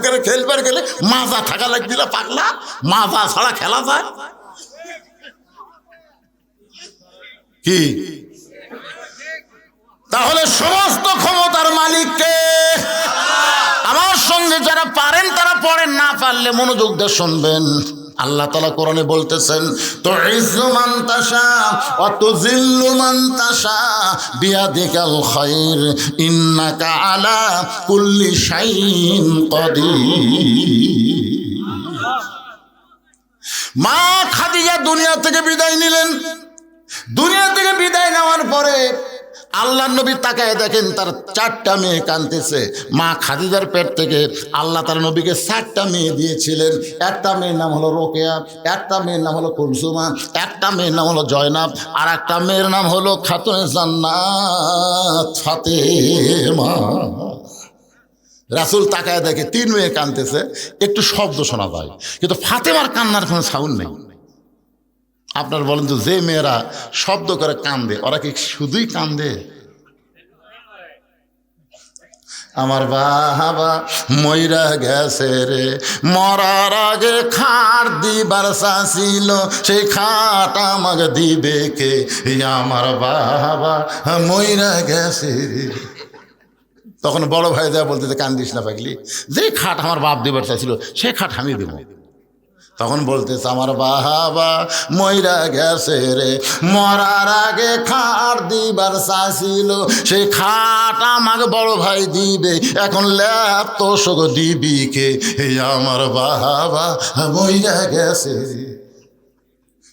করে, খেলবার গেলে মাজা থাকা লাগবে না, পাগলা, মাজা ছাড়া খেলা যায় কি? তাহলে সমস্ত ক্ষমতার মালিককে। আমার সঙ্গে যারা পারেন তারা পড়েন, না পারলে মনোযোগ দিয়ে শুনবেন। আল্লাহ তাআলা কোরআনে বলতেছেন, তুইজ্জু মান তাশা ওয়া তুযিল্লু মান তাশা বিয়াদিকাল খায়র ইন্নাকা আলা কুল্লি শাইইন কাদির। মা খাদিজা দুনিয়া থেকে বিদায় নিলেন। দুনিয়া থেকে বিদায় নেওয়ার পরে আল্লাহর নবী তাকায় দেখেন তার 4টা মেয়ে কাঁদতেছে। মা খাদিজার পেট থেকে আল্লাহ তার নবীকে 4টা মেয়ে দিয়েছিলেন। একটা মেয়ের নাম হলো রোকেয়া, একটা মেয়ের নাম হলো কুলসুমা, একটা মেয়ের নাম হলো জয়নাব, আর একটা মেয়ের নাম হলো খাতুনে জান্নাত ফাতেমা। রাসূল তাকায় দেখে 3 মেয়ে কাঁদতেছে, একটু শব্দ শোনা যায়, কিন্তু ফাতেমার কান্নার কোনো সাউন্ড নেই। আপনার বলেন তো, যে মেয়েরা শব্দ করে কান্দে ওরা কি শুধুই কান্দে? আমার বাবা মইরা গেছে রে, মরার আগে খাট দিবার চাইছিল, সেই খাট আমাকে দিবে কে? আমার বাবা মইরা গেছে রে। তখন বড় ভাই যা বলতে, কান্দিস না পাগলি, যে খাট আমার বাপ দিবার চাইছিল সে খাট আমি দেব। তখন বলতেছে, আমার বাবা মইরা গেছে রে, মরার আগে খাট দিবার চাইছিল, সেই খাট আমাকে বড় ভাই দিবে, এখন ল্যাপ তো শোক দিবি কে? আমার বাবা মইরা গেছে রে।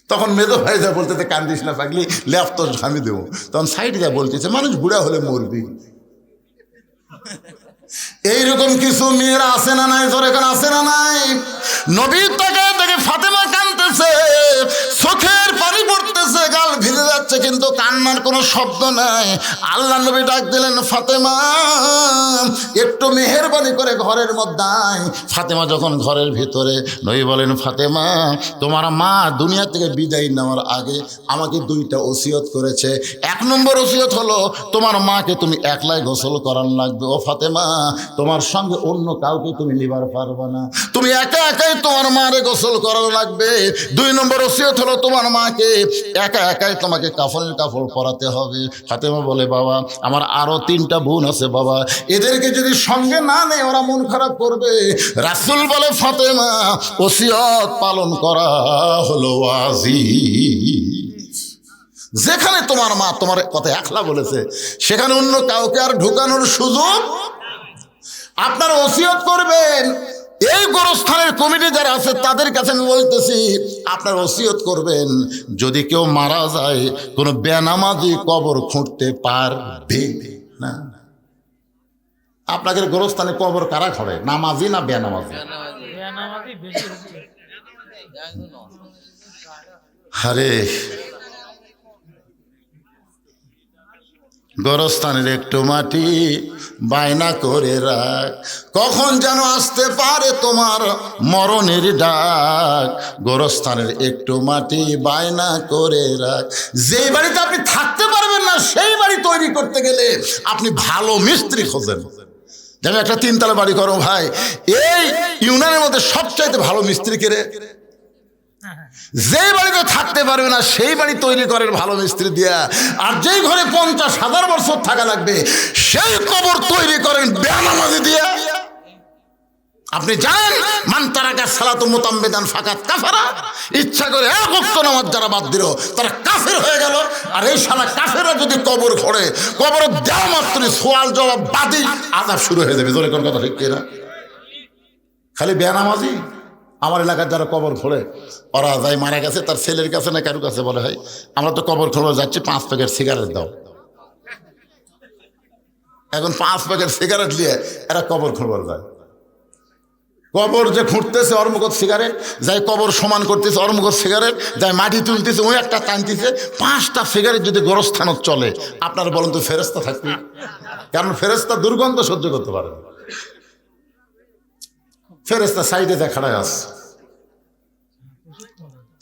তখন মেজো ভাই যা বলতেছে, কান্দিস না পাগলি, ল্যাপ তো আমি দেবো। তখন সাইডে যা বলতেছে, মানুষ বুড়া হলে মরবি। এইরকম কিছু মেয়েরা আছে না নাই? জোরে কেন আছে না নাই? নবীর তাকে দেখে ফাতেমা কাঁদতেছে, চোখের পানি পড়তেছে, গাল ভিজে যাচ্ছে, কিন্তু কান্নার কোনো শব্দ নাই। আল্লাহ নবী ডাক দিলেন, ফাতেমা একটু মেহেরবানি করে ঘরের মধ্যে আয়। ফাতেমা যখন ঘরের ভিতরে, নবী বলেন, ফাতেমা তোমার মা দুনিয়া থেকে বিদায় নেওয়ার আগে আমাকে 2টা ওসিয়ত করেছে। 1 নম্বর ওসিয়ত হলো, তোমার মাকে তুমি একলাই গোসল করার লাগবে। ও ফাতেমা, তোমার সঙ্গে অন্য কাউকে তুমি নিবার পারবে না, তুমি একা একাই তোমার মারে গোসল করানো লাগবে। 2 নম্বর ওসিয়ত হলো, তোমার মাকে একা একাই তোমাকে কাফনের কাপড় পরাতে হবে। ফাতেমা বলে, বাবা আমার আরো 3টা বোন আছে বাবা, এদেরকে যদি সঙ্গে না নেয় ওরা মন খারাপ করবে। রাসূল বলে, ফাতেমা ওসিয়ত পালন করা হলো ওয়াজিব। যেখানে তোমার মা তোমার কথা একলা বলেছে সেখানে অন্য কাউকে আর ঢুকানোর সুযোগ। আপনারা ওসিয়ত করবেন, এই গোরস্থানের কমিটি যারা আছে তাদের কাছে আমি বলতেছি, আপনার ওসিয়ত করবেন, যদি কেউ মারা যায় কোনো বেনামাজি কবর খুঁড়তে পারবে না। আপনাদের গোরস্থানে কবর কারা খড়ে, নামাজি না বেনামাজি? বেনামাজি বেশি হচ্ছে। আরে গোরস্থানের একটু মাটি বায়না করে রাখ, কখন যেন আসতে পারে তোমার মরণের ডাক। গোরস্থানের একটু মাটি বায়না করে রাখ। যেই বাড়িতে আপনি থাকতে পারবেন না সেই বাড়ি তৈরি করতে গেলে আপনি ভালো মিস্ত্রি খোঁজেন। যেমন একটা তিনতলা বাড়ি করো ভাই, এই ইউনিয়নের মধ্যে সবচাইতে ভালো মিস্ত্রি কে রে? যে বাড়িতে থাকতে পারবে না সেই বাড়ি তৈরি করেন ভালো মিস্ত্রি দিয়া। আর যেই ঘরে 50,000 বছর থাকা লাগবে সেই কবর তৈরি করেন বেনামাজি দিয়া। আপনি জানেন মান তারাকা সালাতু মুতাম্মিদান ফাকাত কাফারা, ইচ্ছা করে এক ওয়াক্ত নামাজ যারা বাদ দিল তারা কাফের হয়ে গেল। আর এই শালা কাফেররা যদি কবর খোঁড়ে, কবরে দেওয়া মাত্রই সওয়াল জবাব বাদী আযাব শুরু হয়ে যাবে। জোরে কোন কথা ঠিক কিনা? খালি বেনামাজি আমার এলাকার যারা কবর খোঁড়ে ওরা যাই মারা গেছে তার ছেলের কাছে না কারোর কাছে বলে, হয় আমরা তো কবর খোঁড়ে যাচ্ছি, 5 প্যাকেট সিগারেট দাও। এখন 5 প্যাকেট সিগারেট নিয়ে এরা কবর খোঁড়বার যায়। কবর যে খুঁড়তেছে ওর মুখত সিগারেট, যাই কবর সমান করতেছে ওর মুখত সিগারেট, যাই মাটি তুলতেছে ওই একটা টানতেছে। 5টা সিগারেট যদি গোরস্থানত চলে, আপনারা বলেন তো ফেরেশতা থাকবে? কারণ ফেরেশতা দুর্গন্ধ সহ্য করতে পারে না। ফেরেশতা সাইডে যা খাড়ায় আছে,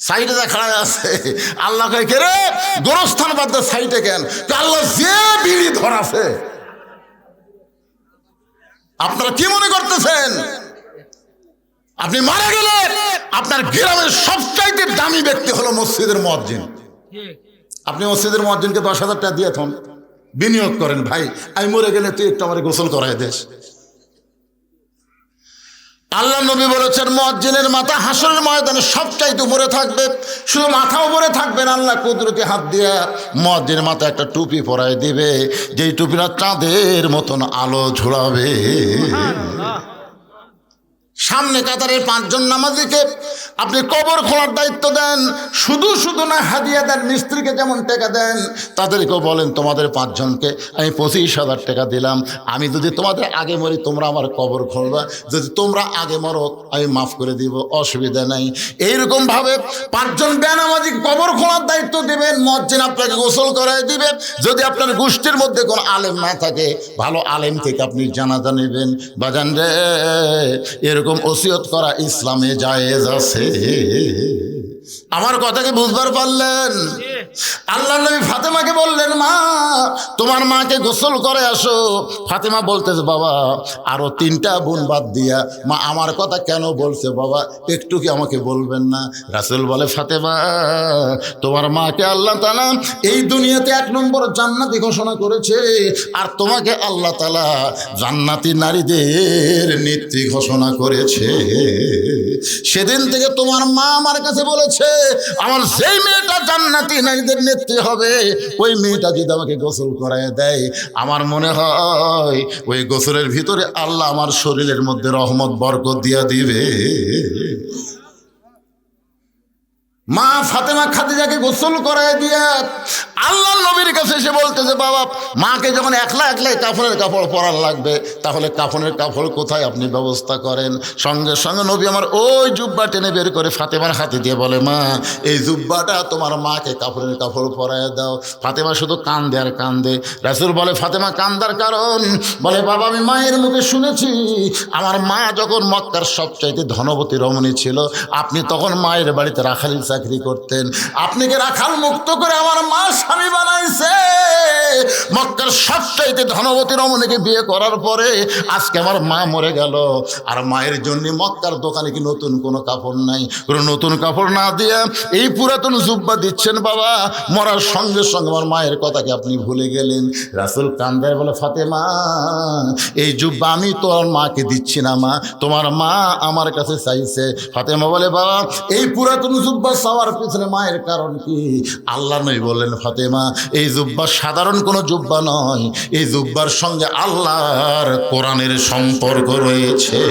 সাইডে যা খাড়ায় আছে। আল্লাহ কয় কে রে গোরস্থান বাদ দে, সাইডে কেন? আল্লাহ যে বিড়ি ধরাছে। আপনারা কি মনে করতেছেন আপনি মারা গেলে আপনার গ্রামের সবচাইতে দামি ব্যক্তি হলো মসজিদের মুয়াজ্জিন। আপনি মসজিদের মুয়াজ্জিনকে 10,000 টাকা দিয়ে থন, বিনিয়োগ করেন, ভাই আমি মরে গেলে তুই একটু আমার গোসল করায় দেশ। আল্লাহ নবী বলেছেন মুয়াজ্জিনের মাথা হাসরের ময়দানে সবচাইতে উপরে থাকবে। শুধু মাথা উপরে থাকবে না, আল্লাহ কুদরতি হাত দিয়ে মুয়াজ্জিনের মাথা একটা টুপি পরায় দিবে, যেই টুপিটা চাঁদের মতন আলো ঝোলাবে। সামনে কাতারের 5 জন নামাজিকে আপনি কবর খোলার দায়িত্ব দেন। শুধু শুধু না, হাদিয়া দেন। মিস্ত্রিকে যেমন টাকা দেন তাদেরকেও বলেন তোমাদের 5 জনকে আমি 25,000 টাকা দিলাম, আমি যদি তোমাদের আগে মরি তোমরা আমার কবর খুঁড়বা, যদি তোমরা আগে মরো আমি মাফ করে দিব, অসুবিধা নাই। এইরকমভাবে 5 জন বেনামাজি কবর খোলার দায়িত্ব দেবেন। মুয়াজ্জিন আপনাকে গোসল করায় দিবে। যদি আপনার গোষ্ঠীর মধ্যে কোনো আলেম না থাকে, ভালো আলেম থেকে আপনি জানাজা নেবেন। বাজান রে, এরকম ওসিয়ত করা ইসলামে জায়েজ আছে। আমার কথাকে বুঝবার পারলেন? আল্লাহ নবী ফাতেমাকে বললেন, মা তোমার মাকে গোসল করে আসো। ফাতেমা বলতেছে, বাবা আরো 3টা বোন বাদ দিয়া মা আমার কথা কেন বলছে বাবা, একটু কি আমাকে বলবেন না? রাসূল বলে, ফাতেমা তোমার মাকে আল্লাহ তাআলা এই দুনিয়াতে 1 নম্বর জান্নাতি ঘোষণা করেছে, আর তোমাকে আল্লাহ তাআলা জান্নাতি নারীদের নেত্রী ঘোষণা করেছে। সেদিন থেকে তোমার মা আমার কাছে বলেছে, আমার যেই মেয়েটা জান্নাতি নারীদের নেত্রী হবে ওই মেয়েটা যদি আমাকে গোসল করায় দেয়, আমার মনে হয় ওই গোসলের ভিতরে আল্লাহ আমার শরীরের মধ্যে রহমত বরকত দিয়া দিবে। মা ফাতেমা খাদিজাকে গোসল করায় দিয়া আল্লাহ নবীর কাছে এসে বলতেছে, বাবা মাকে যখন একলাই কাফনের কাপড় পরার লাগবে, তাহলে কাফনের কাপড় কোথায় আপনি ব্যবস্থা করেন? সঙ্গে সঙ্গে নবী আমার ওই জুব্বা টেনে বের করে ফাতেমার হাতে দিয়ে বলে, মা এই জুব্বাটা তোমার মাকে কাপড়ের কাপড় পরায় দাও। ফাতেমা শুধু কান্দে আর কান্দে। রাসূল বলে, ফাতেমা কান্দার কারণ? বলে, বাবা আমি মায়ের মুখে শুনেছি আমার মা যখন মক্কার সবচাইতে ধনবতী রমণী ছিল, আপনি তখন মায়ের বাড়িতে রাখালি চাকরি করতেন, আপনাকে রাখাল মুক্ত করে আমার মা স্বামী বানাইছে। মক্কার সবচাইতে ধনবতী রমণীকে বিয়ে করার পরে আজকে আমার মা মরে গেল, আর মায়ের জন্য মক্কার দোকানে কি নতুন কোনো কাপড় নাই? কোনো নতুন কাপড় না দিয়ে এই পুরাতন জুব্বা দিচ্ছেন বাবা, মরার সঙ্গে সঙ্গে আমার মায়ের কথাকে আপনি ভুলে গেলেন। রাসূল কান্দায় বলে, ফাতেমা এই জুব্বা আমি তোমার মাকে দিচ্ছি না, মা তোমার মা আমার কাছে চাইছে। ফাতেমা বলে, বাবা এই পুরাতন জুব্বা চাওয়ার পিছনে মায়ের কারণ কি? আল্লাহ নবী বললেন, ফাতেমা এই জুব্বা সাধারণ কোনো জুব্বা নয়, এই জুব্বার সঙ্গে আল্লাহর কোরআনের সম্পর্ক রয়েছে।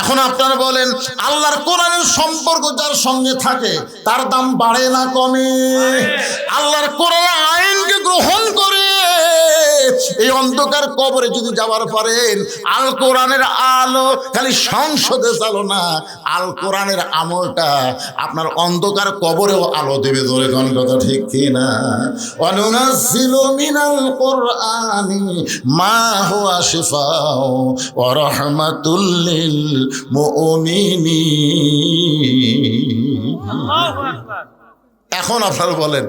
এখন আপনারা বলেন, আল্লাহর কোরআনের সম্পর্ক যার সঙ্গে থাকে তার দাম বাড়ে না কমে? আল্লাহর কোরআনের আইনকে গ্রহণ করে এই অন্ধকার কবরে যদি যাওয়ার পারেন, আল কোরআনের আলো খালি সংসদে চালো না, আল কোরআনের আমলটা আপনার অন্ধকার কবরেও আলো দেবে। ধরে কোন কথা ঠিক কিনা? ওয়ানুনাজ্জিলু মিনাল কোরআনি মা হুয়া শিফাউ ওয়া রাহমাতুল লিল মুমিনিন। আল্লাহু আকবার। এখন আপনারা বলেন,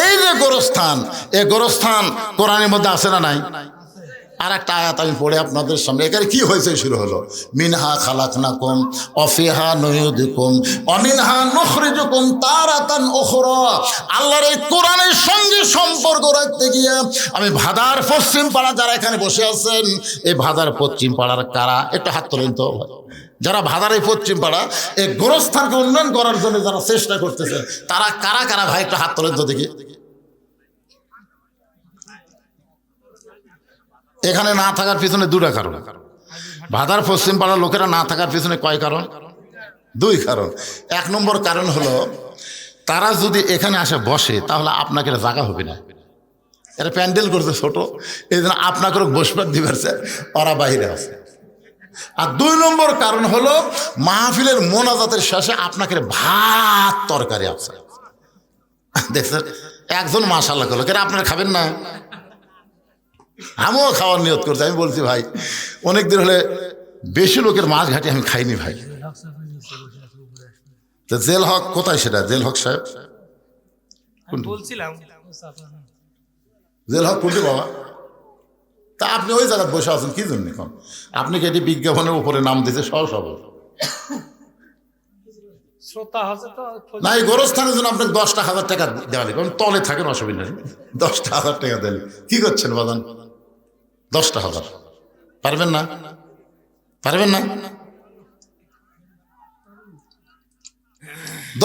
এই যে গোরস্থান, এই গোরস্থান কোরআনের মধ্যে আছে না নাই? আর একটা আয়াত আমি পড়ে আপনাদের সামনে, এখানে কি হয়েছে শুরু হলো, মিনহা খালাকনাকুম ওয়া ফিহা নুইয়িদুকুম ওয়া মিনহা নুখরিজুকুম তারাতান উখরা। আল্লাহর এই কোরআনের সঙ্গে সম্পর্ক রাখতে গিয়ে আমি ভাদার পশ্চিম পাড়া, যারা এখানে বসে আছেন, এই ভাদার পশ্চিম পাড়ার কারা একটু হাত তোলেন তো? যারা ভাদার এই পশ্চিম পাড়া এই গোরস্থানকে উন্নয়ন করার জন্য যারা চেষ্টা করতেছেন, তারা কারা কারা ভাই একটু হাত তোলেন তো দেখি। এখানে না থাকার পিছনে দুটা কারণ। ভাদার পশ্চিম পাড়ার লোকেরা না থাকার পিছনে কয় কারণ? দুই কারণ। এক নম্বর কারণ হলো, তারা যদি এখানে আসে বসে তাহলে আপনাকে জায়গা হবে না, এরা প্যান্ডেল করছে ছোট, এই জন্য আপনাকে বসবার দিবেছে, ওরা বাইরে আছে। আর দুই নম্বর কারণ হলো, মাহফিলের মোনাজাতের শেষে আপনাকে ভাত তরকারি আছে, দেখছেন? একজন মাশাআল্লাহ করলো, কেন আপনারা খাবেন না? আমিও খাওয়ার নিয়ত করছি। আমি বলছি, ভাই অনেকদিন হলে বেশি লোকের মাছ ঘাটি আমি খাইনি ভাই। তো জেল হক কোথায় সেটা? জেল হক সাহেব বলছিলাম জেল হক কোনটি বাবা? তা আপনি ওই জায়গায় বসে আছেন কি জন্য? এখন আপনি কি এটি বিজ্ঞাপনের উপরে নাম দিয়েছে সহজ সবল শ্রোতা আছে তো। না, এই গোরস্থানের জন্য আপনাকে 10,000 টাকা দেওয়া লাগবে। তলে থাকেন, অসুবিধা নেই, 10,000 টাকা দিলে কি করছেন বাদান? 10,000 পারবেন না? পারবেন না?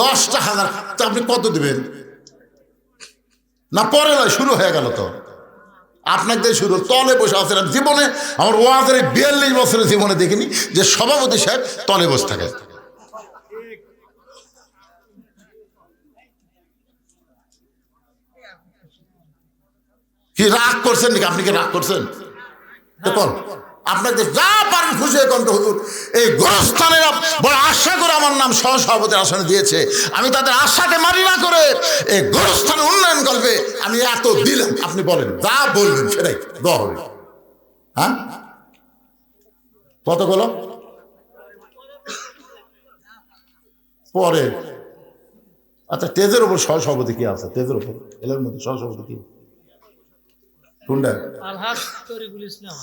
10,000 তো আপনি কত দিবেন? না পরে নয়, শুরু হয়ে গেল তো আপনাকে শুরু। তলে বসে আছেন। জীবনে আমার ওয়াজের 42 বছরের জীবনে দেখিনি যে সভাপতি সাহেব তলে বসে থাকে। কি রাগ করছেন নাকি? আপনি কি রাগ করছেন? দেখুন, আপনাদের যা পারেন খুশি হয়ে কণ্ঠ হুজুর, এই গোরস্থানের বড় আশা করে আমার নাম সহসভাপতির আসনে দিয়েছে। আমি তাদের আশাকে মারি না করে এই গোরস্থানের উন্নয়ন করবে আমি এত দিলাম। আপনি বলেন, যা বলবেন সেটাই দেওয়া হবে। হ্যাঁ, কতগুলো পরে? আচ্ছা, তেজের উপর সহসভাপতি কি আছে? তেজের উপর এলের মধ্যে সহসভাপতি কি কোনটা? আলহাজ তরিকুল ইসলাম।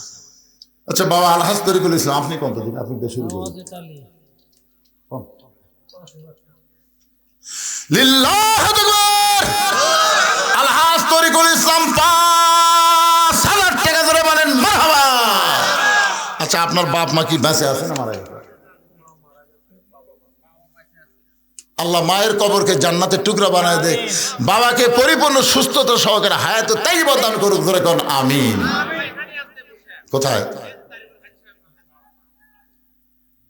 আচ্ছা বাবা, আলহাজ তরিকুল ইসলাম, আপনি কত দিন? আপনি তো শুরু করুন। আলহাজ তরিকুল ইসলাম 5,000 টাকা ধরে বলেন মারহাবা। আচ্ছা, আপনার বাপ মা কি বেঁচে আছে না মারা গেছে? আল্লাহ মায়ের কবরকে জান্নাতের টুকরা বানায় দেখ, বাবাকে পরিপূর্ণ সুস্থতা সহকারে হায়াতে তাইয়্যিবা দান করুক। ধরে কোন আমিন। কোথায়?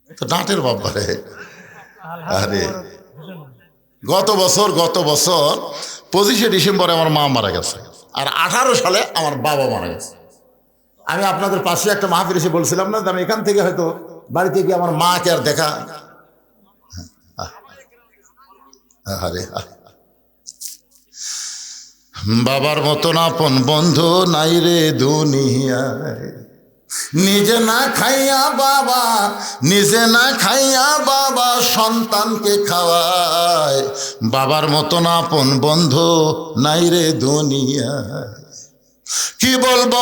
তো ডাঁটের বাবা রে। আরে গত বছর 25শে ডিসেম্বরে আমার মা মারা গেছে, আর 18 সালে আমার বাবা মারা গেছে। আমি আপনাদের পাশে একটা মাহফিল এসে বলছিলাম না যে আমি এখান থেকে হয়তো বাড়িতে গিয়ে আমার মাকে আর দেখা। আরে বাবার মতন আপন বন্ধু নাই রে দুনিয়ায়, নিজে না খাইয়া বাবা, নিজে না খাইয়া বাবা সন্তানকে খাওয়ায়। বাবার মতন আপন বন্ধু নাই রে দুনিয়ায়। কি বলবো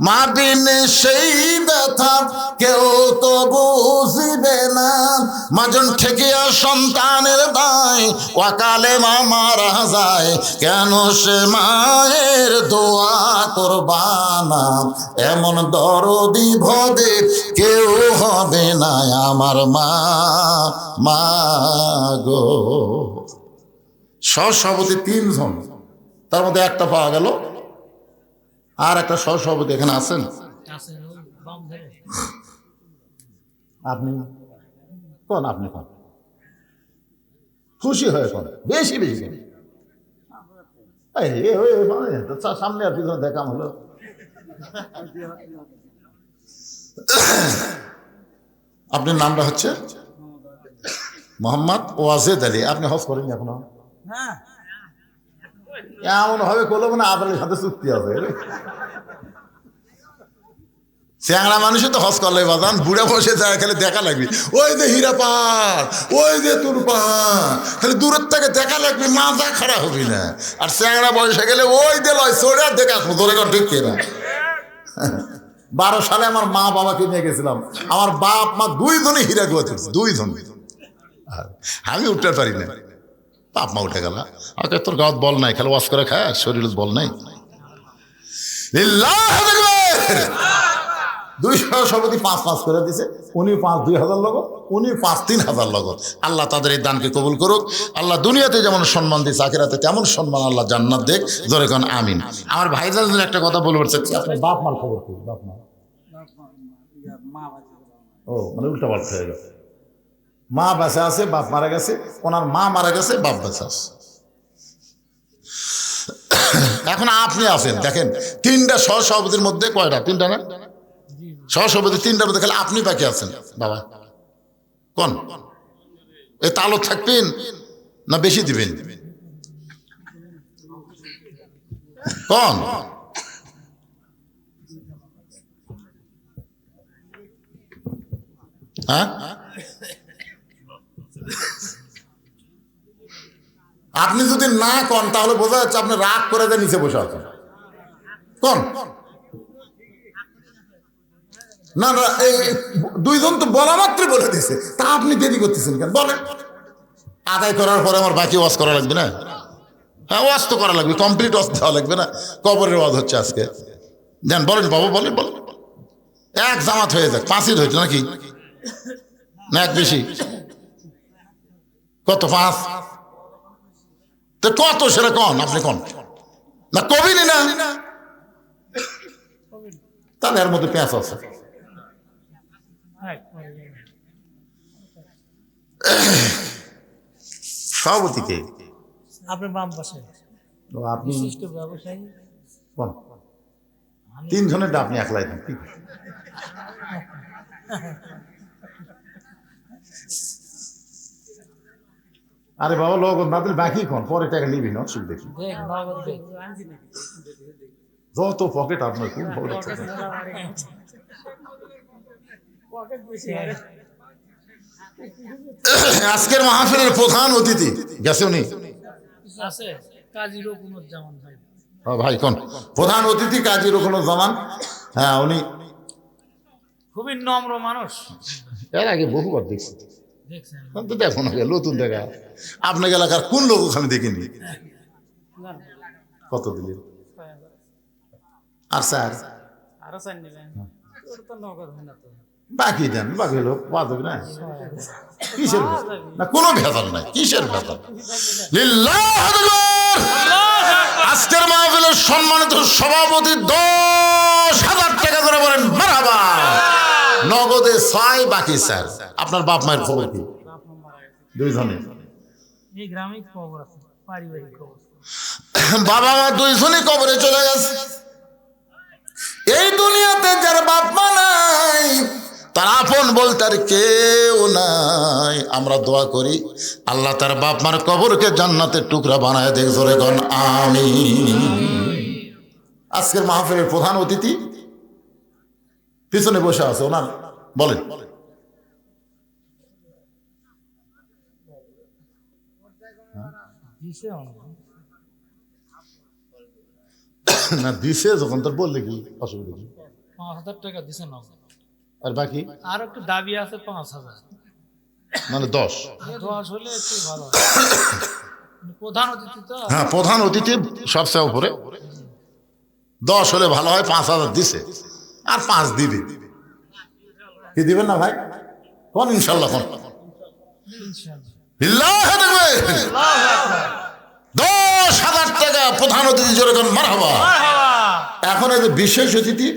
মা বিন সেই ব্যথা কেউ তো বুঝিবে না, মাজন ঠেকিয়া সন্তানের দায় ওয়াকালে মা মারা যায়, কেন সে মায়ের দোয়া করবানা, এমন দরদি ভদে কেউ হবে না আমার মা, মা গো। সহসভাপতি 3 জন, তার মধ্যে একটা পাওয়া গেল, আর একটা সহসভাপতি এখানে আছেন আপনি কোন, আপনি কোন, খুশি হয়ে কোন, বেশি বেশি কোন, সামনে আর পিছনে দেখাম হলো। আপনার নামটা হচ্ছে মোহাম্মদ ওয়াজেদ আলী। আপনি হজ করেন এখনো? এমন ভাবে করলো মানে আপনার সাথে চুক্তি আছে। চ্যাংড়া মানুষই তো হজ করলে বাজান, বুড়া বসে যায় খালি দেখা লাগবে, ওই যে হীরা পাহাড়, ওই যে তোর পাহাড়, খালি দূরের থেকে দেখা লাগবে, মাথা খারাপ হবি না। আর চ্যাংড়া বয়সে গেলে ওই যে লয় চড়ে আর দেখা আসবো, তোর এখন ঠিক না। 12 সালে আমার মা বাবাকে নিয়ে গেছিলাম, আমার বাপ মা 2 জনই হীরা গুয়া তুলছে, 2 জন। আমি উঠতে পারি না, বাপ মা উঠে গেল। আগে তোর গাঁত বল নাই, খালি ওয়াশ করে খায়, শরীর বল নাই। 2 সভাপতি 5 করে দিছে, উনি 2,000 লোক, উনি 3,000 লোক। আল্লাহ তাদের এই দানকে কবুল করুক। আল্লাহ দুনিয়াতে যেমন সম্মান দিচ্ছে, আখিরাতে তেমন সম্মান আল্লাহ জান্নাত দেখ, জোরে কোন আমিন। আমার ভাইজান একটা কথা বলবো, আপনার বাপ মার খবর কি? বাপ মা, ও মানে উল্টা পাল্টা হয়ে গেছে। মা বেঁচে আছে, বাপ মারা গেছে, ওনার মা মারা গেছে, বাপ বেঁচে আছে। এখন আপনি আছেন, দেখেন 3টা সহসভাপতির মধ্যে কয়টা? 3টা না? সহসভাপতি 3টার মধ্যে খালি আপনি বাকি আছেন। বাবা কোন এ তালব থাকবেন না বেশি দিবেন? কোন হ্যাঁ? আপনি যদি না কন তাহলে বোঝা যাচ্ছে আপনি রাগ করে দিয়ে নিচে বসে আছেন। কোন না না, এই 2 জন তো বলা মাত্রই বলে দিছে, তা আপনি দেরি করতেছেন কেন? বলেন। আদায় করার পরে আমার বাকি ওয়াজ করা লাগবে না? হ্যাঁ, ওয়াজ তো করা লাগবে, কমপ্লিট ওয়াজ দেওয়া লাগবে না? কবরের ওয়াজ হচ্ছে আজকে, জান বলেন বাবু, বলেন বলেন। এক জামাত হয়ে যাক, 5ই হইতো নাকি না? এক বেশি কত? 5 তো কত সেটা কন, আপনি কন না, কবিনি না? তাহলে এর মধ্যে পেঁচ আছে। সভাপতিকে আপনার বাম পাশে আপনি বিশিষ্ট ব্যবসায়ী কোন 3 জনের আপনি একলাই দেন? আরে বাবা, লোক না দিলে বাকি কোন, পরে টাকা নিবি না, অসুখ দেখি। যত পকেট আপনার, কোন পকেট? আজকের মাহফিলের প্রধান অতিথি গেছে, উনি আছে কাজী রকুনুজ্জামান ভাই। ভাই কোন প্রধান অতিথি? কাজী রকুনুজ্জামান। হ্যাঁ, উনি খুবই নম্র মানুষ। এর আগে বহুবার দেখছি, দেখছেন? তো দেখো না, নতুন দেখা। আপনার এলাকার কোন লোক আমি দেখিনি? কত দিলেন? আর স্যার আরো চাই নেবেন? ওর তো নগদ হয় না তো। বাকি দেন, বাকি লোক পাওয়া যাবে না? কিসের না, কোনো ভেজাল নাই, কিসের ভেজাল? লিল্লাহু আকবার। আজকের মাহফিলের সম্মানিত সভাপতি 10,000 টাকা করে বলেন মারহাবা। নগদে 6, বাকি স্যার। আপনার বাপ মায়ের খবর কি? 2 জনে এই গ্রামে খবর আছে, পারিবারিক খবর। বাবা মা 2 জনই কবরে চলে গেছে। এই দুনিয়াতে যার বাপ মা নাই, তার আপন বলতে আর কেউ নাই। আমরা দোয়া করি আল্লাহ তার বাপ মার কবরকে জান্নাতের টুকরা বানায় দেখ, জোরে কোন আমিন। আজকের মাহফিলের প্রধান অতিথি পিছনে বসে আছে, ওনার বলেন। না দিছে যখন তোর বললে কি অসুবিধা কি? 5,000 টাকা দিছে না, আর বাকি আর একটু দাবি আছে 5,000, মানে 10। 10 হলে একটু ভালো হয়। প্রধান অতিথি তো। হ্যাঁ, প্রধান অতিথি সবচেয়ে উপরে 10 হলে ভালো হয়। 5,000 দিছে, আর 5 দিবে। কি দিবেন না ভাই? কোন ইনশাল্লাহ কোন বিল্লাহ দেখবে 10,000 টাকা প্রধান অতিথি যেরকম মারহাবা। এখন এই যে বিশেষ অতিথি,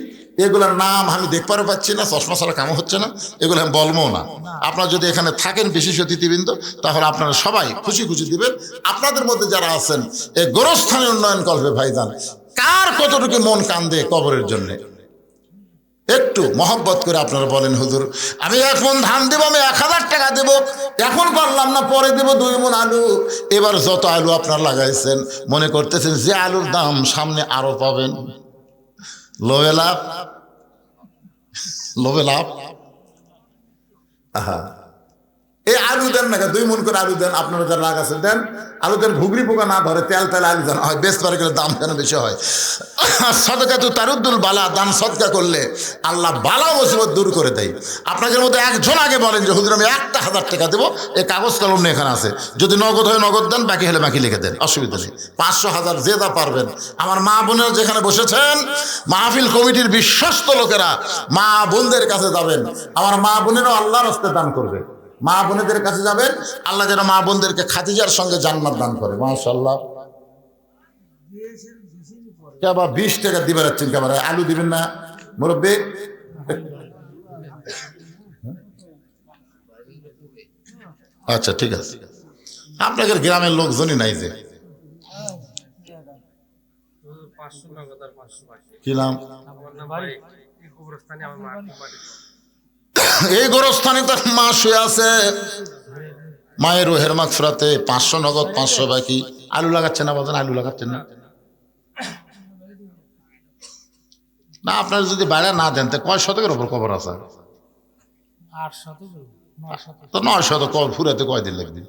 এগুলোর নাম আমি দেখতে পাচ্ছি না, চশমা ছাড়া কামও হচ্ছে না, এগুলো আমি বলবো না। আপনারা যদি এখানে থাকেন বিশেষ অতিথিবৃন্দ, তাহলে আপনারা সবাই খুশি খুশি দিবেন। আপনাদের মধ্যে যারা আছেন এই গোরস্থানে উন্নয়ন করবে ভাইজান, কার কতটুকু মন কান্দে কবরের জন্য, একটু মহব্বত করে আপনারা বলেন, হুজুর আমি 1 মণ ধান দেবো, আমি 1,000 টাকা দেবো, এখন পারলাম না পরে দেবো 2 মণ আলু। এবার যত আলু আপনারা লাগাইছেন মনে করতেছেন যে আলুর দাম সামনে আরো পাবেন, লোভে লাভ, লোভে লাভ। আহা, এই আলু দেন না, 2 মণ করে আলু দেন, আপনারা যারা লাগাচ্ছেন দেন আলু দেন, ঘুগরি পোকা না ধরে, তেল তেল আলু দেন হয়, বেশ পারে গেলে দাম যেন বেশি হয়। সদকা তো তারুদ্দুল বালা, দান সদকা করলে আল্লাহ বালা মুসিবত দূর করে দেয়। আপনাদের মধ্যে একজন আগে বলেন যে হুজুর আমি 1,000 টাকা দেবো, এই কাগজ কলম নিয়ে এখানে আছে, যদি নগদ হয় নগদ দেন, বাকি হলে বাকি লিখে দেন, অসুবিধা নেই। 500, 1000 যে যা পারবেন। আমার মা বোনেরা যেখানে বসেছেন, মাহফিল কমিটির বিশ্বস্ত লোকেরা মা বোনদের কাছে যাবেন, আমার মা বোনেরাও আল্লাহর রাস্তায় দান করবে। মা বোনেদের কাছে যাবেন, আল্লাহ যেন মা বোনদেরকে খাদিজার সঙ্গে জান্নাত দান করে। মাশাআল্লাহ। কেবা 20 টাকা দিবে রাখছেন, কেবার আলু দিবেন না মুরব্বী? আচ্ছা ঠিক আছে, আপনাদের গ্রামের লোকজনই নাই যে। কি নাম? এই গোরস্থানে তার মা শুয়ে আছে, মায়ের রুহের মাগফিরাতে 500 নগদ, 500 বাকি। আলু লাগাচ্ছেন না বাজান? আলু লাগাচ্ছেন না? না, আপনার যদি বাইরে না দেন, তো কয় শতকের উপর কবর আছে? 800, তো 900 কবর ফুরাতে কয়দিন লাগবে?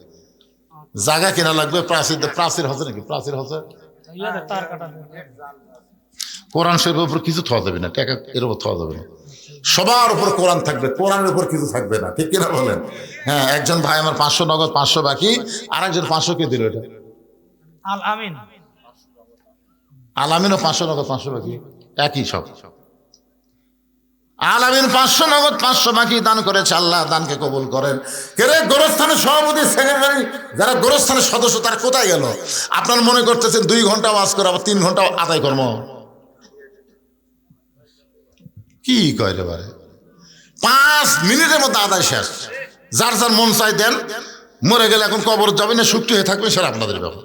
জায়গা কেনা লাগবে, প্রাচীর হচ্ছে নাকি? প্রাচীর হচ্ছে, তার কাটা কোরআন শরীফের উপর কিছু থাওয়া যাবে না, টাকা এর উপর থাওয়া যাবে না। সবার উপর কোরআন থাকবে, কোরআনের উপর কিছু থাকবে না, ঠিক কিনা বলেন? হ্যাঁ, একজন ভাই আমার 500 নগদ, 500 বাকি, আর একজন 500 কে দিল? এটা আল আমিন। আলামিনও 500 নগদ, 500 বাকি, একই সব। আলামিন 500 নগদ, 500 বাকি দান করেছে। আল্লাহ দানকে কবুল করেন। কেরে গোরস্থানের সভাপতি, সেক্রেটারি, যারা গোরস্থানের সদস্য, তারা কোথায় গেল? আপনার মনে করতেছেন 2 ঘন্টা ওয়াজ করে আবার 3 ঘন্টা আদায় কর্ম, কি কয় রে বারে? 5 মিনিটের মধ্যে আদায় শেষ। যার যার মন চাই দেন, মরে গেলে এখন কবর যাবে না, শুক্তি হয়ে থাকবে, সেটা আপনাদের ব্যাপার।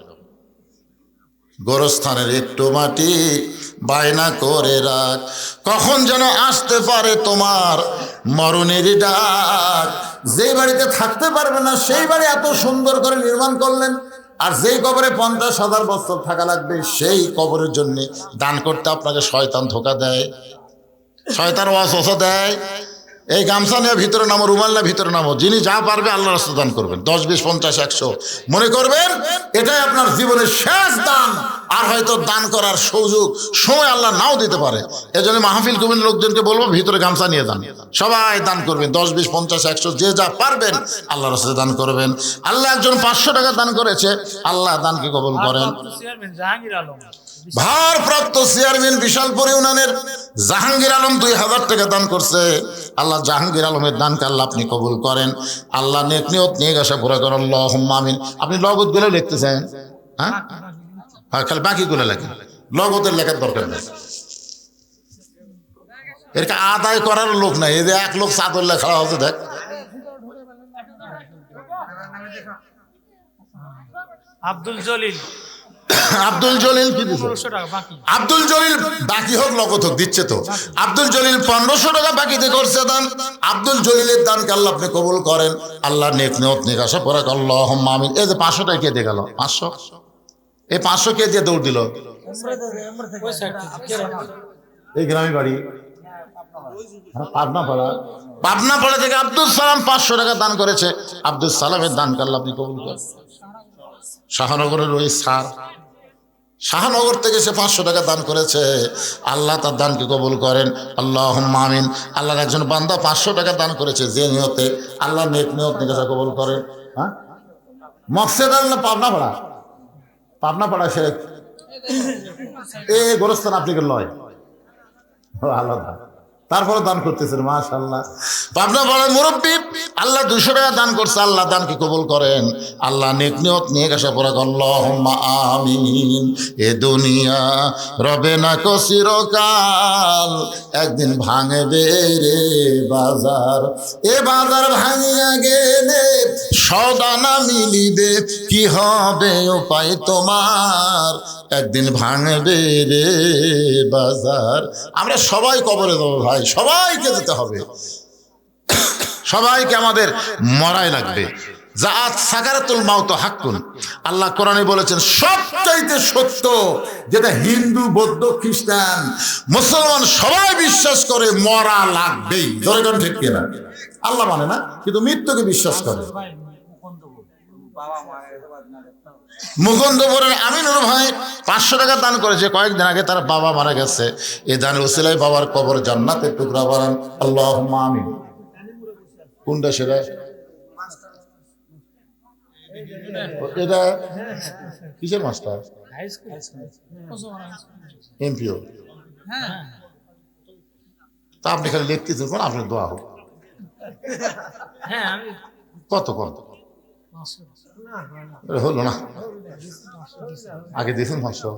গোরস্থানের একটু মাটি বায়না করে রাখ, কখন যেন আসতে পারে তোমার মরণের ডাক। যেই বাড়িতে থাকতে পারবে না, সেই বাড়ি এত সুন্দর করে নির্মাণ করলেন, আর যেই কবরে 50,000 বছর থাকা লাগবে, সেই কবরের জন্য দান করতে আপনাকে শয়তান ধোকা দেয়, শয়তান ওয়াসওয়াসা দেয়। এই গামছা নিয়ে ভিতরে নামো, রুমাল নিয়ে ভিতরে নামো, যিনি যা পারবে আল্লাহ রাস্তায় দান করবেন। 10, 20, 50, 100 মনে করবেন এটাই আপনার জীবনের শেষ দান। আর হয়তো দান করার সুযোগ সময় আল্লাহ নাও দিতে পারে। এজন্য মাহফিল কমিটির লোকজনকে বলবো, ভিতরে গামছা নিয়ে দান, সবাই দান করবেন। 10, 20, 50, 100 যে যা পারবেন আল্লাহ রাস্তায় দান করবেন। আল্লাহ একজন 500 টাকা দান করেছে, আল্লাহ দানকে কবুল করেন। জাহাঙ্গীর আলম, ভারপ্রাপ্ত চেয়ারম্যান বিশালপুর ইউনিয়নের জাহাঙ্গীর আলম 2,000 টাকা দান করছে। আল্লাহ জাহাঙ্গীর আলমের দানকে আল্লাহ আপনি কবুল করেন। আল্লাহ নেক নিয়ত নিয়ে গেছে পুরা করেন, আল্লাহুম্মা আমিন। আপনি লগদ গুলো লিখতেছেন? হ্যাঁ, খালি বাকিগুলো লেখেন, লগদের লেখার দরকার নেই। এরকে আদায় করার লোক নাই। এই যে এক লোক চাদর লেখা হচ্ছে, দেখ আব্দুল জলিল, আব্দুল জলিল কি দিচ্ছে? 1500 টাকা বাকি। আব্দুল জলিল বাকি হোক নগদ হোক দিচ্ছে তো। আব্দুল জলিল 1500 টাকা বাকিতে করছে দান। আব্দুল জলিলের দানকে আল্লাহ আপনি কবুল করেন। আল্লাহ নেক নিয়ত নিয়ে আসা পরে আল্লাহুম্মা আমিন। এই যে 500 টাকা কে দিয়ে গেল? 500, এই 500 কে দিয়ে দৌড় দিল? এই গ্রামে বাড়ি পাবনাপাড়া, পাবনাপাড়া থেকে আব্দুল সালাম 500 টাকা দান করেছে। আব্দুল সালামের দানকে আল্লাহ আপনি কবুল করেন। শাহনগরের ওই স্যার, শাহনগর থেকে সে 500 টাকা দান করেছে। আল্লাহ তার দানকে কবুল করেন, আল্লাহুম্মা আমিন। আল্লাহর একজন বান্দা 500 টাকা দান করেছে, যে নিয়তে আল্লাহ নেক নিয়ত নিকাশা কবুল করেন। হ্যাঁ, মকসেদ আল্লাহ পাবনা পাড়া সে গোরস্থান আপনি লয় আলাদা, তারপরে দান করতেছেন, মাশাআল্লাহ। পাবনা পাড়ার মুরব্বী আল্লাহ 200 টাকা দান করছে, আল্লাহ দানকে কবুল করেন, আল্লাহ নেক নিয়ত নিয়ে আসা পড়া আল্লাহুম্মা আমিন। এ দুনিয়া রবে না কো চিরকাল, একদিন ভাঙবে রে বাজার, এ বাজার ভাঙিয়া গেলে সদা না মিলিবে, কি হবে উপায় তোমার, একদিন ভাঙবে রে বাজার। আমরা সবাই কবরে দেবো ভাই, সবাইকে যেতে হবে, সবাইকে আমাদের মরাই লাগবে। জাআত সাকারাতুল মাউত হাক্কুন, আল্লাহ কোরআনে বলেছেন সবচাইতে সত্য, যেটা হিন্দু, বৌদ্ধ, খ্রিস্টান, মুসলমান সবাই বিশ্বাস করে মরা লাগবেই। জোরে ঠিক কিনা? আল্লাহ মানে না, কিন্তু মৃত্যুকে বিশ্বাস করে। মুকুন্দপুরের আমিনুর ভাই 500 টাকা দান করেছে, কয়েকদিন আগে তার বাবা মারা গেছে। এই দানের উসিলায় বাবার কবর জান্নাতের টুকরা বানান, আল্লাহুম্মা আমিন। কোনটা সেটা? এটা কিসের মাস্টার? এমপিও। তা আপনি খালি লিখতেছেন, কোন আপনার দোয়া হোক। কত হলো না, আগে দিয়েছেন 500।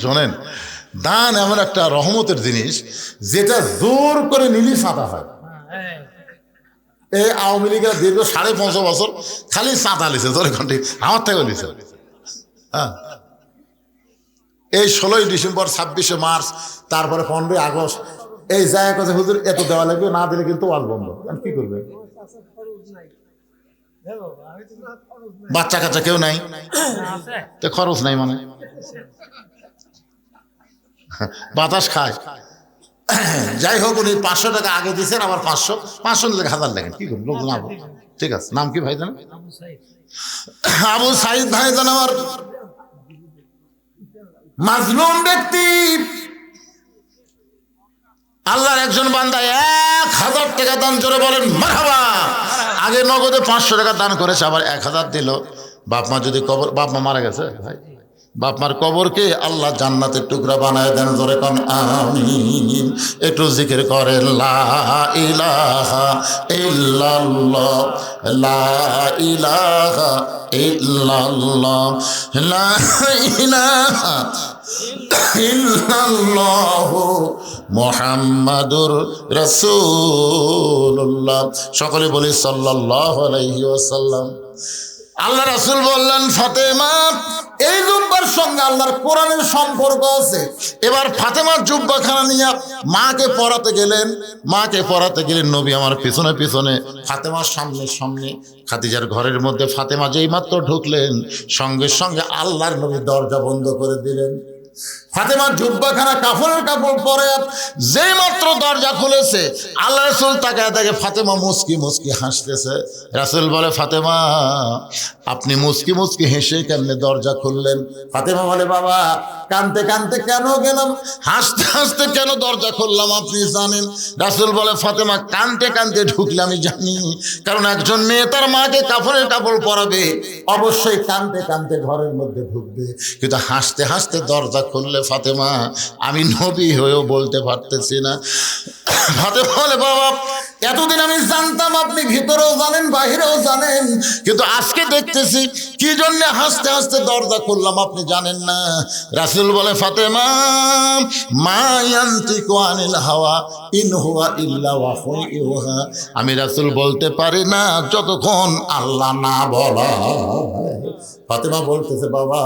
শোনেন, দান এমন একটা রহমতের জিনিস, যেটা জোর করে নিলি সাদা হয়। এই আওয়ামী লীগের দীর্ঘ 5.5 বছর খালি চাঁদা লিছে, জোরে ঘন্টি আমার থেকে লিছে। হ্যাঁ, এই 16ই ডিসেম্বর, 26শে মার্চ, তারপরে 15ই আগস্ট, এই জায়গা কথা হুজুর এত দেওয়া লাগবে, না দিলে কিন্তু ওয়াজ বন্ধ। কি করবে? বাচ্চা কাচ্চা কেউ নাই, তো খরচ নাই, মানে বাতাস খায়। যাই হোক, উনি 500 টাকা আগে দিচ্ছেন, আবার 500 নিলে 1000 লাগেন। কি করবেন লোকজন? ঠিক আছে, নাম কি ভাই জানেন? আবু সাইদ ভাই জান, আমার মাজলুম ব্যক্তি, আল্লাহর একজন বান্দা 1000 টাকা দান, জোরে বলেন মারহাবা। আগে নগদে 500 টাকা দান করেছে, আবার 1000 দিল। বাপ মা যদি কবর, বাপ মা মারা গেছে ভাই, বাপ মার কবরকে আল্লাহ জান্নাতের টুকরা বানায় দেন, জোরে কোন আমিন। একটু জিকির করে লা ইলাহা ইল্লাল্লাহ, লা ইলাহা ইল্লাল্লাহ, লা ইলাহা ইল্লাল্লাহু মুহাম্মাদুর রাসূলুল্লাহ। সকলে বলি সাল্লাল্লাহু আলাইহি ওয়াসাল্লাম। আল্লাহ রাসূল বললেন, ফাতেমা, এই জুব্বার সঙ্গে আল্লাহর কোরআনের সম্পর্ক আছে। এবার ফাতেমার জুব্বাখানা নিয়ে মাকে পড়াতে গেলেন। নবী আমার পিছনে পিছনে, ফাতেমার সামনে। খাদিজার ঘরের মধ্যে ফাতেমা যেই মাত্র ঢুকলেন, সঙ্গে সঙ্গে আল্লাহর নবী দরজা বন্ধ করে দিলেন। ফাতেমার জুব্বাখানা কাপড়ের কাপড় পরে যেই মাত্র দরজা খুলেছে, আল্লাহ রাসূল তাকে ফাতেমা মুচকি হাসতেছে। রাসূল বলে, ফাতেমা, আপনি মুচকি হেসে কেমনে দরজা খুললেন? ফাতেমা বলে, বাবা, কানতে কানতে কেন গেলাম, হাসতে হাসতে কেন দরজা খুললাম আপনি জানেন? রাসূল বলে, ফাতেমা, কানতে কানতে ঢুকলে আমি জানি, কারণ একজন মেয়ে তার মাকে কাপড়ের কাপড় পরাবে, অবশ্যই কানতে কানতে ঘরের মধ্যে ঢুকবে, কিন্তু হাসতে হাসতে দরজা খুললে ফাতেমা, আমি নবী হয়েও বলতে পারতেছি না। ফাতেমা বলে, বাবা, এতদিন আমি জানতাম আপনি ভিতরেও জানেন বাহিরেও জানেন, কিন্তু আজকে দেখতেছি কি জন্য হাসতে হাসতে দরজা খুললাম আপনি জানেন না। রাসূল বলে, ফাতেমা, মা ইয়ানতিকু আনিল হাওয়া ইন হুয়া ইল্লা ওয়াহয়ুন ইউহা। আমি রাসূল বলতে পারি না যতক্ষণ আল্লাহ না বলা। ফাতেমা বলতেছে, বাবা,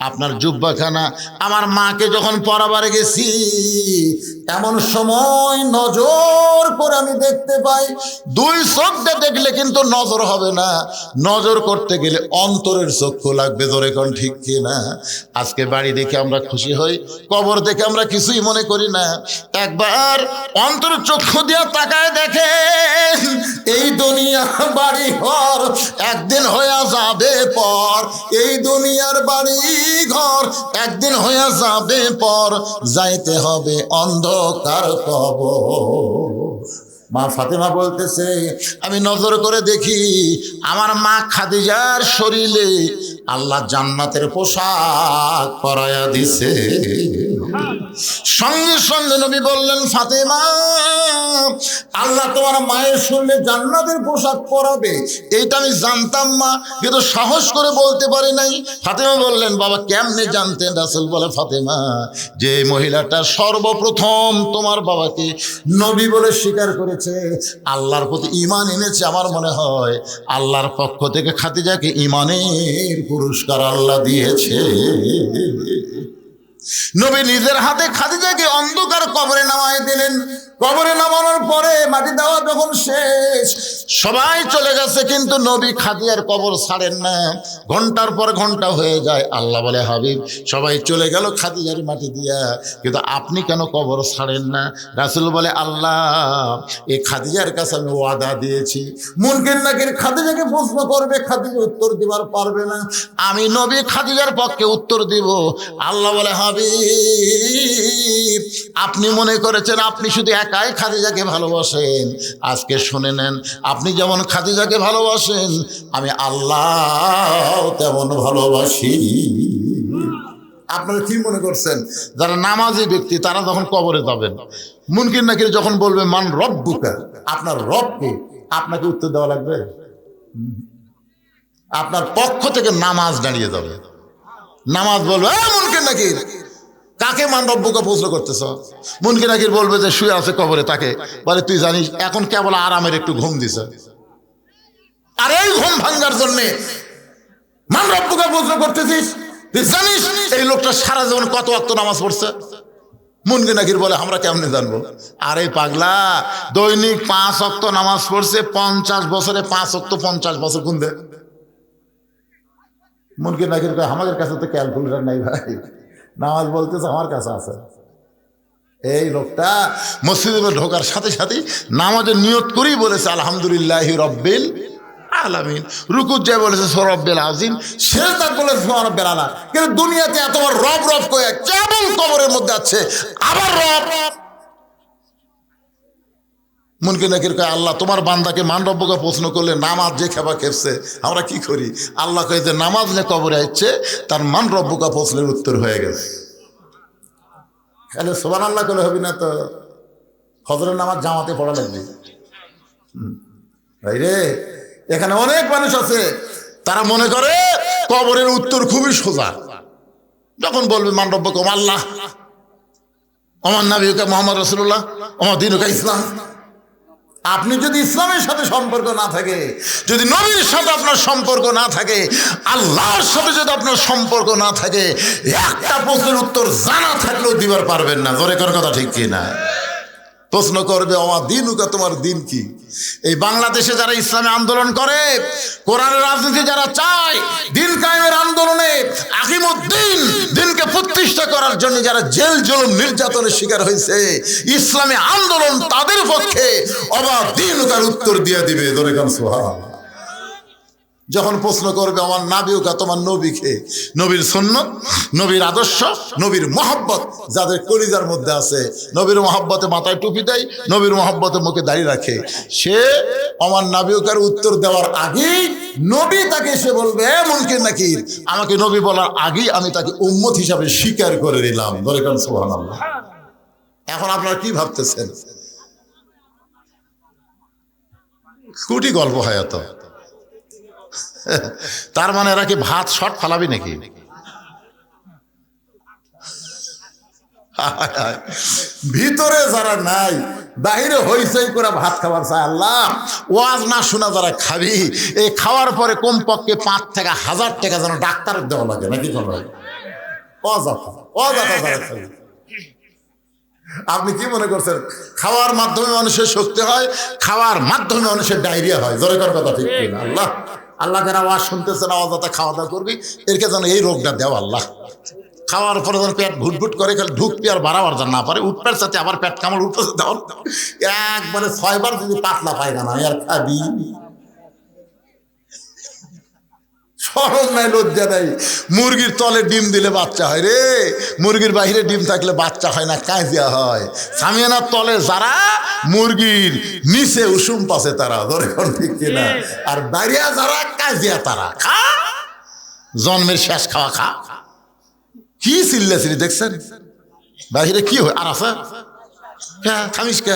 আপনার জুব্বাখানা আমার মাকে যখন পরাবারে গেছি, এমন সময় নজর করে আমি দেখতে পাই, 2 চোখ দিয়ে দেখলে কিন্তু নজর হবে না, নজর করতে গেলে অন্তরের চক্ষু লাগবে, ধরে কোন ঠিক কিনা? আজকে বাড়ি দেখে আমরা খুশি হই, কবর দেখে আমরা কিছুই মনে করি না। একবার অন্তরের চক্ষু দিয়ে তাকায় দেখেন, এই দুনিয়া বাড়ি ঘর একদিন হয়ে যাবে পর, এই দুনিয়ার বাড়ি ঘর একদিন হয়ে যাবে পর, যাইতে হবে অন্ধকার কবর। মা ফাতেমা বলতেছে, আমি নজর করে দেখি আমার মা খাদিজার শরীরে আল্লাহ জান্নাতের পোশাক পরায়া দিছে। সঙ্গে সঙ্গে নবী বললেন, ফাতেমা, আল্লাহ তোমার মায়ের শরীরে জান্নাতের পোশাক পরাবে এইটা আমি জানতাম মা, কিন্তু সাহস করে বলতে পারি নাই। ফাতেমা বললেন, বাবা কেমনে জানতেন? রাসূল বলে, ফাতেমা, যে মহিলাটা সর্বপ্রথম তোমার বাবাকে নবী বলে স্বীকার করেছে, আল্লাহর প্রতি ঈমান এনেছে, আমার মনে হয় আল্লাহর পক্ষ থেকে খাদিজাকে ঈমানের পুরস্কার আল্লাহ দিয়েছে। নবী নিজের হাতে খাদিজাকে অন্ধকার কবরে নামায় দিলেন। কবরে নামানোর পরে মাটি দেওয়া যখন শেষ, সবাই চলে গেছে, কিন্তু নবী খাদিজার কবর ছাড়েন না। ঘন্টার পর ঘন্টা হয়ে যায়। আল্লাহ বলে, হাবিব, সবাই চলে গেল খাদিজার মাটি দিয়া, কিন্তু আপনি কেন কবর ছাড়েন না? রাসূল বলে, আল্লাহ, এই খাদিজার কাছে আমি ওয়াদা দিয়েছি, মুনকির নাকির খাদিজাকে প্রশ্ন করবে, খাদিজা উত্তর দিবার পারবে না, আমি নবী খাদিজার পক্ষে উত্তর দিব। আল্লাহ বলে, হাবিব, আপনি মনে করেছেন আপনি শুধু একাই খাদিজাকে ভালোবাসেন, আজকে শুনে নেন, আপনি যেমন খাদিজাকে ভালোবাসেন আমি আল্লাহ তেমন ভালোবাসি। আপনারা কি মনে করছেন যারা নামাজি ব্যক্তি তারা যখন কবরে যাবেন, মুনকির নাকির যখন বলবে মান রব্বুকা, আপনার রবকে, আপনাকে উত্তর দেওয়া লাগবে? আপনার পক্ষ থেকে নামাজ দাঁড়িয়ে যাবে, নামাজ বলবে, মুনকির নাকির, কাকে মান রব্বুকা প্রশ্ন করতেছ? মুনকির নাকির বলবে যে শুয়ে আছে কবরে, তাকে বলে, তুই জানিস এখন কেবল আরামের একটু ঘুম দিছে, আর এই ঘুম ভাঙ্গার জন্যে মান রব্বুকা প্রশ্ন করতেছিস? তুই জানিস এই লোকটা সারা জীবন কত ওয়াক্ত নামাজ পড়ছে? মুনকির নাকির বলে, আমরা কেমনে জানবো? আরে পাগলা, দৈনিক 5 ওয়াক্ত নামাজ পড়ছে, 50 বছরে 5 ওয়াক্ত 50 বছর গুণ দে। মুনকির নাকির কয়, আমাদের কাছে তো ক্যালকুলেটর নাই ভাই, নামাজ বলতেছে আমার কাছে আছে। এই লোকটা মসজিদে ঢোকার সাথে সাথে নামাজের নিয়ত করেই বলেছে আলহামদুলিল্লাহি রব্বিল আলামিন, রুকুত যায় বলেছে রব্বিল আযীম, সিজদা বলেছে রব্বিল আলা। কিন্তু দুনিয়াতে এতবার রব রব কয়ে কেবল কবরের মধ্যে আছে আবার রব। মুনকির নাকির কয়, আল্লাহ তোমার বান্দাকে মান রব্বকে প্রশ্ন করলে নামাজ যে খেবা খেপছে, আমরা কি করি? আল্লাহ কয়ে যে নামাজ নিয়ে কবরে আসছে, তার মান রব্বকা প্রশ্নের উত্তর হয়ে গেছে। তাহলে সুবহানাল্লাহ করলে হবে না তো? ফজরের নামাজ জামাতে পড়া লাগবে। ভাই রে, এখানে অনেক মানুষ আছে তারা মনে করে কবরের উত্তর খুবই সোজা। যখন বলবে মান রব্বকুম আল্লাহ, আমার নবীকে মুহাম্মদ রাসূলুল্লাহ, আমার দীনুকা ইসলাম। আপনি যদি ইসলামের সাথে সম্পর্ক না থাকে, যদি নবীর সাথে আপনার সম্পর্ক না থাকে, আল্লাহর সাথে যদি আপনার সম্পর্ক না থাকে, একটা প্রশ্নের উত্তর জানা থাকলেও দিবার পারবেন না। জোরে কর কথা, ঠিক কি না? প্রশ্ন করবে, আমার দিনুকা, তোমার দিন কি? এই বাংলাদেশে যারা ইসলামী আন্দোলন করে, কোরআনের রাজনীতি যারা চায়, দিন কায়েমের আন্দোলনে আকিমুদ্দিন, দিনকে প্রতিষ্ঠা করার জন্য যারা জেল জুলুম নির্যাতনের শিকার হয়েছে, ইসলামী আন্দোলন তাদের পক্ষে অবাধ দিনুকার উত্তর দিয়ে দিবে। ধরে গান সুবহানাল্লাহ। যখন প্রশ্ন করবে আমার নাবিউকা, তোমার নবীকে, নবীর সুন্নত, নবীর আদর্শ, নবীর মহব্বত যাদের কলিজার মধ্যে আছে, নবীর মহব্বতে মাথায় টুপি দেয়, নবীর মহব্বতে মুখে দাঁড়িয়ে রাখে, সে আমার নাবিউকার উত্তর দেওয়ার আগেই নবী তাকে এসে বলবে, মুনকির নাকির, আমাকে নবী বলার আগেই আমি তাকে উম্মত হিসাবে স্বীকার করে নিলাম। ধরে কারণ সুবহানাল্লাহ। এখন আপনারা কি ভাবতেছেন? কুটি গল্প হয় এত? তার মানে এরা কি ভাত শর্ট ফালাবি নাকি? ভিতরে যারা নাই, বাহিরে হইচই করে ভাত খাবার চায়। আল্লাহ, ওয়াজ না শোনা যারা খাবি, এই খাওয়ার পরে কমপক্ষে 5 থেকে 1000 টাকা যেন ডাক্তারের দেওয়া লাগে, নাকি? আপনি কি মনে করছেন খাওয়ার মাধ্যমে মানুষের শক্তি হয়, খাওয়ার মাধ্যমে মানুষের ডায়রিয়া হয়? জোরে কর কথা, ঠিক না? আল্লাহ, আল্লাহ যারা আওয়াজ শুনতেছেন, আওয়াজ যাতে খাওয়া দাওয়া করবি, এরকে যেন এই রোগটা দেও আল্লাহ। খাওয়ার পরে যেন পেট ঘুটঘুট করে, খালি ঢুকবি আর বাড়াবার যেন না পারে, উঠবার সাথে আবার পেট কামড় উঠতে দেওয়ার, একবারে 6 বার যদি পাতলা পায়খানা আর খাবি, শরম নাই, লজ্জা নাই। মুরগির তলে ডিম দিলে বাচ্চা হয় রে, মুরগির বাহিরে ডিম থাকলে বাচ্চা হয় না, কাজিয়া হয়। সামিয়ানার তলে যারা, মুরগির নিচে উষুম পাশে তারা, ধরে কোন ঠিক কিনা? আর দাঁড়িয়া যারা, কাজিয়া তারা। খা, জন্মের শেষ খাওয়া খা। কি চিল্লাছিলি দেখছেন? বাহিরে কি হয়? আর আছে খামিস কে?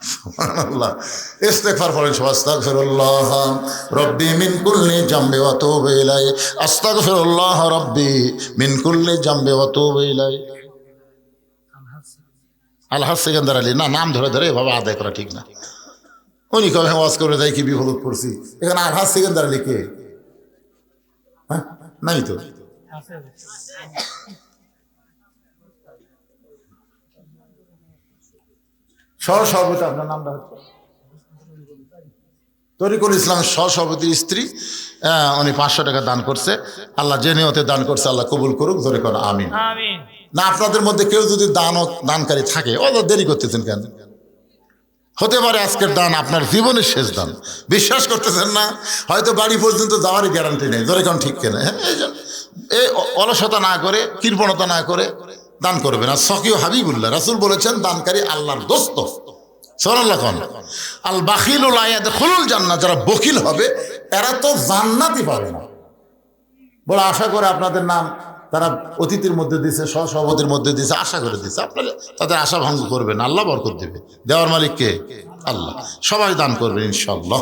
সুবহানাল্লাহ। ইস্তিগফার পড়েন সবাই। আস্তাগফিরুল্লাহ রাব্বি মিন কুল্লি জামবি ওয়া আতুবু ইলাইহি। আস্তাগফিরুল্লাহ রাব্বি মিন কুল্লি জামবি ওয়া আতুবু ইলাইহি। আলহাজ সিকান্দার আলী, না নাম ধরে ধরে এভাবে আদায় করা ঠিক না। উনি কবে ওয়াজ করে যাই কি বিপদ পড়ছি। এখানে আলহাজ সিকান্দার আলী কে? হ্যাঁ, নাই তো। সহসভাপতি, আপনার নামটা হচ্ছে তরিকুল ইসলাম, সহসভাপতির স্ত্রী। উনি 500 টাকা দান করছে। আল্লাহ যে নিয়তে দান করছে আল্লাহ কবুল করুক, ধরে কর আমিন। না আপনাদের মধ্যে কেউ যদি দানকারী থাকে, অত দেরি করতেছেন কেন? হতে পারে আজকের দান আপনার জীবনের শেষ দান। বিশ্বাস করতেছেন না? হয়তো বাড়ি পর্যন্ত যাওয়ারই গ্যারান্টি নেই, ধরে কোন ঠিক কেনা? হ্যাঁ, এই অলসতা না করে, কৃপণতা না করে দান করবেন। আর সকিও হাবিবুল্লাহ রাসূল বলেছেন, দানকারী আল্লাহর দোস্ত। সুবহানাল্লাহ। আল বাখিলু লা ইয়াদখুলুল জান্নাহ, যারা বখিল হবে এরা তো জান্নাতই পাবে না। বড় আশা করে আপনাদের নাম তারা অতিথির মধ্যে দিছে, সহসভাপতির মধ্যে দিছে, আশা করে দিছে। আপনারা তাদের আশা ভঙ্গ করবেন, আল্লাহ বরকত দেবে। দেওয়ার মালিক কে? আল্লাহ। সবাই দান করবেন ইনশাআল্লাহ।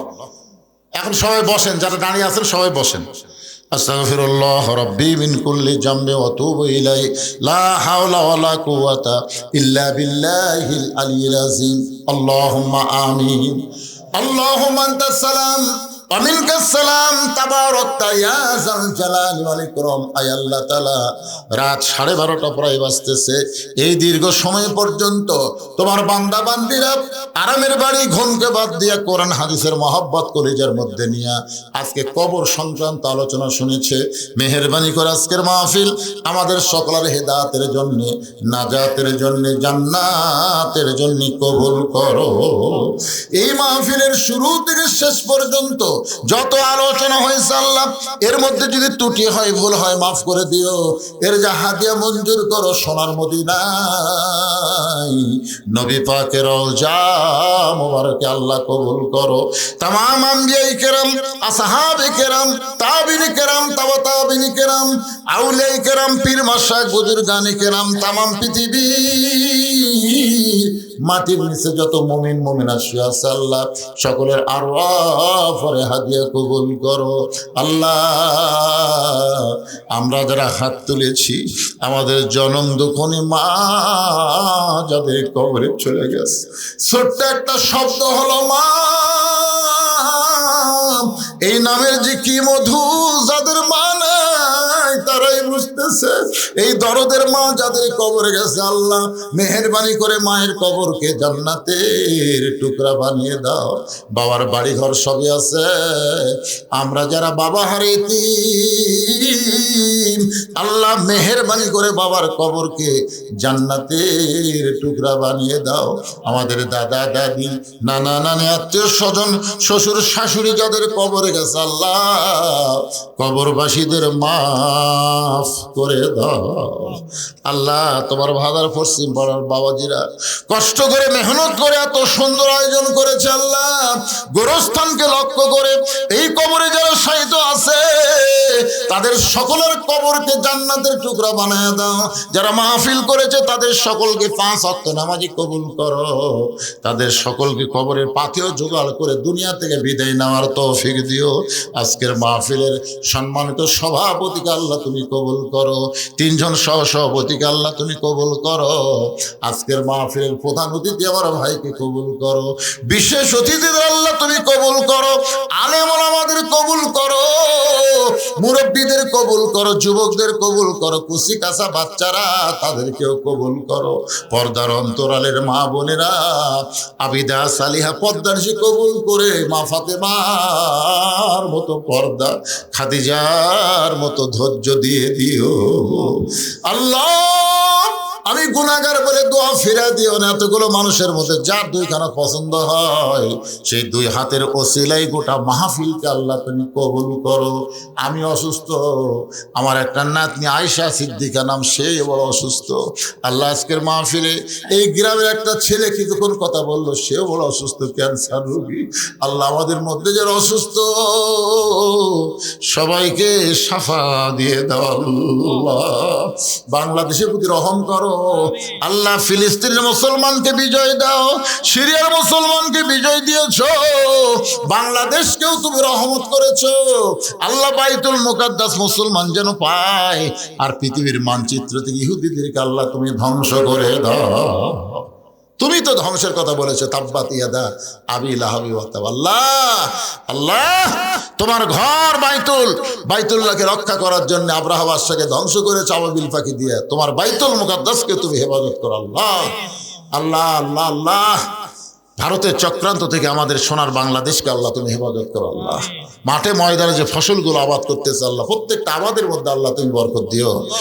এখন সবাই বসেন, যারা দাঁড়িয়ে আছেন সবাই বসেন। আস্তাগফিরুল্লাহ রাব্বি মিন কুল্লি জামবি ওয়া আতুবু ইলাইহি। লা হাওলা ওয়ালা কুওয়াতা ইল্লা বিল্লাহিল আলিয়্যিল আযীম। আল্লাহুম্মা আমিন। আল্লাহুম্মা আনতাস সালাম ওয়া মিনকাস সালাম, তাবারাকতা ইয়া যাল জালালি ওয়াল ইকরাম। আয় আল্লাহ তাআলা, রাত 12:30 প্রায় বাজতেছে। এই দীর্ঘ সময় পর্যন্ত তোমার বান্দা বান্দীরা আরামের বাড়ি ঘুমকে বাদ দিয়া কোরআন হাদিসের মহব্বত কলিজার মধ্যে নিয়ে আজকে কবর সংক্রান্ত আলোচনা শুনেছে। মেহেরবানি করে আজকের মাহফিল আমাদের সকলের হেদায়েতের জন্য, নাজাতের জন্য, জান্নাতের জন্য কবুল করো। এই মাহফিলের শুরু থেকে শেষ পর্যন্ত যত আলোচনা হয়েছে আল্লাহ, এর মধ্যে যদি ত্রুটি হয়, ভুল হয়, মাফ করে দিও। এর যা হাদিয়া মঞ্জুর করো সোনার মদিনায় নবী পাকের রওজা মুবারকে আল্লাহ কবুল করো। তামাম আম্বিয়ায়ে কেরাম, আসহাবে কেরাম, তাবিঈন কেরাম, তাবা তাবিঈন কেরাম, আউলিয়ায়ে কেরাম, পীর মাশায়েখ, বুজুর্গানে কেরাম, তামাম পৃথিবী মাটির নিচে যত মুমিন মুমিনা শুয়ে আছে আল্লাহ, সকলের আরওয়াহ পরে হাদিয়া কবুল করো। আল্লাহ, আমরা যারা হাত তুলেছি, আমাদের জনম দুঃখনী মা যাদের কবরে চলে গেছে, ছোট্ট একটা শব্দ হলো মা। এই নামের যে কি মধু, যাদের মা নাই তারাই বুঝতেছে। এই দরদের মা যাদের কবরে গেছে আল্লাহ, মেহেরবানি করে মায়ের কবরকে জান্নাতের টুকরা বানিয়ে দাও। বাবার বাড়ি ঘর সবই আছে, আমরা যারা বাবা হারিয়েছি আল্লাহ মেহেরবানি করে বাবার কবরকে জান্নাতের টুকরা বানিয়ে দাও। আমাদের দাদা দাদি, নানা নানি, আত্মীয় স্বজন, শ্বশুর শাশুড়ি যাদের কবরে গেছে আল্লাহ, কবরবাসীদের মাফ করে দাও। আল্লাহ, তোমার ভাদার পশ্চিম পাড়ার বাবাজিরা কষ্ট করে মেহনত করে এত সুন্দর আয়োজন করেছে আল্লাহ, গোরস্থানকে লক্ষ্য করে এই কবরে যারা শায়িত আছে তাদের সকলের কবরকে জান্নাতের টুকরা বানায় দাও। যারা মাহফিল করেছে তাদের সকলকে 5 ওয়াক্ত নামাজি কবুল করো। তাদের সকলকে কবরের পাথেও জোগাড় করে দুনিয়া থেকে বিদায় নেওয়ার তৌফিক দিও। আজকের মাহফিলের সম্মানিত সভাপতিকে আল্লাহ তুমি কবুল করো। 3 জন সহসভাপতিকে আল্লাহ তুমি কবুল করো। আজকের মাহফিলের প্রধান অতিথি আমার ভাইকে কবুল করো। বিশেষ অতিথিদের আল্লাহ তুমি কবুল করো। আলেম ওলামাদের কবুল করো, মুরব্বীদের কবুল করো, যুবকদের কবুল করো, কুচি কাঁচা বাচ্চারা তাদেরকেও কবুল করো। পর্দার অন্তরালের মা বোনেরা আবিদা সালিহা পর্দারশি কবুল করে মা ফাতেমার মতো পর্দা, খাদিজার মতো ধৈর্য দিয়ে দিও আল্লাহ। আমি গুনাহগার বলে দোয়া ফিরা দিও না। এতগুলো মানুষের মধ্যে যার দুইখানা পছন্দ হয় সেই দুই হাতের ওসিলাই গোটা মাহফিলকে আল্লাহ তুমি কবুল করো। আমি অসুস্থ, আমার একটা নাতনি আয়েশা সিদ্দিকা নাম, সে বড় অসুস্থ। আল্লাহ আজকের মাহফিলে এই গ্রামের একটা ছেলে কিছুক্ষণ কথা বললো, সেও বড় অসুস্থ, ক্যান্সার রোগী। আল্লাহ আমাদের মধ্যে যারা অসুস্থ সবাইকে সাফা দিয়ে দাও আল্লাহ। বাংলাদেশের প্রতি রহম করো আল্লাহ। ফিলিস্তিনের মুসলমানকে বিজয় দাও, সিরিয়ার মুসলমানকে বিজয় দিয়েছো, বাংলাদেশকেও তুমি রহমত করেছো আল্লাহ। বাইতুল মুকাদ্দাস মুসলমান যেন পায়, আর পৃথিবীর মানচিত্র থেকে ইহুদিদেরকে আল্লাহ তুমি ধ্বংস করে দাও। তুমি তো ধ্বংসের কথা বলেছো, তাব্বাত ইয়াদা আবি লাহাবি ওয়া তাব। আল্লাহ আল্লাহ, তোমার ঘর বাইতুল্লাহকে রক্ষা করার জন্য আব্রাহা বাদশাকে ধ্বংস করেছে আবাবিল পাখি দিয়ে, তোমার বাইতুল মুকাদ্দাসকে তুমি হেফাজত করো আল্লাহ। আল্লাহ আল্লাহ আল্লাহ, ভারতের চক্রান্ত থেকে আমাদের সোনার বাংলাদেশকে আল্লাহ তুমি হেফাজত করো আল্লাহ। মাঠে ময়দানে যে ফসলগুলো আবাদ করতেছে আল্লাহ, প্রত্যেকটা আবাদের মধ্যে আল্লাহ তুমি বরকত দিও।